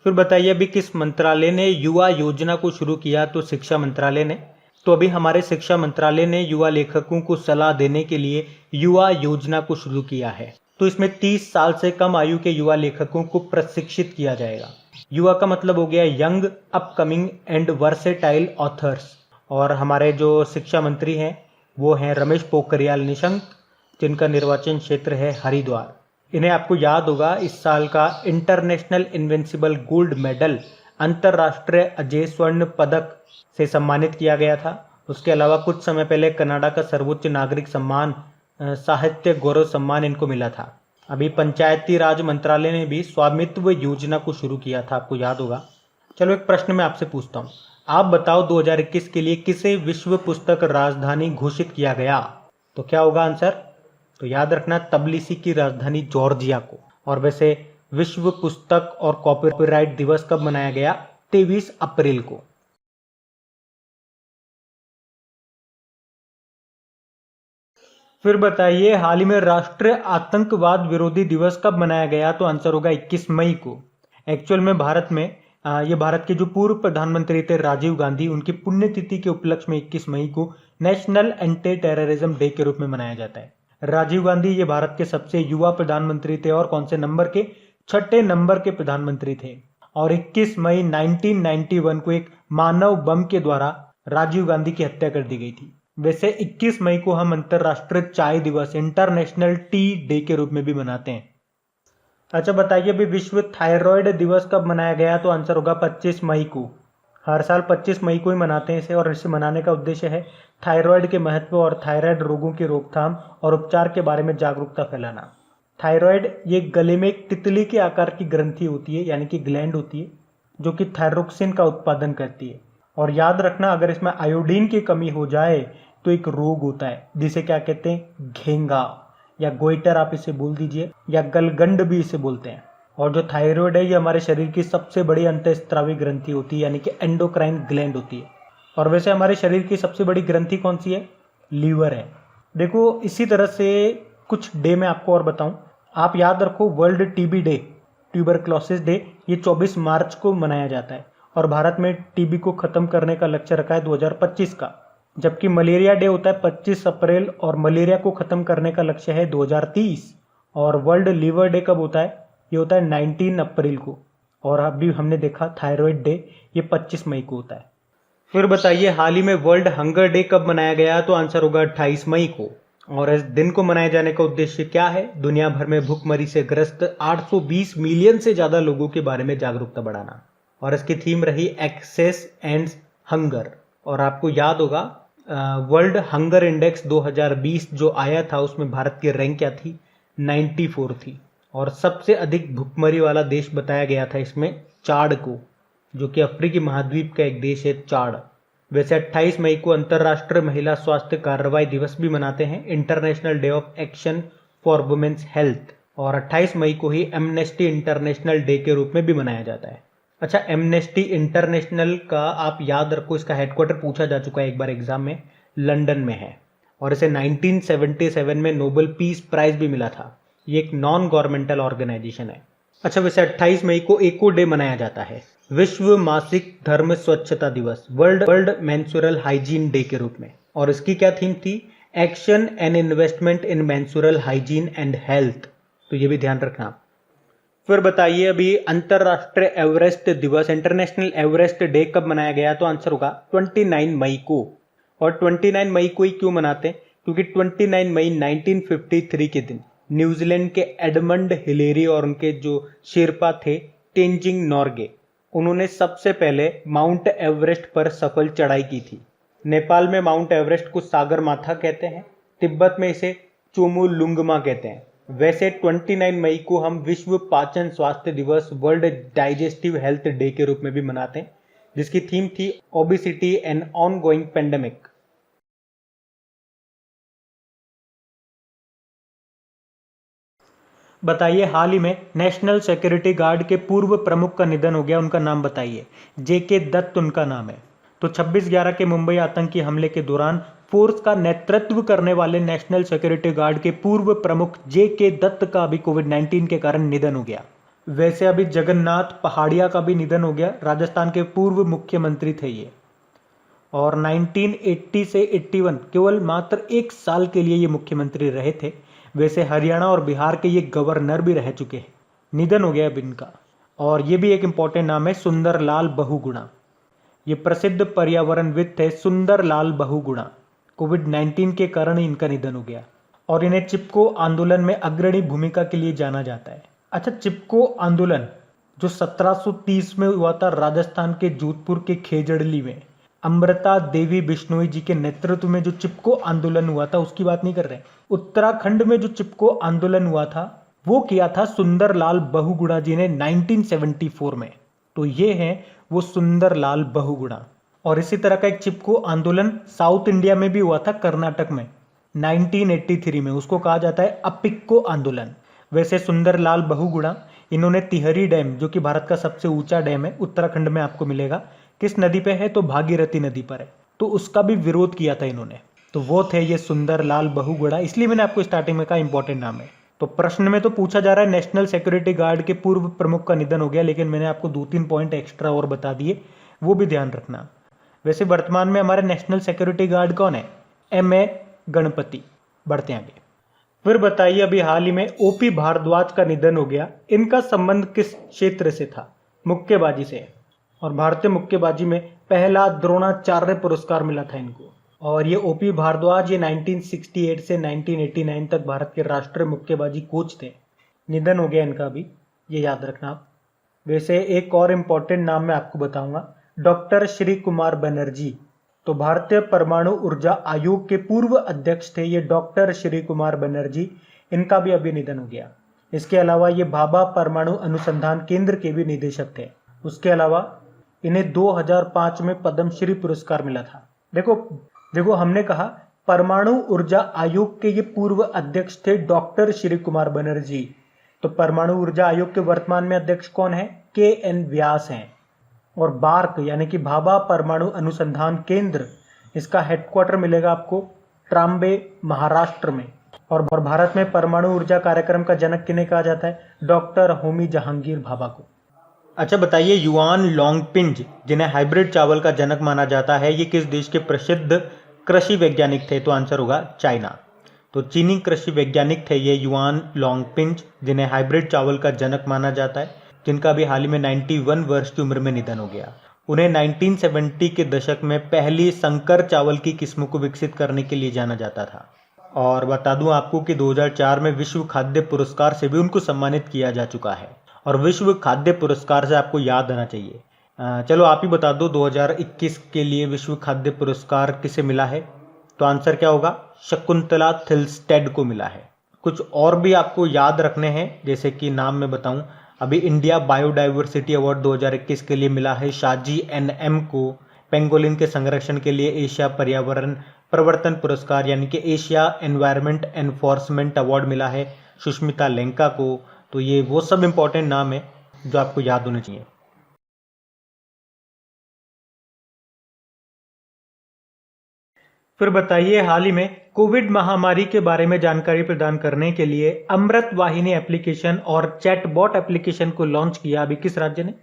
फिर बताइए अभी किस मंत्रालय ने युवा योजना को शुरू किया? तो शिक्षा मंत्रालय ने। तो अभी हमारे शिक्षा मंत्रालय ने युवा लेखकों को सलाह देने के लिए युवा योजना को शुरू किया है। तो इसमें 30 साल से कम आयु के युवा लेखकों को प्रशिक्षित किया जाएगा। युवा का मतलब हो गया young, upcoming and versatile authors. और हमारे जो शिक्षा मंत्री हैं वो हैं रमेश पोखरियाल निशंक, जिनका निर्वाचन क्षेत्र है हरिद्वार। इन्हें आपको याद होगा इस साल का इंटरनेशनल इन्वेंसिबल गोल्ड मेडल, अंतर्राष्ट्रीय अजय स्वर्ण पदक से सम्मानित किया गया था। उसके अलावा कुछ समय पहले कनाडा का सर्वोच्च नागरिक सम्मान साहित्य गौरव सम्मान इनको मिला था। अभी पंचायती राज मंत्रालय ने भी स्वामित्व योजना को शुरू किया था, आपको याद होगा। चलो एक प्रश्न मैं आपसे पूछता हूँ, आप बताओ 2021 के लिए किसे विश्व पुस्तक राजधानी घोषित किया गया? तो क्या होगा आंसर? तो याद रखना, तबिलिसी की राजधानी जॉर्जिया को। और वैसे विश्व पुस्तक और कॉपीराइट दिवस कब मनाया गया? 23 अप्रैल को। फिर बताइए हाल ही में राष्ट्रीय आतंकवाद विरोधी दिवस कब मनाया गया? तो आंसर होगा 21 मई को। एक्चुअल में भारत में ये भारत के जो पूर्व प्रधानमंत्री थे राजीव गांधी, उनकी पुण्यतिथि के उपलक्ष्य में 21 मई को नेशनल एंटी टेररिज्म डे के रूप में मनाया जाता है। राजीव गांधी ये भारत के सबसे युवा प्रधानमंत्री थे और कौन से नंबर के? 6ठे नंबर के प्रधानमंत्री थे। और 21 मई 1991 को एक मानव बम के द्वारा राजीव गांधी की हत्या कर दी गई थी। वैसे 21 मई को हम अंतर्राष्ट्रीय चाय दिवस, इंटरनेशनल टी डे के रूप में भी मनाते हैं। अच्छा बताइए अभी विश्व थायराइड दिवस कब मनाया गया? तो आंसर होगा 25 मई को। हर साल 25 मई को ही मनाते हैं इसे, और इसे मनाने का उद्देश्य है थायराइड के महत्व और थायराइड रोगों की रोकथाम और उपचार के बारे में जागरूकता फैलाना। थायराइड ये गले में एक तितली के आकार की ग्रंथि होती है, यानी कि ग्लैंड होती है, जो कि थायरोक्सिन का उत्पादन करती है। और याद रखना, अगर इसमें आयोडीन की कमी हो जाए तो एक रोग होता है जिसे क्या कहते हैं? घेंगा या गोइटर आप इसे बोल दीजिए, या गलगंड भी इसे बोलते हैं। और जो थायराइड है ये हमारे शरीर की सबसे बड़ी अंतःस्रावी ग्रंथि होती है, यानी कि एंडोक्राइन ग्लैंड होती है। और वैसे हमारे शरीर की सबसे बड़ी ग्रंथि कौन सी है? लीवर है। देखो इसी तरह से कुछ डे में आपको और बताऊं, आप याद रखो world TB day, tuberculosis day, ये 24 मार्च को मनाया जाता है। और भारत में टीबी को खत्म करने का लक्ष्य रखा है 2025 का। जबकि मलेरिया डे होता है 25 अप्रैल और मलेरिया को खत्म करने का लक्ष्य है 2030। और वर्ल्ड लीवर डे कब होता है? ये होता है 19 अप्रैल को। और अभी हमने देखा थायराइड डे ये 25 मई को होता है। फिर बताइए हाल ही में वर्ल्ड हंगर डे कब मनाया गया? तो आंसर होगा 28 मई को। और इस दिन को मनाए जाने का उद्देश्य क्या है? दुनिया भर में भूखमरी से ग्रस्त 820 मिलियन से ज्यादा लोगों के बारे में जागरूकता बढ़ाना। और इसकी थीम रही एक्सेस एंड हंगर। और आपको याद होगा वर्ल्ड हंगर इंडेक्स 2020 जो आया था उसमें भारत की रैंक क्या थी? 94 थी। और सबसे अधिक भूखमरी वाला देश बताया गया था इसमें चाड को, जो कि अफ्रीकी महाद्वीप का एक देश है चाड। वैसे 28 मई को अंतर्राष्ट्रीय महिला स्वास्थ्य कार्रवाई दिवस भी मनाते हैं, international day of action for women's health. और 28 मई को ही एमनेस्टी इंटरनेशनल डे के रूप में भी मनाया जाता है। अच्छा, एमनेस्टी इंटरनेशनल का आप याद रखो, इसका हेडक्वार्टर पूछा जा चुका है एक बार एग्जाम में, लंदन में है और इसे 1977 में नोबेल पीस प्राइज भी मिला था। ये एक नॉन गवर्नमेंटल ऑर्गेनाइजेशन है। अच्छा, वैसे 28 मई को एको डे मनाया जाता है, विश्व मासिक धर्म स्वच्छता दिवस, वर्ल्ड मेंस्ट्रुअल हाइजीन डे के रूप में। और इसकी क्या थीम थी? Action and investment in menstrual hygiene and health, तो ये भी ध्यान रखना। फिर बताइए अभी अंतरराष्ट्रीय एवरेस्ट दिवस, इंटरनेशनल एवरेस्ट डे कब मनाया गया? तो आंसर होगा 29 मई को। और 29 मई को ही क्यों मनाते हैं? क्योंकि 29 मई 1953 के दिन न्यूजीलैंड के एडमंड हिलेरी और उनके जो शेरपा थे तेंजिंग नोर्गे, उन्होंने सबसे पहले माउंट एवरेस्ट पर सफल चढ़ाई की थी। नेपाल में माउंट एवरेस्ट को सागर माथा कहते हैं, तिब्बत में इसे चोमुलुंगमा कहते हैं। वैसे 29 मई को हम विश्व पाचन स्वास्थ्य दिवस, वर्ल्ड डाइजेस्टिव हेल्थ डे के रूप में भी मनाते हैं, जिसकी थीम थी ओबेसिटी एंड ऑनगोइंग पेंडेमिक। बताइए हाल ही में नेशनल सिक्योरिटी गार्ड के पूर्व प्रमुख का निधन हो गया, उनका नाम बताइए। जेके दत्त उनका नाम है। तो 26/11 के मुंबई आतंकी हमले के दौरान फोर्स का नेतृत्व करने वाले नेशनल सिक्योरिटी गार्ड के पूर्व प्रमुख जेके दत्त का भी कोविड-19 के कारण निधन हो गया। वैसे अभी जगन्नाथ पहाड़िया का भी निधन हो गया, राजस्थान के पूर्व मुख्यमंत्री थे ये, और 1980 से 81 केवल मात्र 1 साल के लिए ये मुख्यमंत्री रहे थे। वैसे हरियाणा और बिहार के ये गवर्नर भी रह चुके हैं। निधन हो गया अब इनका। और ये भी एक इंपॉर्टेंट नाम है, सुंदरलाल बहुगुणा। ये प्रसिद्ध पर्यावरणविद थे सुंदरलाल बहुगुणा। कोविड-19 के कारण ही इनका निधन हो गया। और इन्हें चिपको आंदोलन में अग्रणी भूमिका के लिए जाना जाता है। अच्छा, चिपको आंदोलन जो 1730 में हुआ था राजस्थान के जोधपुर के खेजड़ली में, अमृता देवी बिश्नोई जी के नेतृत्व में जो चिपको आंदोलन हुआ था उसकी बात नहीं कर रहे। उत्तराखंड में जो चिपको आंदोलन हुआ था वो किया था सुंदरलाल बहुगुणा जी ने 1974 में। तो ये है वो सुंदरलाल बहुगुणा। और इसी तरह का एक चिपको आंदोलन साउथ इंडिया में भी हुआ था, कर्नाटक में 1983 में, उसको कहा जाता है अपिक्को आंदोलन। वैसे सुंदरलाल बहुगुणा, इन्होंने तिहरी डैम, जो कि भारत का सबसे ऊंचा डैम है, उत्तराखंड में आपको मिलेगा, किस नदी पे है? तो भागीरथी नदी पर है। तो उसका भी विरोध किया था इन्होंने। तो वो थे ये सुंदरलाल बहुगुणा, इसलिए मैंने आपको स्टार्टिंग में कहा इंपॉर्टेंट नाम है। तो प्रश्न में तो पूछा जा रहा है नेशनल सिक्योरिटी गार्ड के पूर्व प्रमुख का निधन हो गया, लेकिन मैंने आपको 2-3 पॉइंट एक्स्ट्रा और बता दिए, वो भी ध्यान रखना। वैसे वर्तमान में हमारे नेशनल सिक्योरिटी गार्ड कौन है? एमए गणपति। बढ़ते हैं आगे। फिर बताइए अभी हाल ही में ओपी भारद्वाज का निधन हो गया। इनका संबंध किस क्षेत्र से था? मुक्केबाजी से। और भारतीय मुक्केबाजी में पहला द्रोणाचार्य पुरस्कार मिला था इनको। और ये ओपी भारद्वाज ये 1968 से 1989 तक भारत के राष्ट्रीय मुक्केबाजी कोच थे। निधन हो गया इनका भी, ये याद रखना आप। वैसे एक और इम्पोर्टेंट नाम मैं आपको बताऊंगा, डॉक्टर श्री कुमार बनर्जी। तो भारतीय परमाणु ऊर्जा आयोग के पूर्व अध्यक्ष थे ये डॉक्टर श्री कुमार बनर्जी। इनका भी अभी निधन हो गया। इसके अलावा ये भाभा परमाणु अनुसंधान केंद्र के भी निदेशक थे। उसके अलावा इन्हें 2005 में पद्मश्री पुरस्कार मिला था। देखो हमने कहा परमाणु ऊर्जा आयोग के ये पूर्व अध्यक्ष थे डॉक्टर श्री कुमार बनर्जी। तो परमाणु ऊर्जा आयोग के वर्तमान में अध्यक्ष कौन है? KN व्यास हैं। और बार्क यानी कि भाभा परमाणु अनुसंधान केंद्र, इसका हेडक्वार्टर मिलेगा आपको ट्राम्बे, महाराष्ट्र में। और भारत में परमाणु ऊर्जा कार्यक्रम का जनक किन्हें कहा जाता है? डॉक्टर होमी जहांगीर भाभा को। अच्छा बताइए, युआन लोंगपिंज जिन्हें हाइब्रिड चावल का जनक माना जाता है, ये किस देश के प्रसिद्ध कृषि वैज्ञानिक थे? तो आंसर होगा चाइना। तो चीनी कृषि वैज्ञानिक थे ये युआन लोंगपिंज, जिन्हें हाइब्रिड चावल का जनक माना जाता है, जिनका भी हाल ही में 91 वर्ष की उम्र में निधन हो गया। उन्हें 1970 के दशक में पहली संकर चावल की किस्मों को विकसित करने के लिए जाना जाता था। और बता दूं आपको कि 2004 में विश्व खाद्य पुरस्कार से भी उनको सम्मानित किया जा चुका है। और विश्व खाद्य पुरस्कार से आपको याद आना चाहिए, चलो आप ही बता दो 2021 के लिए विश्व खाद्य पुरस्कार किसे मिला है? तो आंसर क्या होगा? शकुंतला थिल्स्टेड को मिला है। कुछ और भी आपको याद रखने हैं, जैसे कि नाम मैं बताऊं, अभी इंडिया बायोडाइवर्सिटी अवार्ड 2021 के लिए मिला है शाजी NM को। पेंगोलिन के संरक्षण के लिए एशिया पर्यावरण प्रवर्तन पुरस्कार यानी कि एशिया एनवायरमेंट एनफोर्समेंट अवार्ड मिला है सुष्मिता लेंका को। तो ये वो सब इम्पोर्टेंट नाम है जो आपको याद होने चाहिए। फिर बताइए, हाल ही में कोविड महामारी के बारे में जानकारी प्रदान करने के लिए अमृत वाहिनी एप्लीकेशन और चैटबॉट एप्लीकेशन को लॉन्च किया अभी किस राज्य ने?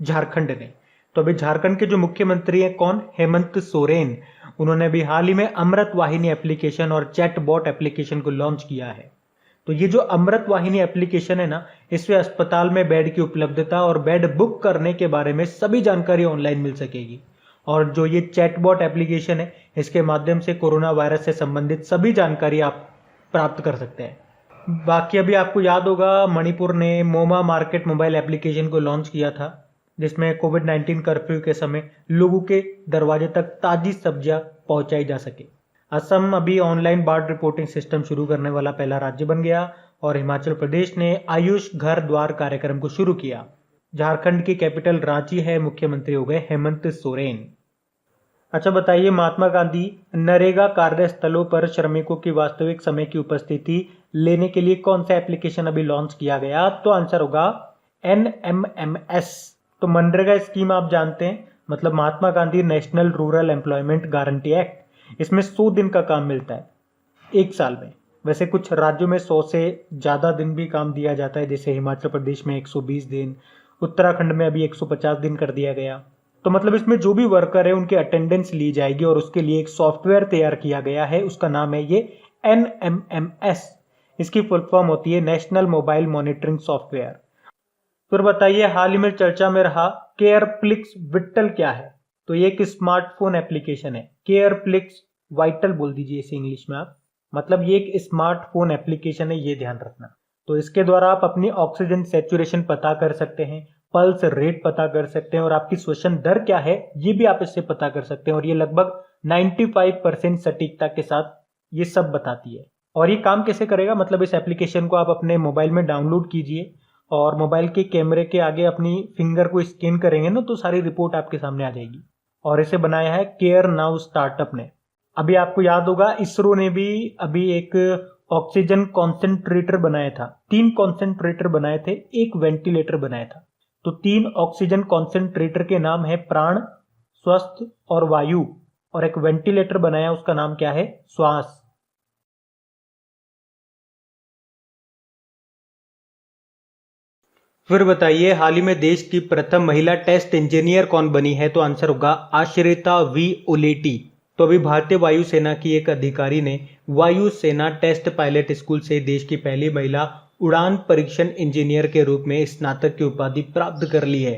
झारखंड ने। तो अभी झारखंड के जो मुख्यमंत्री हैं कौन? हेमंत सोरेन। उन्होंने अभी हाल ही में अमृत वाहिनी एप्लीकेशन और चैटबॉट एप्लीकेशन को लॉन्च किया है। तो ये जो अमृत वाहिनी एप्लीकेशन है ना, इससे अस्पताल में बेड की उपलब्धता और बेड बुक करने के बारे में सभी जानकारी ऑनलाइन मिल सकेगी। और जो ये चैटबॉट एप्लीकेशन है, इसके माध्यम से कोरोना वायरस से संबंधित सभी जानकारी आप प्राप्त कर सकते हैं। बाकी अभी आपको याद होगा, मणिपुर ने मोमा मार्केट मोबाइल एप्लीकेशन को लॉन्च किया था, जिसमें कोविड-19 कर्फ्यू के समय लोगों के दरवाजे तक ताजी सब्जियां पहुंचाई जा सके। असम अभी ऑनलाइन बाढ़ रिपोर्टिंग सिस्टम शुरू करने वाला पहला राज्य बन गया और हिमाचल प्रदेश ने आयुष घर द्वार कार्यक्रम को शुरू किया। झारखंड की कैपिटल रांची है, मुख्यमंत्री हो गए हेमंत सोरेन। अच्छा बताइए, महात्मा गांधी नरेगा कार्यस्थलों पर श्रमिकों की वास्तविक समय की उपस्थिति लेने के लिए कौन सा एप्लीकेशन अभी लॉन्च किया गया? तो आंसर होगा NMMS। तो मनरेगा स्कीम आप जानते हैं, मतलब Mahatma Gandhi national rural employment guarantee act. इसमें 100 दिन का काम मिलता है एक साल में। वैसे कुछ राज्यों में 100 से ज़्यादा दिन भी काम दिया जाता है, जैसे हिमाचल प्रदेश में 120 दिन, उत्तराखंड में अभी 150 दिन कर दिया गया। तो मतलब इसमें जो भी वर्कर है उनकी अटेंडेंस ली जाएगी और उसके लिए एक सॉफ्टवेयर तैयार किया गया है, उसका नाम है ये NMMS। इसकी फुल फॉर्म होती है नेशनल मोबाइल मॉनिटरिंग सॉफ्टवेयर। फिर बताइए, हाल ही में चर्चा में रहा केयरप्लिक्स विटल क्या है? तो ये एक स्मार्टफोन एप्लीकेशन है। केयरप्लिक्स वाइटल बोल दीजिए इसे इंग्लिश में आप, मतलब ये एक स्मार्टफोन एप्लीकेशन है, ये ध्यान रखना। तो इसके द्वारा आप अपनी ऑक्सीजन सैचुरेशन पता कर सकते हैं, पल्स रेट पता कर सकते हैं और आपकी श्वसन दर क्या है ये भी आप इससे पता कर सकते हैं। और ये लगभग 95% सटीकता के साथ ये सब बताती है। और ये काम कैसे करेगा? मतलब इस एप्लीकेशन को आप अपने मोबाइल में डाउनलोड कीजिए और मोबाइल के कैमरे के आगे अपनी फिंगर को स्कैन करेंगे ना, तो सारी रिपोर्ट आपके सामने आ जाएगी। और इसे बनाया है केयर नाउ स्टार्टअप ने। अभी आपको याद होगा, इसरो ने भी अभी एक ऑक्सीजन कॉन्सेंट्रेटर बनाया था। 3 कॉन्सेंट्रेटर बनाए थे, 1 वेंटिलेटर बनाया था। तो 3 ऑक्सीजन कॉन्सेंट्रेटर के नाम है प्राण, स्वस्थ और वायु, और एक वेंटिलेटर बनाया, उसका नाम क्या है? श्वास। फिर बताइए, हाल ही में देश की प्रथम महिला टेस्ट इंजीनियर कौन बनी है? तो आंसर होगा आश्रिता V ओलेटी। तो अभी भारतीय वायुसेना की एक अधिकारी ने वायुसेना टेस्ट पायलट स्कूल से देश की पहली महिला उड़ान परीक्षण इंजीनियर के रूप में स्नातक की उपाधि प्राप्त कर ली है।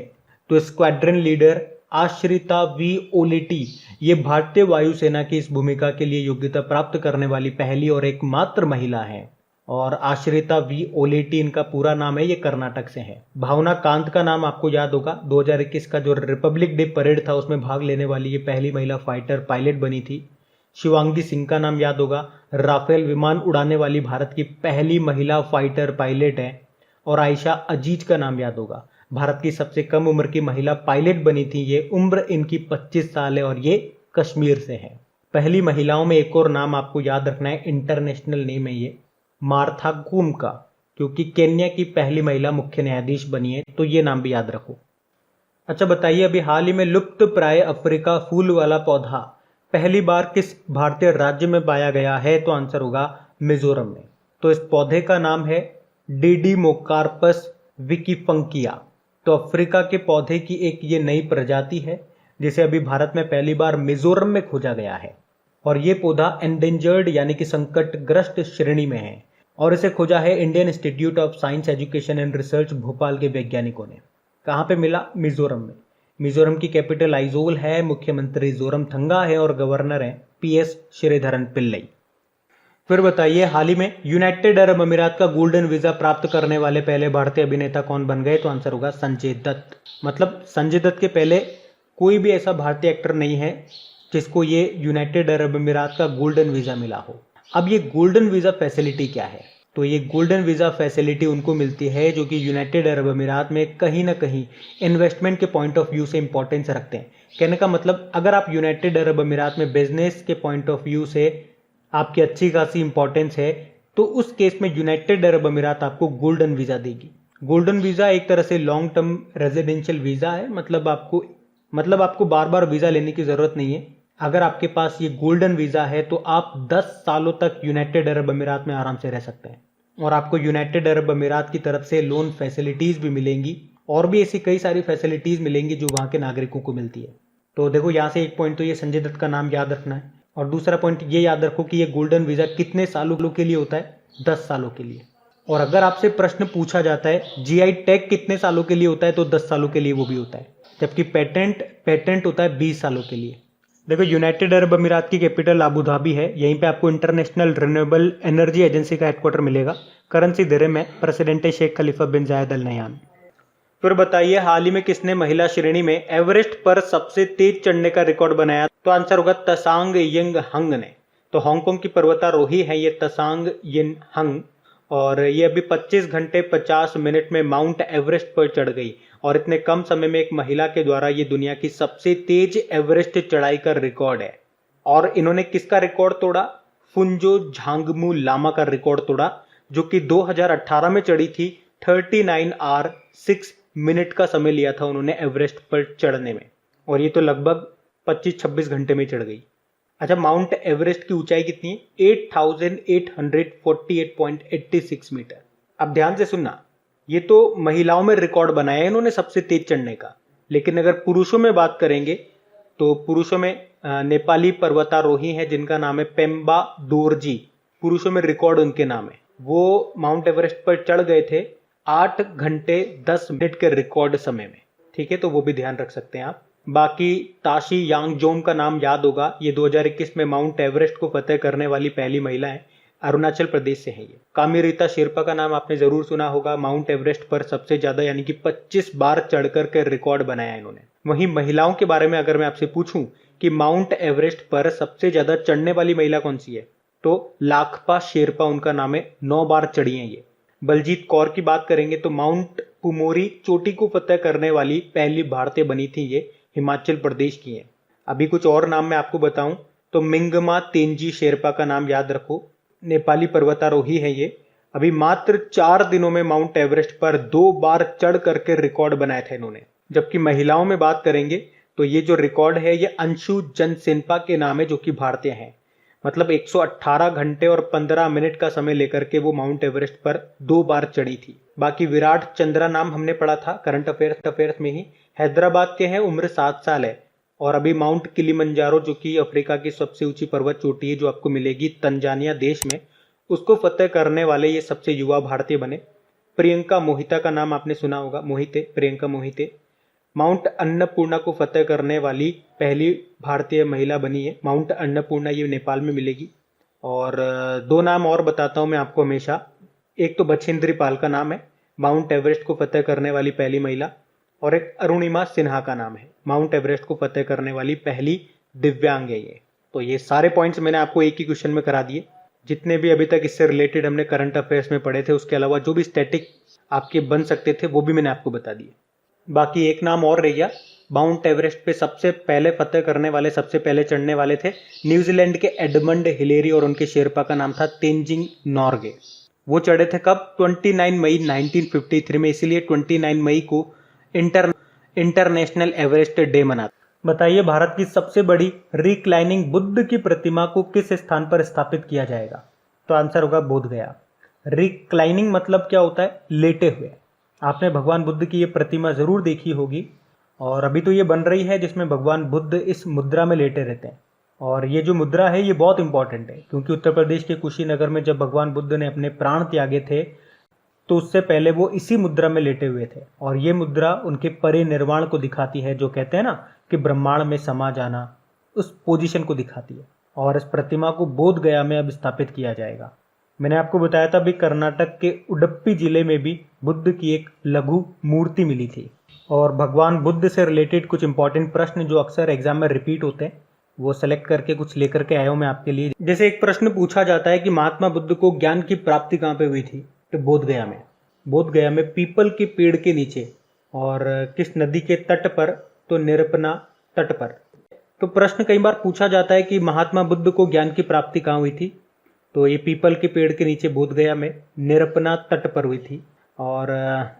तो स्क्वाड्रन लीडर आश्रिता V ओलेटी ये भारतीय वायुसेना की इस भूमिका के लिए योग्यता प्राप्त करने वाली पहली और एकमात्र महिला है। और आश्रिता V ओलेटी इनका पूरा नाम है, ये कर्नाटक से है। भावना कांत का नाम आपको याद होगा, 2021 का जो रिपब्लिक डे परेड था उसमें भाग लेने वाली ये पहली महिला फाइटर पायलट बनी थी। शिवांगी सिंह का नाम याद होगा, राफेल विमान उड़ाने वाली भारत की पहली महिला फाइटर पायलट है। और आयशा अजीज का नाम याद होगा, भारत की सबसे कम उम्र की महिला पायलट बनी थी। ये उम्र इनकी 25 साल है और ये कश्मीर से है। पहली महिलाओं में एक और नाम आपको याद रखना है, इंटरनेशनल नेम है ये, मार्था कूम का, क्योंकि केन्या की पहली महिला मुख्य न्यायाधीश बनी है, तो ये नाम भी याद रखो। अच्छा बताइए, अभी हाल ही में लुप्त प्राय अफ्रीका फूल वाला पौधा पहली बार किस भारतीय राज्य में पाया गया है? तो आंसर होगा मिजोरम में। तो इस पौधे का नाम है डिडिमोकार्पस विकीफंकिया। तो अफ्रीका के पौधे की एक ये नई प्रजाति है जिसे अभी भारत में पहली बार मिजोरम में खोजा गया है। और ये पौधा एंडेंजर्ड यानी कि संकटग्रस्त श्रेणी में है और इसे खोजा है Indian institute of science education and research Bhopal के वैज्ञानिकों ने। कहाँ पे मिला? मिजोरम में। मिजोरम की कैपिटल आइजोल है, मुख्यमंत्री जोरमथंगा है और गवर्नर है PS श्रीधरन पिल्लई। फिर बताइए, हाल ही में यूनाइटेड अरब अमीरात का गोल्डन वीजा प्राप्त करने वाले पहले भारतीय अभिनेता कौन बन गए? तो आंसर होगा संजय दत्त। मतलब संजय दत्त के पहले कोई भी ऐसा भारतीय एक्टर नहीं है जिसको ये यूनाइटेड अरब अमीरात का गोल्डन वीजा मिला हो। अब ये गोल्डन वीजा फैसिलिटी क्या है? तो ये गोल्डन वीजा फैसिलिटी उनको मिलती है जो कि यूनाइटेड अरब अमीरात में कहीं ना कहीं इन्वेस्टमेंट के पॉइंट ऑफ व्यू से इंपॉर्टेंस रखते हैं। कहने का मतलब, अगर आप यूनाइटेड अरब अमीरात में बिजनेस के पॉइंट ऑफ व्यू से आपकी अच्छी खासी इंपॉर्टेंस है, तो उस केस में यूनाइटेड अरब अमीरात आपको गोल्डन वीज़ा देगी। गोल्डन वीज़ा एक तरह से लॉन्ग टर्म रेजिडेंशियल वीज़ा है, मतलब आपको बार बार वीज़ा लेने की ज़रूरत नहीं है। अगर आपके पास ये गोल्डन वीज़ा है तो आप 10 सालों तक यूनाइटेड अरब अमीरात में आराम से रह सकते हैं, और आपको यूनाइटेड अरब अमीरात की तरफ से लोन फैसिलिटीज़ भी मिलेंगी, और भी ऐसी कई सारी फैसिलिटीज़ मिलेंगी जो वहाँ के नागरिकों को मिलती है। तो देखो, यहाँ से एक पॉइंट तो ये संजय दत्त का नाम याद रखना है, और दूसरा पॉइंट ये याद रखो कि ये गोल्डन वीज़ा कितने सालों के लिए होता है? 10 सालों के लिए। और अगर आपसे प्रश्न पूछा जाता है जीआई टैग कितने सालों के लिए होता है, तो 10 सालों के लिए वो भी होता है, जबकि पेटेंट होता है 20 सालों के लिए। देखो, यूनाइटेड अरब अमीरात की कैपिटल अबू धाबी है। यहीं पे आपको इंटरनेशनल रिन्यूएबल एनर्जी एजेंसी का हेडक्वार्टर मिलेगा। करेंसी दिरहम है। प्रेसिडेंट है शेख खलीफा बिन जायद अल नहयान। फिर बताइए, हाल ही में किसने महिला श्रेणी में एवरेस्ट पर सबसे तेज चढ़ने का रिकॉर्ड बनाया? तो आंसर होगा तसांग यिंग हंग ने। तो हांगकांग की पर्वतारोही है ये तसांग यिन हंग, और ये अभी 25 घंटे 50 मिनट में माउंट एवरेस्ट पर चढ़ गई, और इतने कम समय में एक महिला के द्वारा ये दुनिया की सबसे तेज एवरेस्ट चढ़ाई का रिकॉर्ड है। और इन्होंने किसका रिकॉर्ड तोड़ा? फुंजो झांगमू लामा का रिकॉर्ड तोड़ा, जो कि 2018 में चढ़ी थी। 39 आवर 6 मिनट का समय लिया था उन्होंने एवरेस्ट पर चढ़ने में, और ये तो लगभग 25-26 घंटे में चढ़ गई। अच्छा, माउंट एवरेस्ट की ऊंचाई कितनी है? 8848.86 मीटर। अब ध्यान से सुनना, ये तो महिलाओं में रिकॉर्ड बनाया है इन्होंने सबसे तेज चढ़ने का, लेकिन अगर पुरुषों में बात करेंगे तो पुरुषों में नेपाली पर्वतारोही हैं जिनका नाम है पेम्बा दोरजी। पुरुषों में रिकॉर्ड उनके नाम है। वो माउंट एवरेस्ट पर चढ़ गए थे 8 घंटे 10 मिनट के रिकॉर्ड समय में। ठीक है, तो वो भी ध्यान रख सकते हैं आप। बाकी ताशी यांगजोम का नाम याद होगा, ये 2021 में माउंट एवरेस्ट को फतेह करने वाली पहली महिला है। अरुणाचल प्रदेश से है ये। कामिरीता शेरपा का नाम आपने जरूर सुना होगा। माउंट एवरेस्ट पर सबसे ज्यादा यानी कि 25 बार चढ़कर के रिकॉर्ड बनाया इन्होंने। वहीं महिलाओं के बारे में अगर मैं आपसे पूछूं कि माउंट एवरेस्ट पर सबसे ज्यादा चढ़ने वाली महिला कौन सी है, तो लाखपा शेरपा उनका नाम है। 9 बार चढ़ी है ये। बलजीत कौर की बात करेंगे तो माउंट पुमोरी चोटी को फतेह करने वाली पहली भारतीय बनी थी, ये हिमाचल प्रदेश की है। अभी कुछ और नाम मैं आपको बताऊं तो मिंगमा तेंजी शेरपा का नाम याद रखो, नेपाली पर्वतारोही है ये। अभी मात्र 4 दिनों में माउंट एवरेस्ट पर 2 बार चढ़ करके रिकॉर्ड बनाया था इन्होंने। जबकि महिलाओं में बात करेंगे तो ये जो रिकॉर्ड है ये अंशु जनसेनपा के नाम है, जो कि भारतीय हैं। मतलब 118 घंटे और 15 मिनट का समय लेकर के वो माउंट एवरेस्ट पर 2 बार चढ़ी थी। बाकी विराट चंद्रा नाम हमने पढ़ा था करंट अफेयर्स में ही। हैदराबाद के हैं, उम्र 7 साल है, और अभी माउंट किलिमंजारो जो कि अफ्रीका की सबसे ऊंची पर्वत चोटी है जो आपको मिलेगी तंजानिया देश में, उसको फतेह करने वाले ये सबसे युवा भारतीय बने। प्रियंका मोहिता का नाम आपने सुना होगा, प्रियंका मोहिते माउंट अन्नपूर्णा को फतेह करने वाली पहली भारतीय महिला बनी है। माउंट अन्नपूर्णा ये नेपाल में मिलेगी। और 2 नाम और बताता हूँ मैं आपको हमेशा। एक तो बछेंद्री पाल का नाम है, माउंट एवरेस्ट को फतेह करने वाली पहली महिला, और एक अरुणिमा सिन्हा का नाम है, माउंट एवरेस्ट को फतेह करने वाली पहली दिव्यांग है ये। तो ये सारे पॉइंट्स मैंने आपको एक ही क्वेश्चन में करा दिए। जितने भी अभी तक इससे रिलेटेड हमने करंट अफेयर्स में पढ़े थे, उसके अलावा जो भी स्टैटिक आपके बन सकते थे वो भी मैंने आपको बता दिए। बाकी एक नाम और रह गया, माउंट एवरेस्ट पे सबसे पहले फतेह करने वाले, सबसे पहले चढ़ने वाले थे न्यूजीलैंड के एडमंड हिलेरी, और उनके शेरपा का नाम था तेंजिंग नॉर्गे। वो चढ़े थे कब? 29 मई 1953 में, इसीलिए 29 मई को इंटरनेशनल एवरेस्ट डे मनाते। बताइए, भारत की सबसे बड़ी रिक्लाइनिंग बुद्ध की प्रतिमा को किस स्थान पर स्थापित किया जाएगा? तो आंसर होगा बोधगया। रिक्लाइनिंग मतलब क्या होता है? लेटे हुए। आपने भगवान बुद्ध की ये प्रतिमा जरूर देखी होगी, और अभी तो ये बन रही है जिसमें भगवान बुद्ध इस मुद्रा में लेटे रहते हैं। और ये जो मुद्रा है ये बहुत इंपॉर्टेंट है, क्योंकि उत्तर प्रदेश के कुशीनगर में जब भगवान बुद्ध ने अपने प्राण त्यागे थे तो उससे पहले वो इसी मुद्रा में लेटे हुए थे। और ये मुद्रा उनके परिनिर्वाण को दिखाती है, जो कहते हैं ना कि ब्रह्मांड में समा जाना, उस पोजीशन को दिखाती है। और इस प्रतिमा को बोध गया में अब स्थापित किया जाएगा। मैंने आपको बताया था भी कर्नाटक के उडुपी जिले में भी बुद्ध की एक लघु मूर्ति मिली थी। और भगवान बुद्ध से रिलेटेड कुछ इंपॉर्टेंट प्रश्न जो अक्सर एग्जाम में रिपीट होते हैं वो सेलेक्ट करके कुछ लेकर के आया हूं मैं आपके लिए। जैसे एक प्रश्न पूछा जाता है कि महात्मा बुद्ध को ज्ञान की प्राप्ति कहाँ पे हुई थी, तो बोधगया में। बोधगया में पीपल के पेड़ के नीचे। और किस नदी के तट पर, तो निरपना तट पर। तो प्रश्न कई बार पूछा जाता है कि महात्मा बुद्ध को ज्ञान की प्राप्ति कहाँ हुई थी, तो ये पीपल के पेड़ के नीचे बोध गया में निरपना तट पर हुई थी। और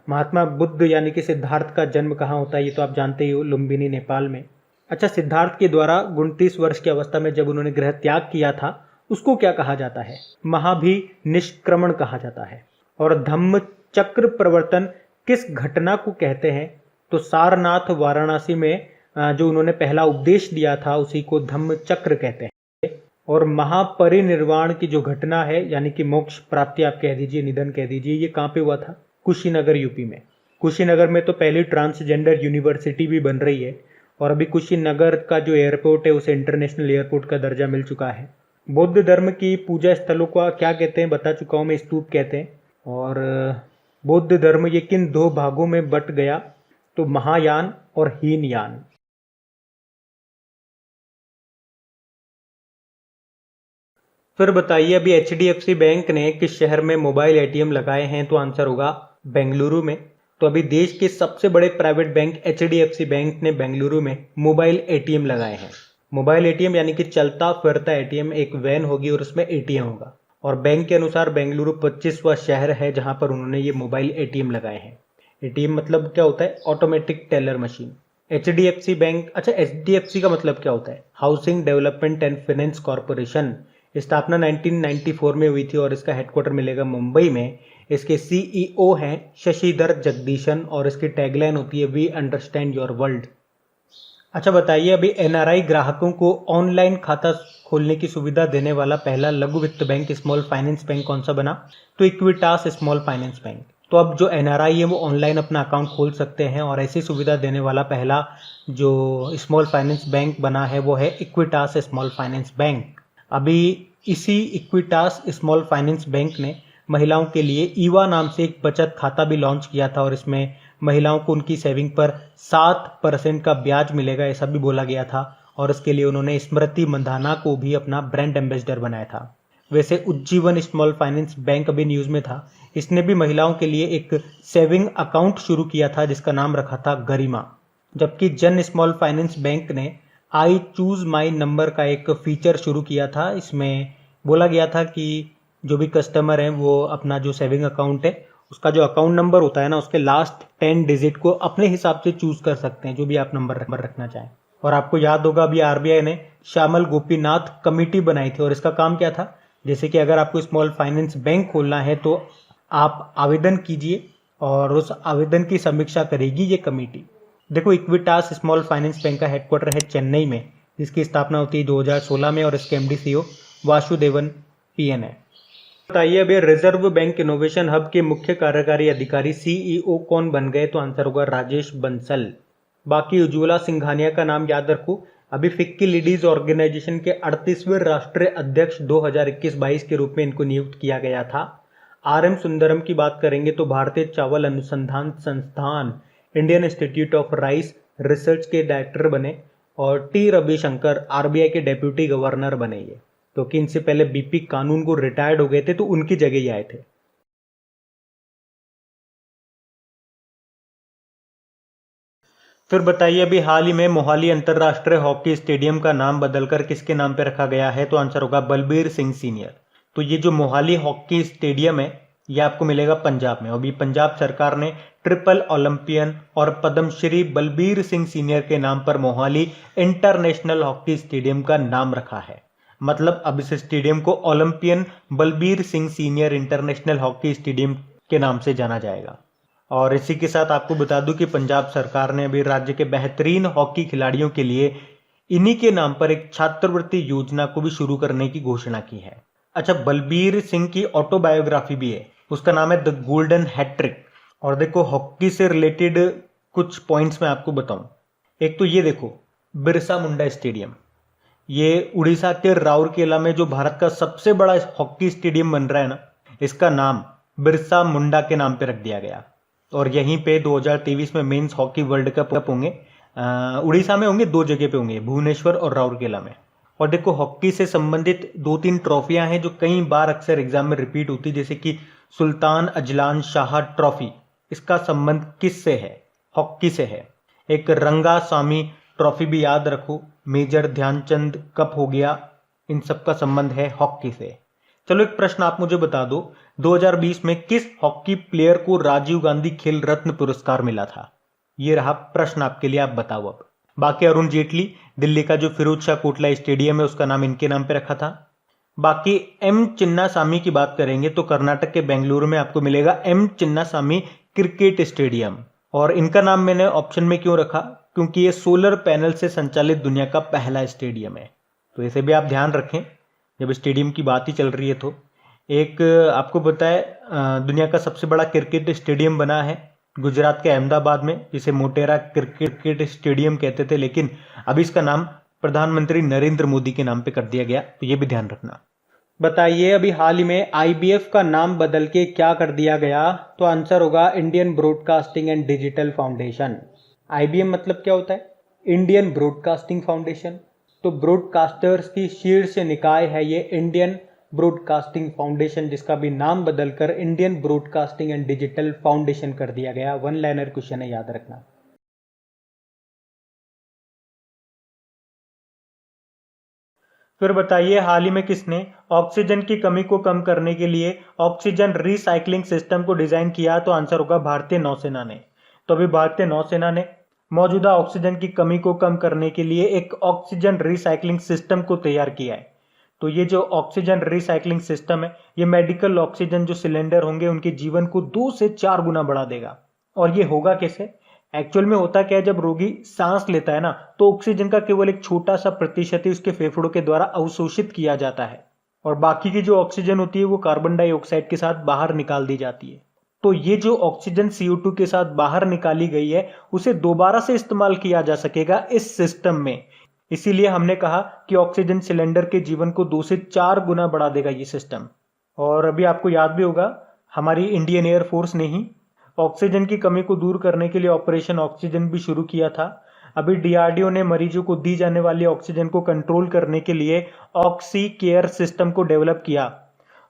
महात्मा बुद्ध यानी कि सिद्धार्थ का जन्म कहाँ होता है ये तो आप जानते ही हो, लुम्बिनी नेपाल में। अच्छा, सिद्धार्थ के द्वारा 29 वर्ष की अवस्था में जब उन्होंने गृह त्याग किया था उसको क्या कहा जाता है? महाभी निष्क्रमण कहा जाता है। और धम्म चक्र प्रवर्तन किस घटना को कहते हैं? तो सारनाथ वाराणसी में जो उन्होंने पहला उपदेश दिया था उसी को धम्म चक्र कहते हैं। और महापरिनिर्वाण की जो घटना है यानी कि मोक्ष प्राप्ति आप कह दीजिए, निधन कह दीजिए, ये कहाँ पे हुआ था? कुशीनगर यूपी में। कुशीनगर में तो पहली ट्रांसजेंडर यूनिवर्सिटी भी बन रही है और अभी कुशीनगर का जो एयरपोर्ट है उसे इंटरनेशनल एयरपोर्ट का दर्जा मिल चुका है। बौद्ध धर्म की पूजा स्थलों को क्या कहते हैं बता चुका हूँ मैं, स्तूप कहते हैं। और बौद्ध धर्म ये किन दो भागों में बट गया? तो महायान और हीनयान। फिर बताइए अभी HDFC बैंक ने किस शहर में मोबाइल ATM लगाए हैं? तो आंसर होगा बेंगलुरु में। तो अभी देश के सबसे बड़े प्राइवेट बैंक HDFC बैंक ने बेंगलुरु में मोबाइल ATM लगाए हैं। मोबाइल ATM यानी कि चलता फिरता ATM, एक वैन होगी और उसमें ATM होगा। और बैंक के अनुसार बेंगलुरु 25वां शहर है जहां पर उन्होंने ये मोबाइल ATM लगाए हैं। ATM मतलब क्या होता है? Automatic teller machine. HDFC bank, अच्छा HDFC का मतलब क्या होता है? Housing development and finance corporation. स्थापना 1994 में हुई थी और इसका हेडक्वार्टर मिलेगा मुंबई में। इसके CEO हैं शशिधर जगदीशन और इसकी टैगलाइन होती है वी अंडरस्टैंड योर वर्ल्ड। अच्छा बताइए अभी NRI ग्राहकों को ऑनलाइन खाता खोलने की सुविधा देने वाला पहला लघु वित्त बैंक, स्मॉल फाइनेंस बैंक कौन सा बना? तो इक्विटास स्मॉल फाइनेंस बैंक। तो अब जो NRI है वो ऑनलाइन अपना अकाउंट खोल सकते हैं और ऐसी सुविधा देने वाला पहला जो स्मॉल फाइनेंस बैंक बना है वो है इक्विटास स्मॉल फाइनेंस बैंक। अभी इसी इक्विटास स्मॉल फाइनेंस बैंक ने महिलाओं के लिए ईवा नाम से एक बचत खाता भी लॉन्च किया था और इसमें महिलाओं को उनकी सेविंग पर 7% का ब्याज मिलेगा ऐसा भी बोला गया था। और इसके लिए उन्होंने स्मृति मंधाना को भी अपना ब्रांड एम्बेसडर बनाया था। वैसे उज्जीवन स्मॉल फाइनेंस बैंक अभी न्यूज़ में था, इसने भी महिलाओं के लिए एक सेविंग अकाउंट शुरू किया था जिसका नाम रखा था गरिमा। जबकि जन स्मॉल फाइनेंस बैंक ने आई चूज माई नंबर का एक फीचर शुरू किया था। इसमें बोला गया था कि जो भी कस्टमर हैं वो अपना जो सेविंग अकाउंट है उसका जो अकाउंट नंबर होता है ना उसके लास्ट 10 डिजिट को अपने हिसाब से चूज कर सकते हैं, जो भी आप नंबर रखना चाहें। और आपको याद होगा अभी RBI ने श्यामल गोपीनाथ कमेटी बनाई थी और इसका काम क्या था? जैसे कि अगर आपको स्मॉल फाइनेंस बैंक खोलना है तो आप आवेदन कीजिए और उस आवेदन की समीक्षा करेगी ये कमेटी। देखो इक्विटास स्मॉल फाइनेंस बैंक का हेडक्वार्टर है चेन्नई में, जिसकी स्थापना होती है 2016 में और इसके MD CEO वासुदेवन PN है। बताइए अभी रिजर्व बैंक इनोवेशन हब के मुख्य कार्यकारी अधिकारी CEO कौन बन गए? तो आंसर होगा राजेश बंसल। बाकी उज्ज्वला सिंघानिया का नाम याद रखो, अभी फिक्की लेडीज ऑर्गेनाइजेशन के 38वें राष्ट्रीय अध्यक्ष 2021-22 के रूप में इनको नियुक्त किया गया था। RM सुंदरम की बात करेंगे तो भारतीय चावल अनुसंधान संस्थान Indian institute of rice research के डायरेक्टर बने। और T रविशंकर RBI के डेप्यूटी गवर्नर बने ये, क्योंकि इनसे पहले BP कानून को रिटायर्ड हो गए थे तो उनकी जगह ही आए थे। फिर बताइए अभी हाल ही में मोहाली अंतर्राष्ट्रीय हॉकी स्टेडियम का नाम बदलकर किसके नाम पे रखा गया है? तो आंसर होगा बलबीर सिंह सीनियर। तो ये जो मोहाली हॉकी स्टेडियम है ये आपको मिलेगा पंजाब में। अभी पंजाब सरकार ने ट्रिपल ओलंपियन और पद्मश्री बलबीर सिंह सीनियर के नाम पर मोहाली इंटरनेशनल हॉकी स्टेडियम का नाम रखा है। मतलब अब इस स्टेडियम को Olympian Balbir Singh senior international hockey stadium के नाम से जाना जाएगा। और इसी के साथ आपको बता दूं कि पंजाब सरकार ने अभी राज्य के बेहतरीन हॉकी खिलाड़ियों के लिए इन्हीं के नाम पर एक छात्रवृत्ति योजना को भी शुरू करने की घोषणा की है। अच्छा, बलबीर सिंह की ऑटोबायोग्राफी भी है, उसका नाम है द गोल्डन हैट्रिक। और देखो हॉकी से रिलेटेड कुछ पॉइंट्स मैं आपको बताऊं। एक तो ये देखो बिरसा मुंडा स्टेडियम, ये उड़ीसा के राउरकेला में जो भारत का सबसे बड़ा हॉकी स्टेडियम बन रहा है ना, इसका नाम बिरसा मुंडा के नाम पे रख दिया गया। और यहीं पे 2023 में मेंस हॉकी वर्ल्ड कप होंगे, उड़ीसा में होंगे, 2 जगह पे होंगे, भुवनेश्वर और राउरकेला में। और देखो हॉकी से संबंधित 2-3 ट्रॉफियां हैं जो कई बार अक्सर एग्जाम में रिपीट होती, जैसे कि सुल्तान अजलान शाह ट्रॉफी। इसका संबंध किससे है? हॉकी से है। एक रंगा स्वामी ट्रॉफी भी याद रखो, मेजर ध्यानचंद कप हो गया, इन सब का संबंध है हॉकी से। चलो एक प्रश्न आप मुझे बता दो, 2020 में किस हॉकी प्लेयर को राजीव गांधी खेल रत्न पुरस्कार मिला था? ये रहा प्रश्न आपके लिए, आप बताओ अब। बाकी अरुण जेटली, दिल्ली का जो फिरोज शाह कोटला स्टेडियम है उसका नाम इनके नाम पे रखा था। बाकी एम चिन्नास्वामी की बात करेंगे तो कर्नाटक के बेंगलुरु में आपको मिलेगा एम चिन्नास्वामी क्रिकेट स्टेडियम। और इनका नाम मैंने ऑप्शन में क्यों रखा, क्योंकि ये सोलर पैनल से संचालित दुनिया का पहला स्टेडियम है, तो इसे भी आप ध्यान रखें जब स्टेडियम की बात ही चल रही है। तो एक आपको पता है दुनिया का सबसे बड़ा क्रिकेट स्टेडियम बना है गुजरात के अहमदाबाद में, जिसे मोटेरा क्रिकेट स्टेडियम कहते थे, लेकिन अभी इसका नाम प्रधानमंत्री नरेंद्र मोदी के नाम पे कर दिया गया, तो ये भी ध्यान रखना। बताइए अभी हाल ही में आईबीएफ का नाम बदल के क्या कर दिया गया? तो आंसर होगा Indian broadcasting and digital foundation. IBM मतलब क्या होता है? Indian broadcasting foundation. तो ब्रॉडकास्टर्स की शीर्ष निकाय है ये इंडियन ब्रॉडकास्टिंग फाउंडेशन, जिसका भी नाम बदलकर Indian broadcasting and digital foundation कर दिया गया। वन लाइनर क्वेश्चन है, याद रखना। फिर बताइए हाल ही में किसने ऑक्सीजन की कमी को कम करने के लिए ऑक्सीजन रिसाइकलिंग सिस्टम को डिजाइन किया? तो आंसर होगा भारतीय नौसेना ने। तो अभी भारतीय नौसेना ने मौजूदा ऑक्सीजन की कमी को कम करने के लिए एक ऑक्सीजन रिसाइकलिंग सिस्टम को तैयार किया है। तो ये जो ऑक्सीजन रिसाइकलिंग सिस्टम है, ये मेडिकल ऑक्सीजन जो सिलेंडर होंगे उनके जीवन को 2 से 4 गुना बढ़ा देगा। और ये होगा कैसे? एक्चुअल में होता क्या है, जब रोगी सांस लेता है ना, तो ऑक्सीजन का केवल एक छोटा सा प्रतिशत ही उसके फेफड़ों के द्वारा अवशोषित किया जाता है, और बाकी की जो ऑक्सीजन होती है वो कार्बन डाइऑक्साइड के साथ बाहर निकाल दी जाती है। तो ये जो ऑक्सीजन CO2 के साथ बाहर निकाली गई है, उसे दोबारा से इस्तेमाल किया जा सकेगा इस सिस्टम में। इसीलिए हमने कहा कि ऑक्सीजन सिलेंडर के जीवन को 2 से 4 गुना बढ़ा देगा ये सिस्टम। और अभी आपको याद भी होगा, हमारी इंडियन एयरफोर्स ने ही ऑक्सीजन की कमी को दूर करने के लिए ऑपरेशन ऑक्सीजन भी शुरू किया था। अभी DRDO ने मरीजों को दी जाने वाली ऑक्सीजन को कंट्रोल करने के लिए ऑक्सी केयर सिस्टम को डेवलप किया।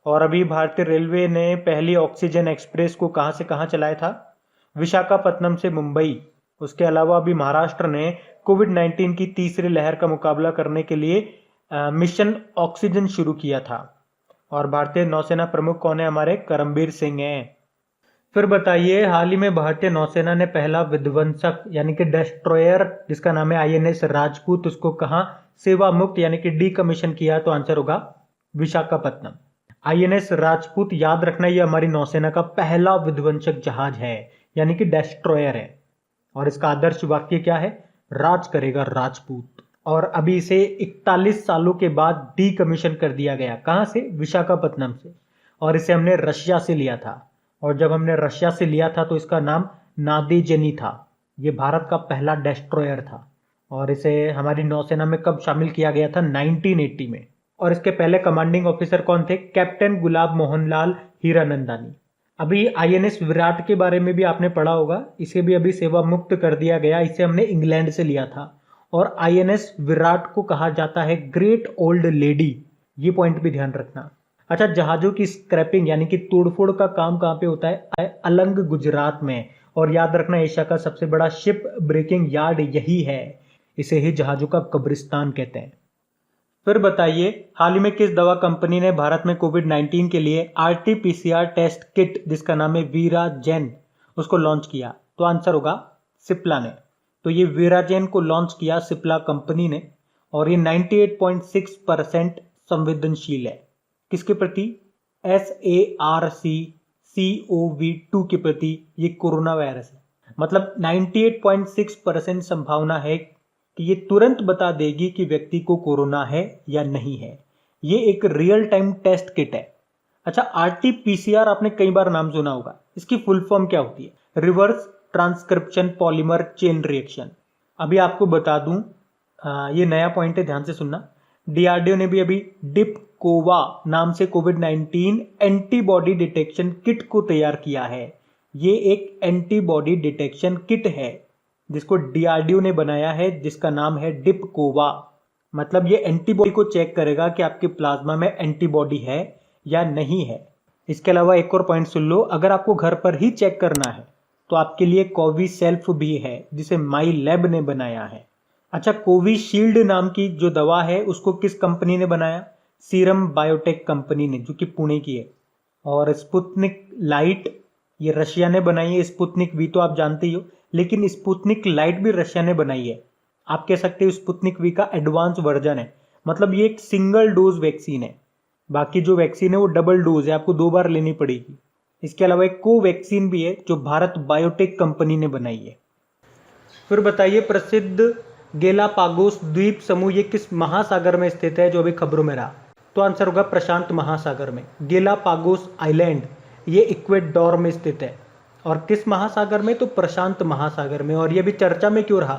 और अभी भारतीय रेलवे ने पहली ऑक्सीजन एक्सप्रेस को कहां से कहां चलाया था? विशाखापत्तनम से मुंबई। उसके अलावा अभी महाराष्ट्र ने कोविड-19 की तीसरी लहर का मुकाबला करने के लिए मिशन ऑक्सीजन शुरू किया था। और भारतीय नौसेना प्रमुख कौन है? हमारे करमबीर सिंह हैं। फिर बताइए हाल ही में भारतीय नौसेना ने पहला विध्वंसक यानी कि डेस्ट्रॉयर जिसका नाम है INS राजपूत, उसको कहां सेवा मुक्त यानी कि डीकमीशन किया? तो आंसर होगा विशाखापत्तनम। INS राजपूत याद रखना, ये हमारी नौसेना का पहला विध्वंसक जहाज है यानी कि डेस्ट्रॉयर है। और इसका आदर्श वाक्य क्या है? राज करेगा राजपूत। और अभी इसे 41 सालों के बाद डीकमीशन कर दिया गया। कहां से? विशाखापत्तनम से। और इसे हमने रशिया से लिया था। और जब हमने रशिया से लिया था तो इसका नाम नादेजेनी था। ये भारत का पहला डेस्ट्रॉयर था। और इसे हमारी नौसेना में कब शामिल किया गया था? 1980 में। और इसके पहले कमांडिंग ऑफिसर कौन थे? कैप्टन गुलाब मोहन लाल हीरानंदानी। अभी INS विराट के बारे में भी आपने पढ़ा होगा, इसे भी अभी सेवा मुक्त कर दिया गया। इसे हमने इंग्लैंड से लिया था। और INS विराट को कहा जाता है ग्रेट ओल्ड लेडी, ये पॉइंट भी ध्यान रखना। अच्छा, जहाजों की स्क्रैपिंग यानी कि तोड़फोड़ का काम कहां पे होता है? अलंग, गुजरात में। और याद रखना, एशिया का सबसे बड़ा शिप ब्रेकिंग यार्ड यही है। इसे ही जहाजों का कब्रिस्तान कहते हैं। फिर बताइए हाल ही में किस दवा कंपनी ने भारत में कोविड-19 के लिए RT-PCR टेस्ट किट जिसका नाम है वीराजेन, उसको लॉन्च किया? तो आंसर होगा सिप्ला ने। तो ये वीराजेन को लॉन्च किया सिप्ला कंपनी ने। और ये 98.6% संवेदनशील है। किसके प्रति? SARS-CoV-2 के प्रति। ये कोरोना वायरस है। मतलब 98.6% संभावना है कि ये तुरंत बता देगी कि व्यक्ति को कोरोना है या नहीं है। ये एक रियल टाइम टेस्ट किट है। अच्छा, RT-PCR आपने कई बार नाम सुना होगा, इसकी फुल फॉर्म क्या होती है? Reverse transcription polymer chain reaction. अभी आपको बता दूं, ये नया पॉइंट है, ध्यान से सुनना। DRDO ने भी अभी डिपकोवा नाम से कोविड-19 एंटीबॉडी डिटेक्शन किट को तैयार किया है। ये एक एंटीबॉडी डिटेक्शन किट है जिसको DRDO ने बनाया है, जिसका नाम है डिपकोवा। मतलब ये एंटीबॉडी को चेक करेगा कि आपके प्लाज्मा में एंटीबॉडी है या नहीं है। इसके अलावा एक और पॉइंट सुन लो, अगर आपको घर पर ही चेक करना है तो आपके लिए कोविसेल्फ भी है, जिसे माई लैब ने बनाया है। अच्छा, कोविशील्ड नाम की जो दवा है उसको किस कंपनी ने बनाया? सीरम बायोटेक कंपनी ने, जो कि पुणे की है। और स्पुतनिक लाइट ये रशिया ने बनाई है। स्पुतनिक वी तो आप जानते ही हो, लेकिन स्पुतनिक लाइट भी रशिया ने बनाई है। आप कह सकते हो स्पुतनिक वी का एडवांस वर्जन है। मतलब ये एक सिंगल डोज वैक्सीन है। बाकी जो वैक्सीन है वो डबल डोज है, आपको 2 बार लेनी पड़ेगी। इसके अलावा एक कोवैक्सीन भी है जो भारत बायोटेक कंपनी ने बनाई है। फिर बताइए, प्रसिद्ध गेलापागोस द्वीप समूह ये किस महासागर में स्थित है, जो अभी खबरों में रहा? तो आंसर होगा प्रशांत महासागर में। गेलापागोस आइलैंड ये इक्वेडोर में स्थित है। और किस महासागर में? तो प्रशांत महासागर में। और ये भी चर्चा में क्यों रहा?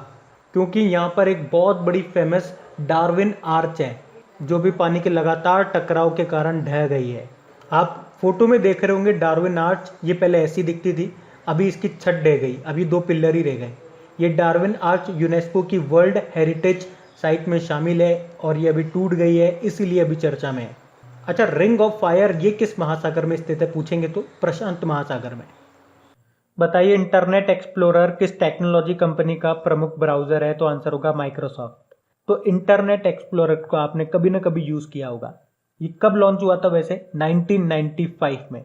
क्योंकि यहाँ पर एक बहुत बड़ी फेमस डार्विन आर्च है, जो भी पानी के लगातार टकराव के कारण ढह गई है। आप फोटो में देख रहे होंगे डार्विन आर्च, ये पहले ऐसी दिखती थी, अभी इसकी छत ढह गई, अभी 2 पिल्लर ही रह गए। ये डार्विन आर्च यूनेस्को की वर्ल्ड हेरिटेज साइट में शामिल है और ये अभी टूट गई है, इसीलिए अभी चर्चा में है। अच्छा, रिंग ऑफ फायर ये किस महासागर में स्थित है पूछेंगे तो प्रशांत महासागर में। बताइए, इंटरनेट एक्सप्लोरर किस टेक्नोलॉजी कंपनी का प्रमुख ब्राउजर है? तो आंसर होगा माइक्रोसॉफ्ट। तो इंटरनेट एक्सप्लोरर को आपने कभी ना कभी यूज किया होगा। ये कब लॉन्च हुआ था? वैसे 1995 में,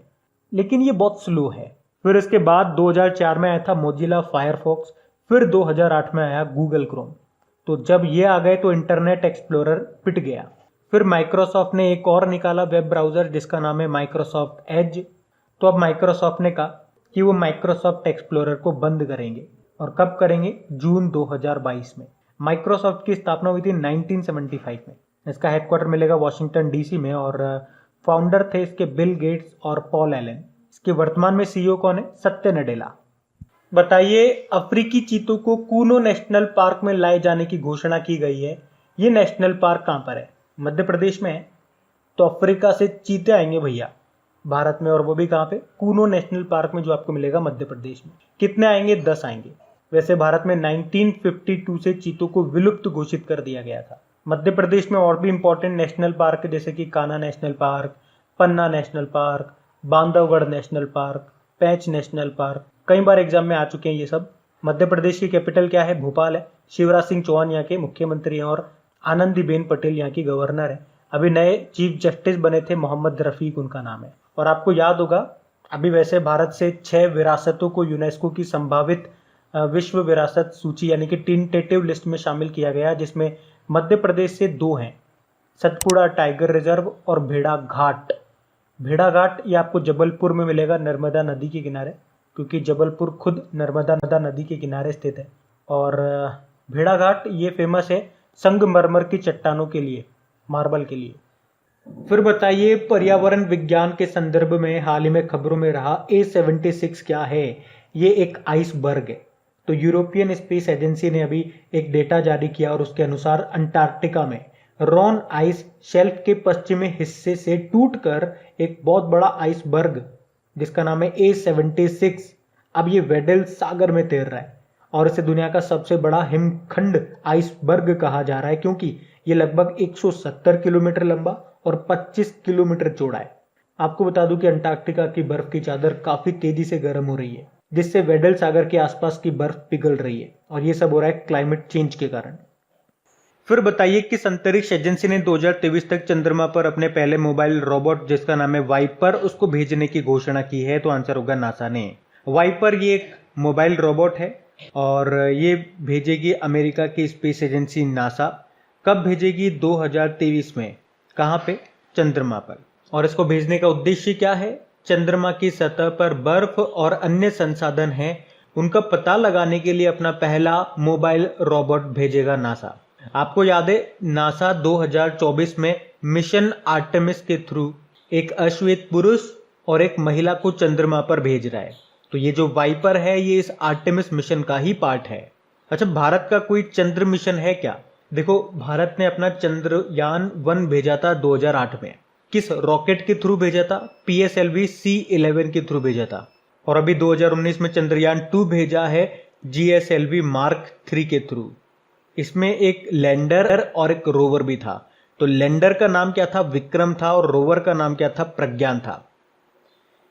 लेकिन ये बहुत स्लो है। फिर इसके बाद 2004 में आया था मोजिला फायरफॉक्स, फिर 2008 में आया गूगल क्रोम। तो जब ये आ गए तो इंटरनेट एक्सप्लोरर पिट गया। फिर माइक्रोसॉफ्ट ने एक और निकाला वेब ब्राउजर जिसका नाम है माइक्रोसॉफ्ट एज। तो अब माइक्रोसॉफ्ट ने कहा कि वो माइक्रोसॉफ्ट एक्सप्लोरर को बंद करेंगे। और कब करेंगे? जून 2022 में। माइक्रोसॉफ्ट की स्थापना हुई थी 1975 में। इसका हेडक्वार्टर मिलेगा वॉशिंगटन डीसी में और फाउंडर थे इसके बिल गेट्स और पॉल एलन। इसके वर्तमान में सीईओ कौन है? सत्य नडेला। बताइए, अफ्रीकी चीतों को कूनो नेशनल पार्क में लाए जाने की घोषणा की गई है। ये नेशनल पार्क कहाँ पर है? मध्य प्रदेश में है। तो अफ्रीका से चीते आएंगे भैया भारत में, और वो भी कहाँ पे? कूनो नेशनल पार्क में, जो आपको मिलेगा मध्य प्रदेश में। कितने आएंगे? 10 आएंगे। वैसे भारत में 1952 से चीतों को विलुप्त घोषित कर दिया गया था। मध्य प्रदेश में और भी इंपॉर्टेंट नेशनल पार्क जैसे कि Kanha national park, Panna national park, Bandhavgarh national park, Pench national park, कई बार एग्जाम में आ चुके हैं ये सब। मध्य प्रदेश की कैपिटल क्या है? भोपाल है। शिवराज सिंह चौहान यहाँ के मुख्यमंत्री हैं और आनंदीबेन पटेल यहाँ की गवर्नर है। अभी नए चीफ जस्टिस बने थे, मोहम्मद रफीक उनका नाम है। और आपको याद होगा, अभी वैसे भारत से 6 विरासतों को यूनेस्को की संभावित विश्व विरासत सूची यानी कि टेंटेटिव लिस्ट में शामिल किया गया, जिसमें मध्य प्रदेश से 2 हैं, सतपुड़ा टाइगर रिजर्व और भेड़ाघाट। भेड़ाघाट ये आपको जबलपुर में मिलेगा, नर्मदा नदी के किनारे, क्योंकि जबलपुर खुद नर्मदा नदी के किनारे स्थित है। और भेड़ाघाट ये फेमस है संगमरमर की चट्टानों के लिए, मार्बल के लिए। फिर बताइए, पर्यावरण विज्ञान के संदर्भ में हाल ही में खबरों में रहा A76 क्या है? ये एक आइसबर्ग है। तो यूरोपियन स्पेस एजेंसी ने अभी एक डेटा जारी किया और उसके अनुसार अंटार्कटिका में रॉन आइस शेल्फ के पश्चिमी हिस्से से टूटकर एक बहुत बड़ा आइसबर्ग जिसका नाम है A76, अब ये वेडल सागर में तैर रहा है और इसे दुनिया का सबसे बड़ा हिमखंड आइसबर्ग कहा जा रहा है, क्योंकि ये लगभग 170 किलोमीटर लंबा और 25 किलोमीटर चौड़ा है। आपको बता दूं कि अंटार्कटिका की बर्फ की चादर काफी तेजी से गर्म हो रही है, जिससे वेडल सागर के आसपास की बर्फ पिघल रही है और ये सब हो रहा है क्लाइमेट चेंज के कारण। फिर बताइए, किस अंतरिक्ष एजेंसी ने 2023 तक चंद्रमा पर अपने पहले मोबाइल रोबोट जिसका नाम है वाइपर उसको भेजने की घोषणा की है? तो आंसर होगा नासा ने। वाइपर ये एक मोबाइल रोबोट है और ये भेजेगी अमेरिका की स्पेस एजेंसी नासा। कब भेजेगी? 2023 में। कहाँ पे? चंद्रमा पर। और इसको भेजने का उद्देश्य क्या है? चंद्रमा की सतह पर बर्फ और अन्य संसाधन हैं, उनका पता लगाने के लिए अपना पहला मोबाइल रोबोट भेजेगा नासा। आपको याद है, नासा 2024 में मिशन आर्टेमिस के थ्रू एक अश्वेत पुरुष और एक महिला को चंद्रमा पर भेज रहा है। तो ये जो वाइपर है ये इस आर्टेमिस मिशन का ही पार्ट है। अच्छा, भारत का कोई चंद्र मिशन है क्या? देखो, भारत ने अपना चंद्रयान 1 भेजा था 2008 में। किस रॉकेट के थ्रू भेजा था? PSLV C11 के थ्रू भेजा था। और अभी 2019 में चंद्रयान 2 भेजा है GSLV Mark 3 के थ्रू। इसमें एक लैंडर और एक रोवर भी था। तो लैंडर का नाम क्या था? विक्रम था, और रोवर का नाम क्या था? प्रज्ञान था।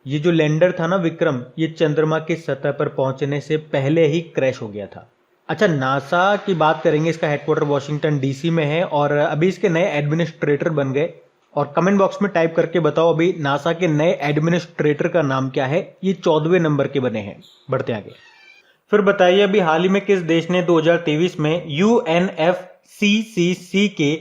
ये जो लैंडर था ना विक्रम, ये चंद्रमा की सतह पर पहुंचने से पहले ही क्रैश हो गया था। अच्छा, नासा की बात करेंगे, इसका हेडक्वार्टर वॉशिंगटन DC में है और अभी इसके नए एडमिनिस्ट्रेटर बन गए और कमेंट बॉक्स में टाइप करके बताओ अभी नासा के नए एडमिनिस्ट्रेटर का नाम क्या है। ये 14वें नंबर के बने हैं। बढ़ते आगे। फिर बताइए अभी हाल ही में किस देश ने 2023 में UNFCCC के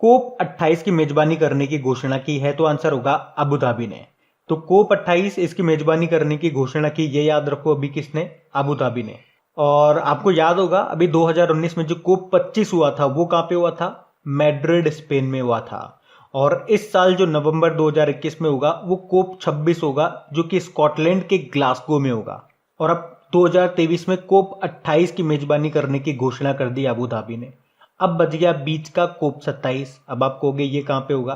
कोप 28 की मेजबानी करने की घोषणा की है? तो आंसर होगा अबू धाबी ने। तो कोप 28 इसकी मेजबानी करने की घोषणा की, ये याद रखो, अभी किसने? अबू धाबी ने। और आपको याद होगा अभी 2019 में जो कोप 25 हुआ था वो कहां पे हुआ था? मैड्रिड, स्पेन में हुआ था। और इस साल जो नवंबर 2021 में होगा वो कोप 26 होगा, जो कि स्कॉटलैंड के ग्लासगो में होगा। और अब 2023 में कोप 28 की मेजबानी करने की घोषणा कर दी अबू धाबी ने। अब बच गया बीच का कोप 27। अब आप कहोगे ये कहां पे होगा,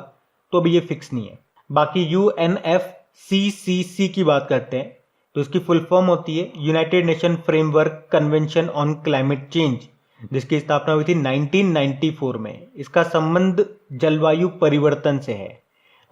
तो अभी ये फिक्स नहीं है। बाकी UNFCCC की बात करते हैं तो इसकी फुल फॉर्म होती है United nation framework convention on climate change, जिसकी स्थापना हुई थी 1994 में। इसका संबंध जलवायु परिवर्तन से है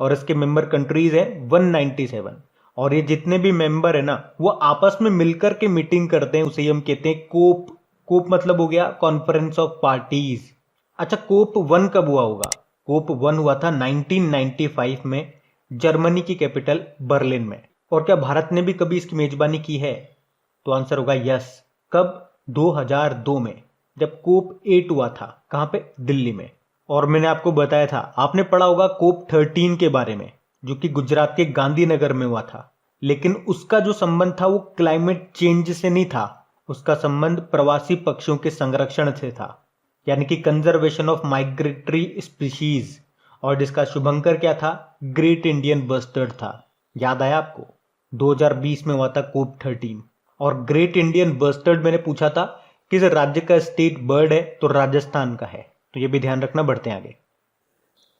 और इसके मेंबर कंट्रीज हैं 197। और ये जितने भी मेंबर है ना वो आपस में मिलकर के मीटिंग करते हैं, उसे हम कहते हैं कोप। कोप मतलब हो गया कॉन्फ्रेंस ऑफ पार्टीज। अच्छा, कोप 1 कब हुआ होगा? कोप 1 हुआ था 1995 में, जर्मनी की कैपिटल बर्लिन में। और क्या भारत ने भी कभी इसकी मेजबानी की है? तो आंसर होगा यस। कब? 2002 में, जब कोप 8 हुआ था। कहां पे? दिल्ली में। और मैंने आपको बताया था, आपने पढ़ा होगा कोप 13 के बारे में, जो कि गुजरात के गांधीनगर में हुआ था। लेकिन उसका जो संबंध था वो क्लाइमेट चेंज से नहीं था, उसका संबंध प्रवासी पक्षियों के संरक्षण से था, यानी कि कंजर्वेशन ऑफ माइग्रेटरी स्पीशीज। और जिसका शुभंकर क्या था? ग्रेट इंडियन बस्टर्ड था। याद आया आपको? 2020 में हुआ था कोप 13। और ग्रेट इंडियन बस्टर्ड मैंने पूछा था किस राज्य का स्टेट बर्ड है, तो राजस्थान का है। तो ये भी ध्यान रखना। बढ़ते हैं आगे।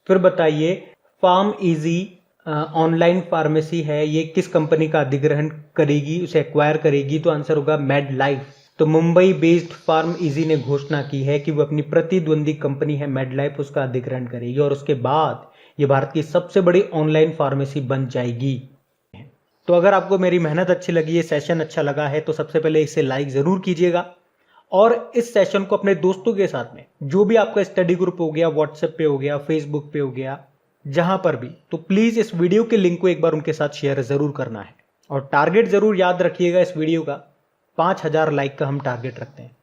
फिर बताइए फार्म इजी ऑनलाइन फार्मेसी है, ये किस कंपनी का अधिग्रहण करेगी, उसे एक्वायर करेगी? तो आंसर होगा मेड लाइफ। तो मुंबई बेस्ड फार्म इजी ने घोषणा की है कि वो अपनी प्रतिद्वंदी कंपनी है मेड लाइफ, उसका अधिग्रहण करेगी और उसके बाद ये भारत की सबसे बड़ी ऑनलाइन फार्मेसी बन जाएगी। तो अगर आपको मेरी मेहनत अच्छी लगी, ये सेशन अच्छा लगा है, तो सबसे पहले इसे लाइक जरूर कीजिएगा और इस सेशन को अपने दोस्तों के साथ में, जो भी आपका स्टडी ग्रुप हो गया, व्हाट्सएप पे हो गया, फेसबुक पे हो गया, जहां पर भी, तो प्लीज इस वीडियो के लिंक को एक बार उनके साथ शेयर जरूर करना है। और टारगेट जरूर याद रखिएगा इस वीडियो का, 5000 लाइक का हम टारगेट रखते हैं।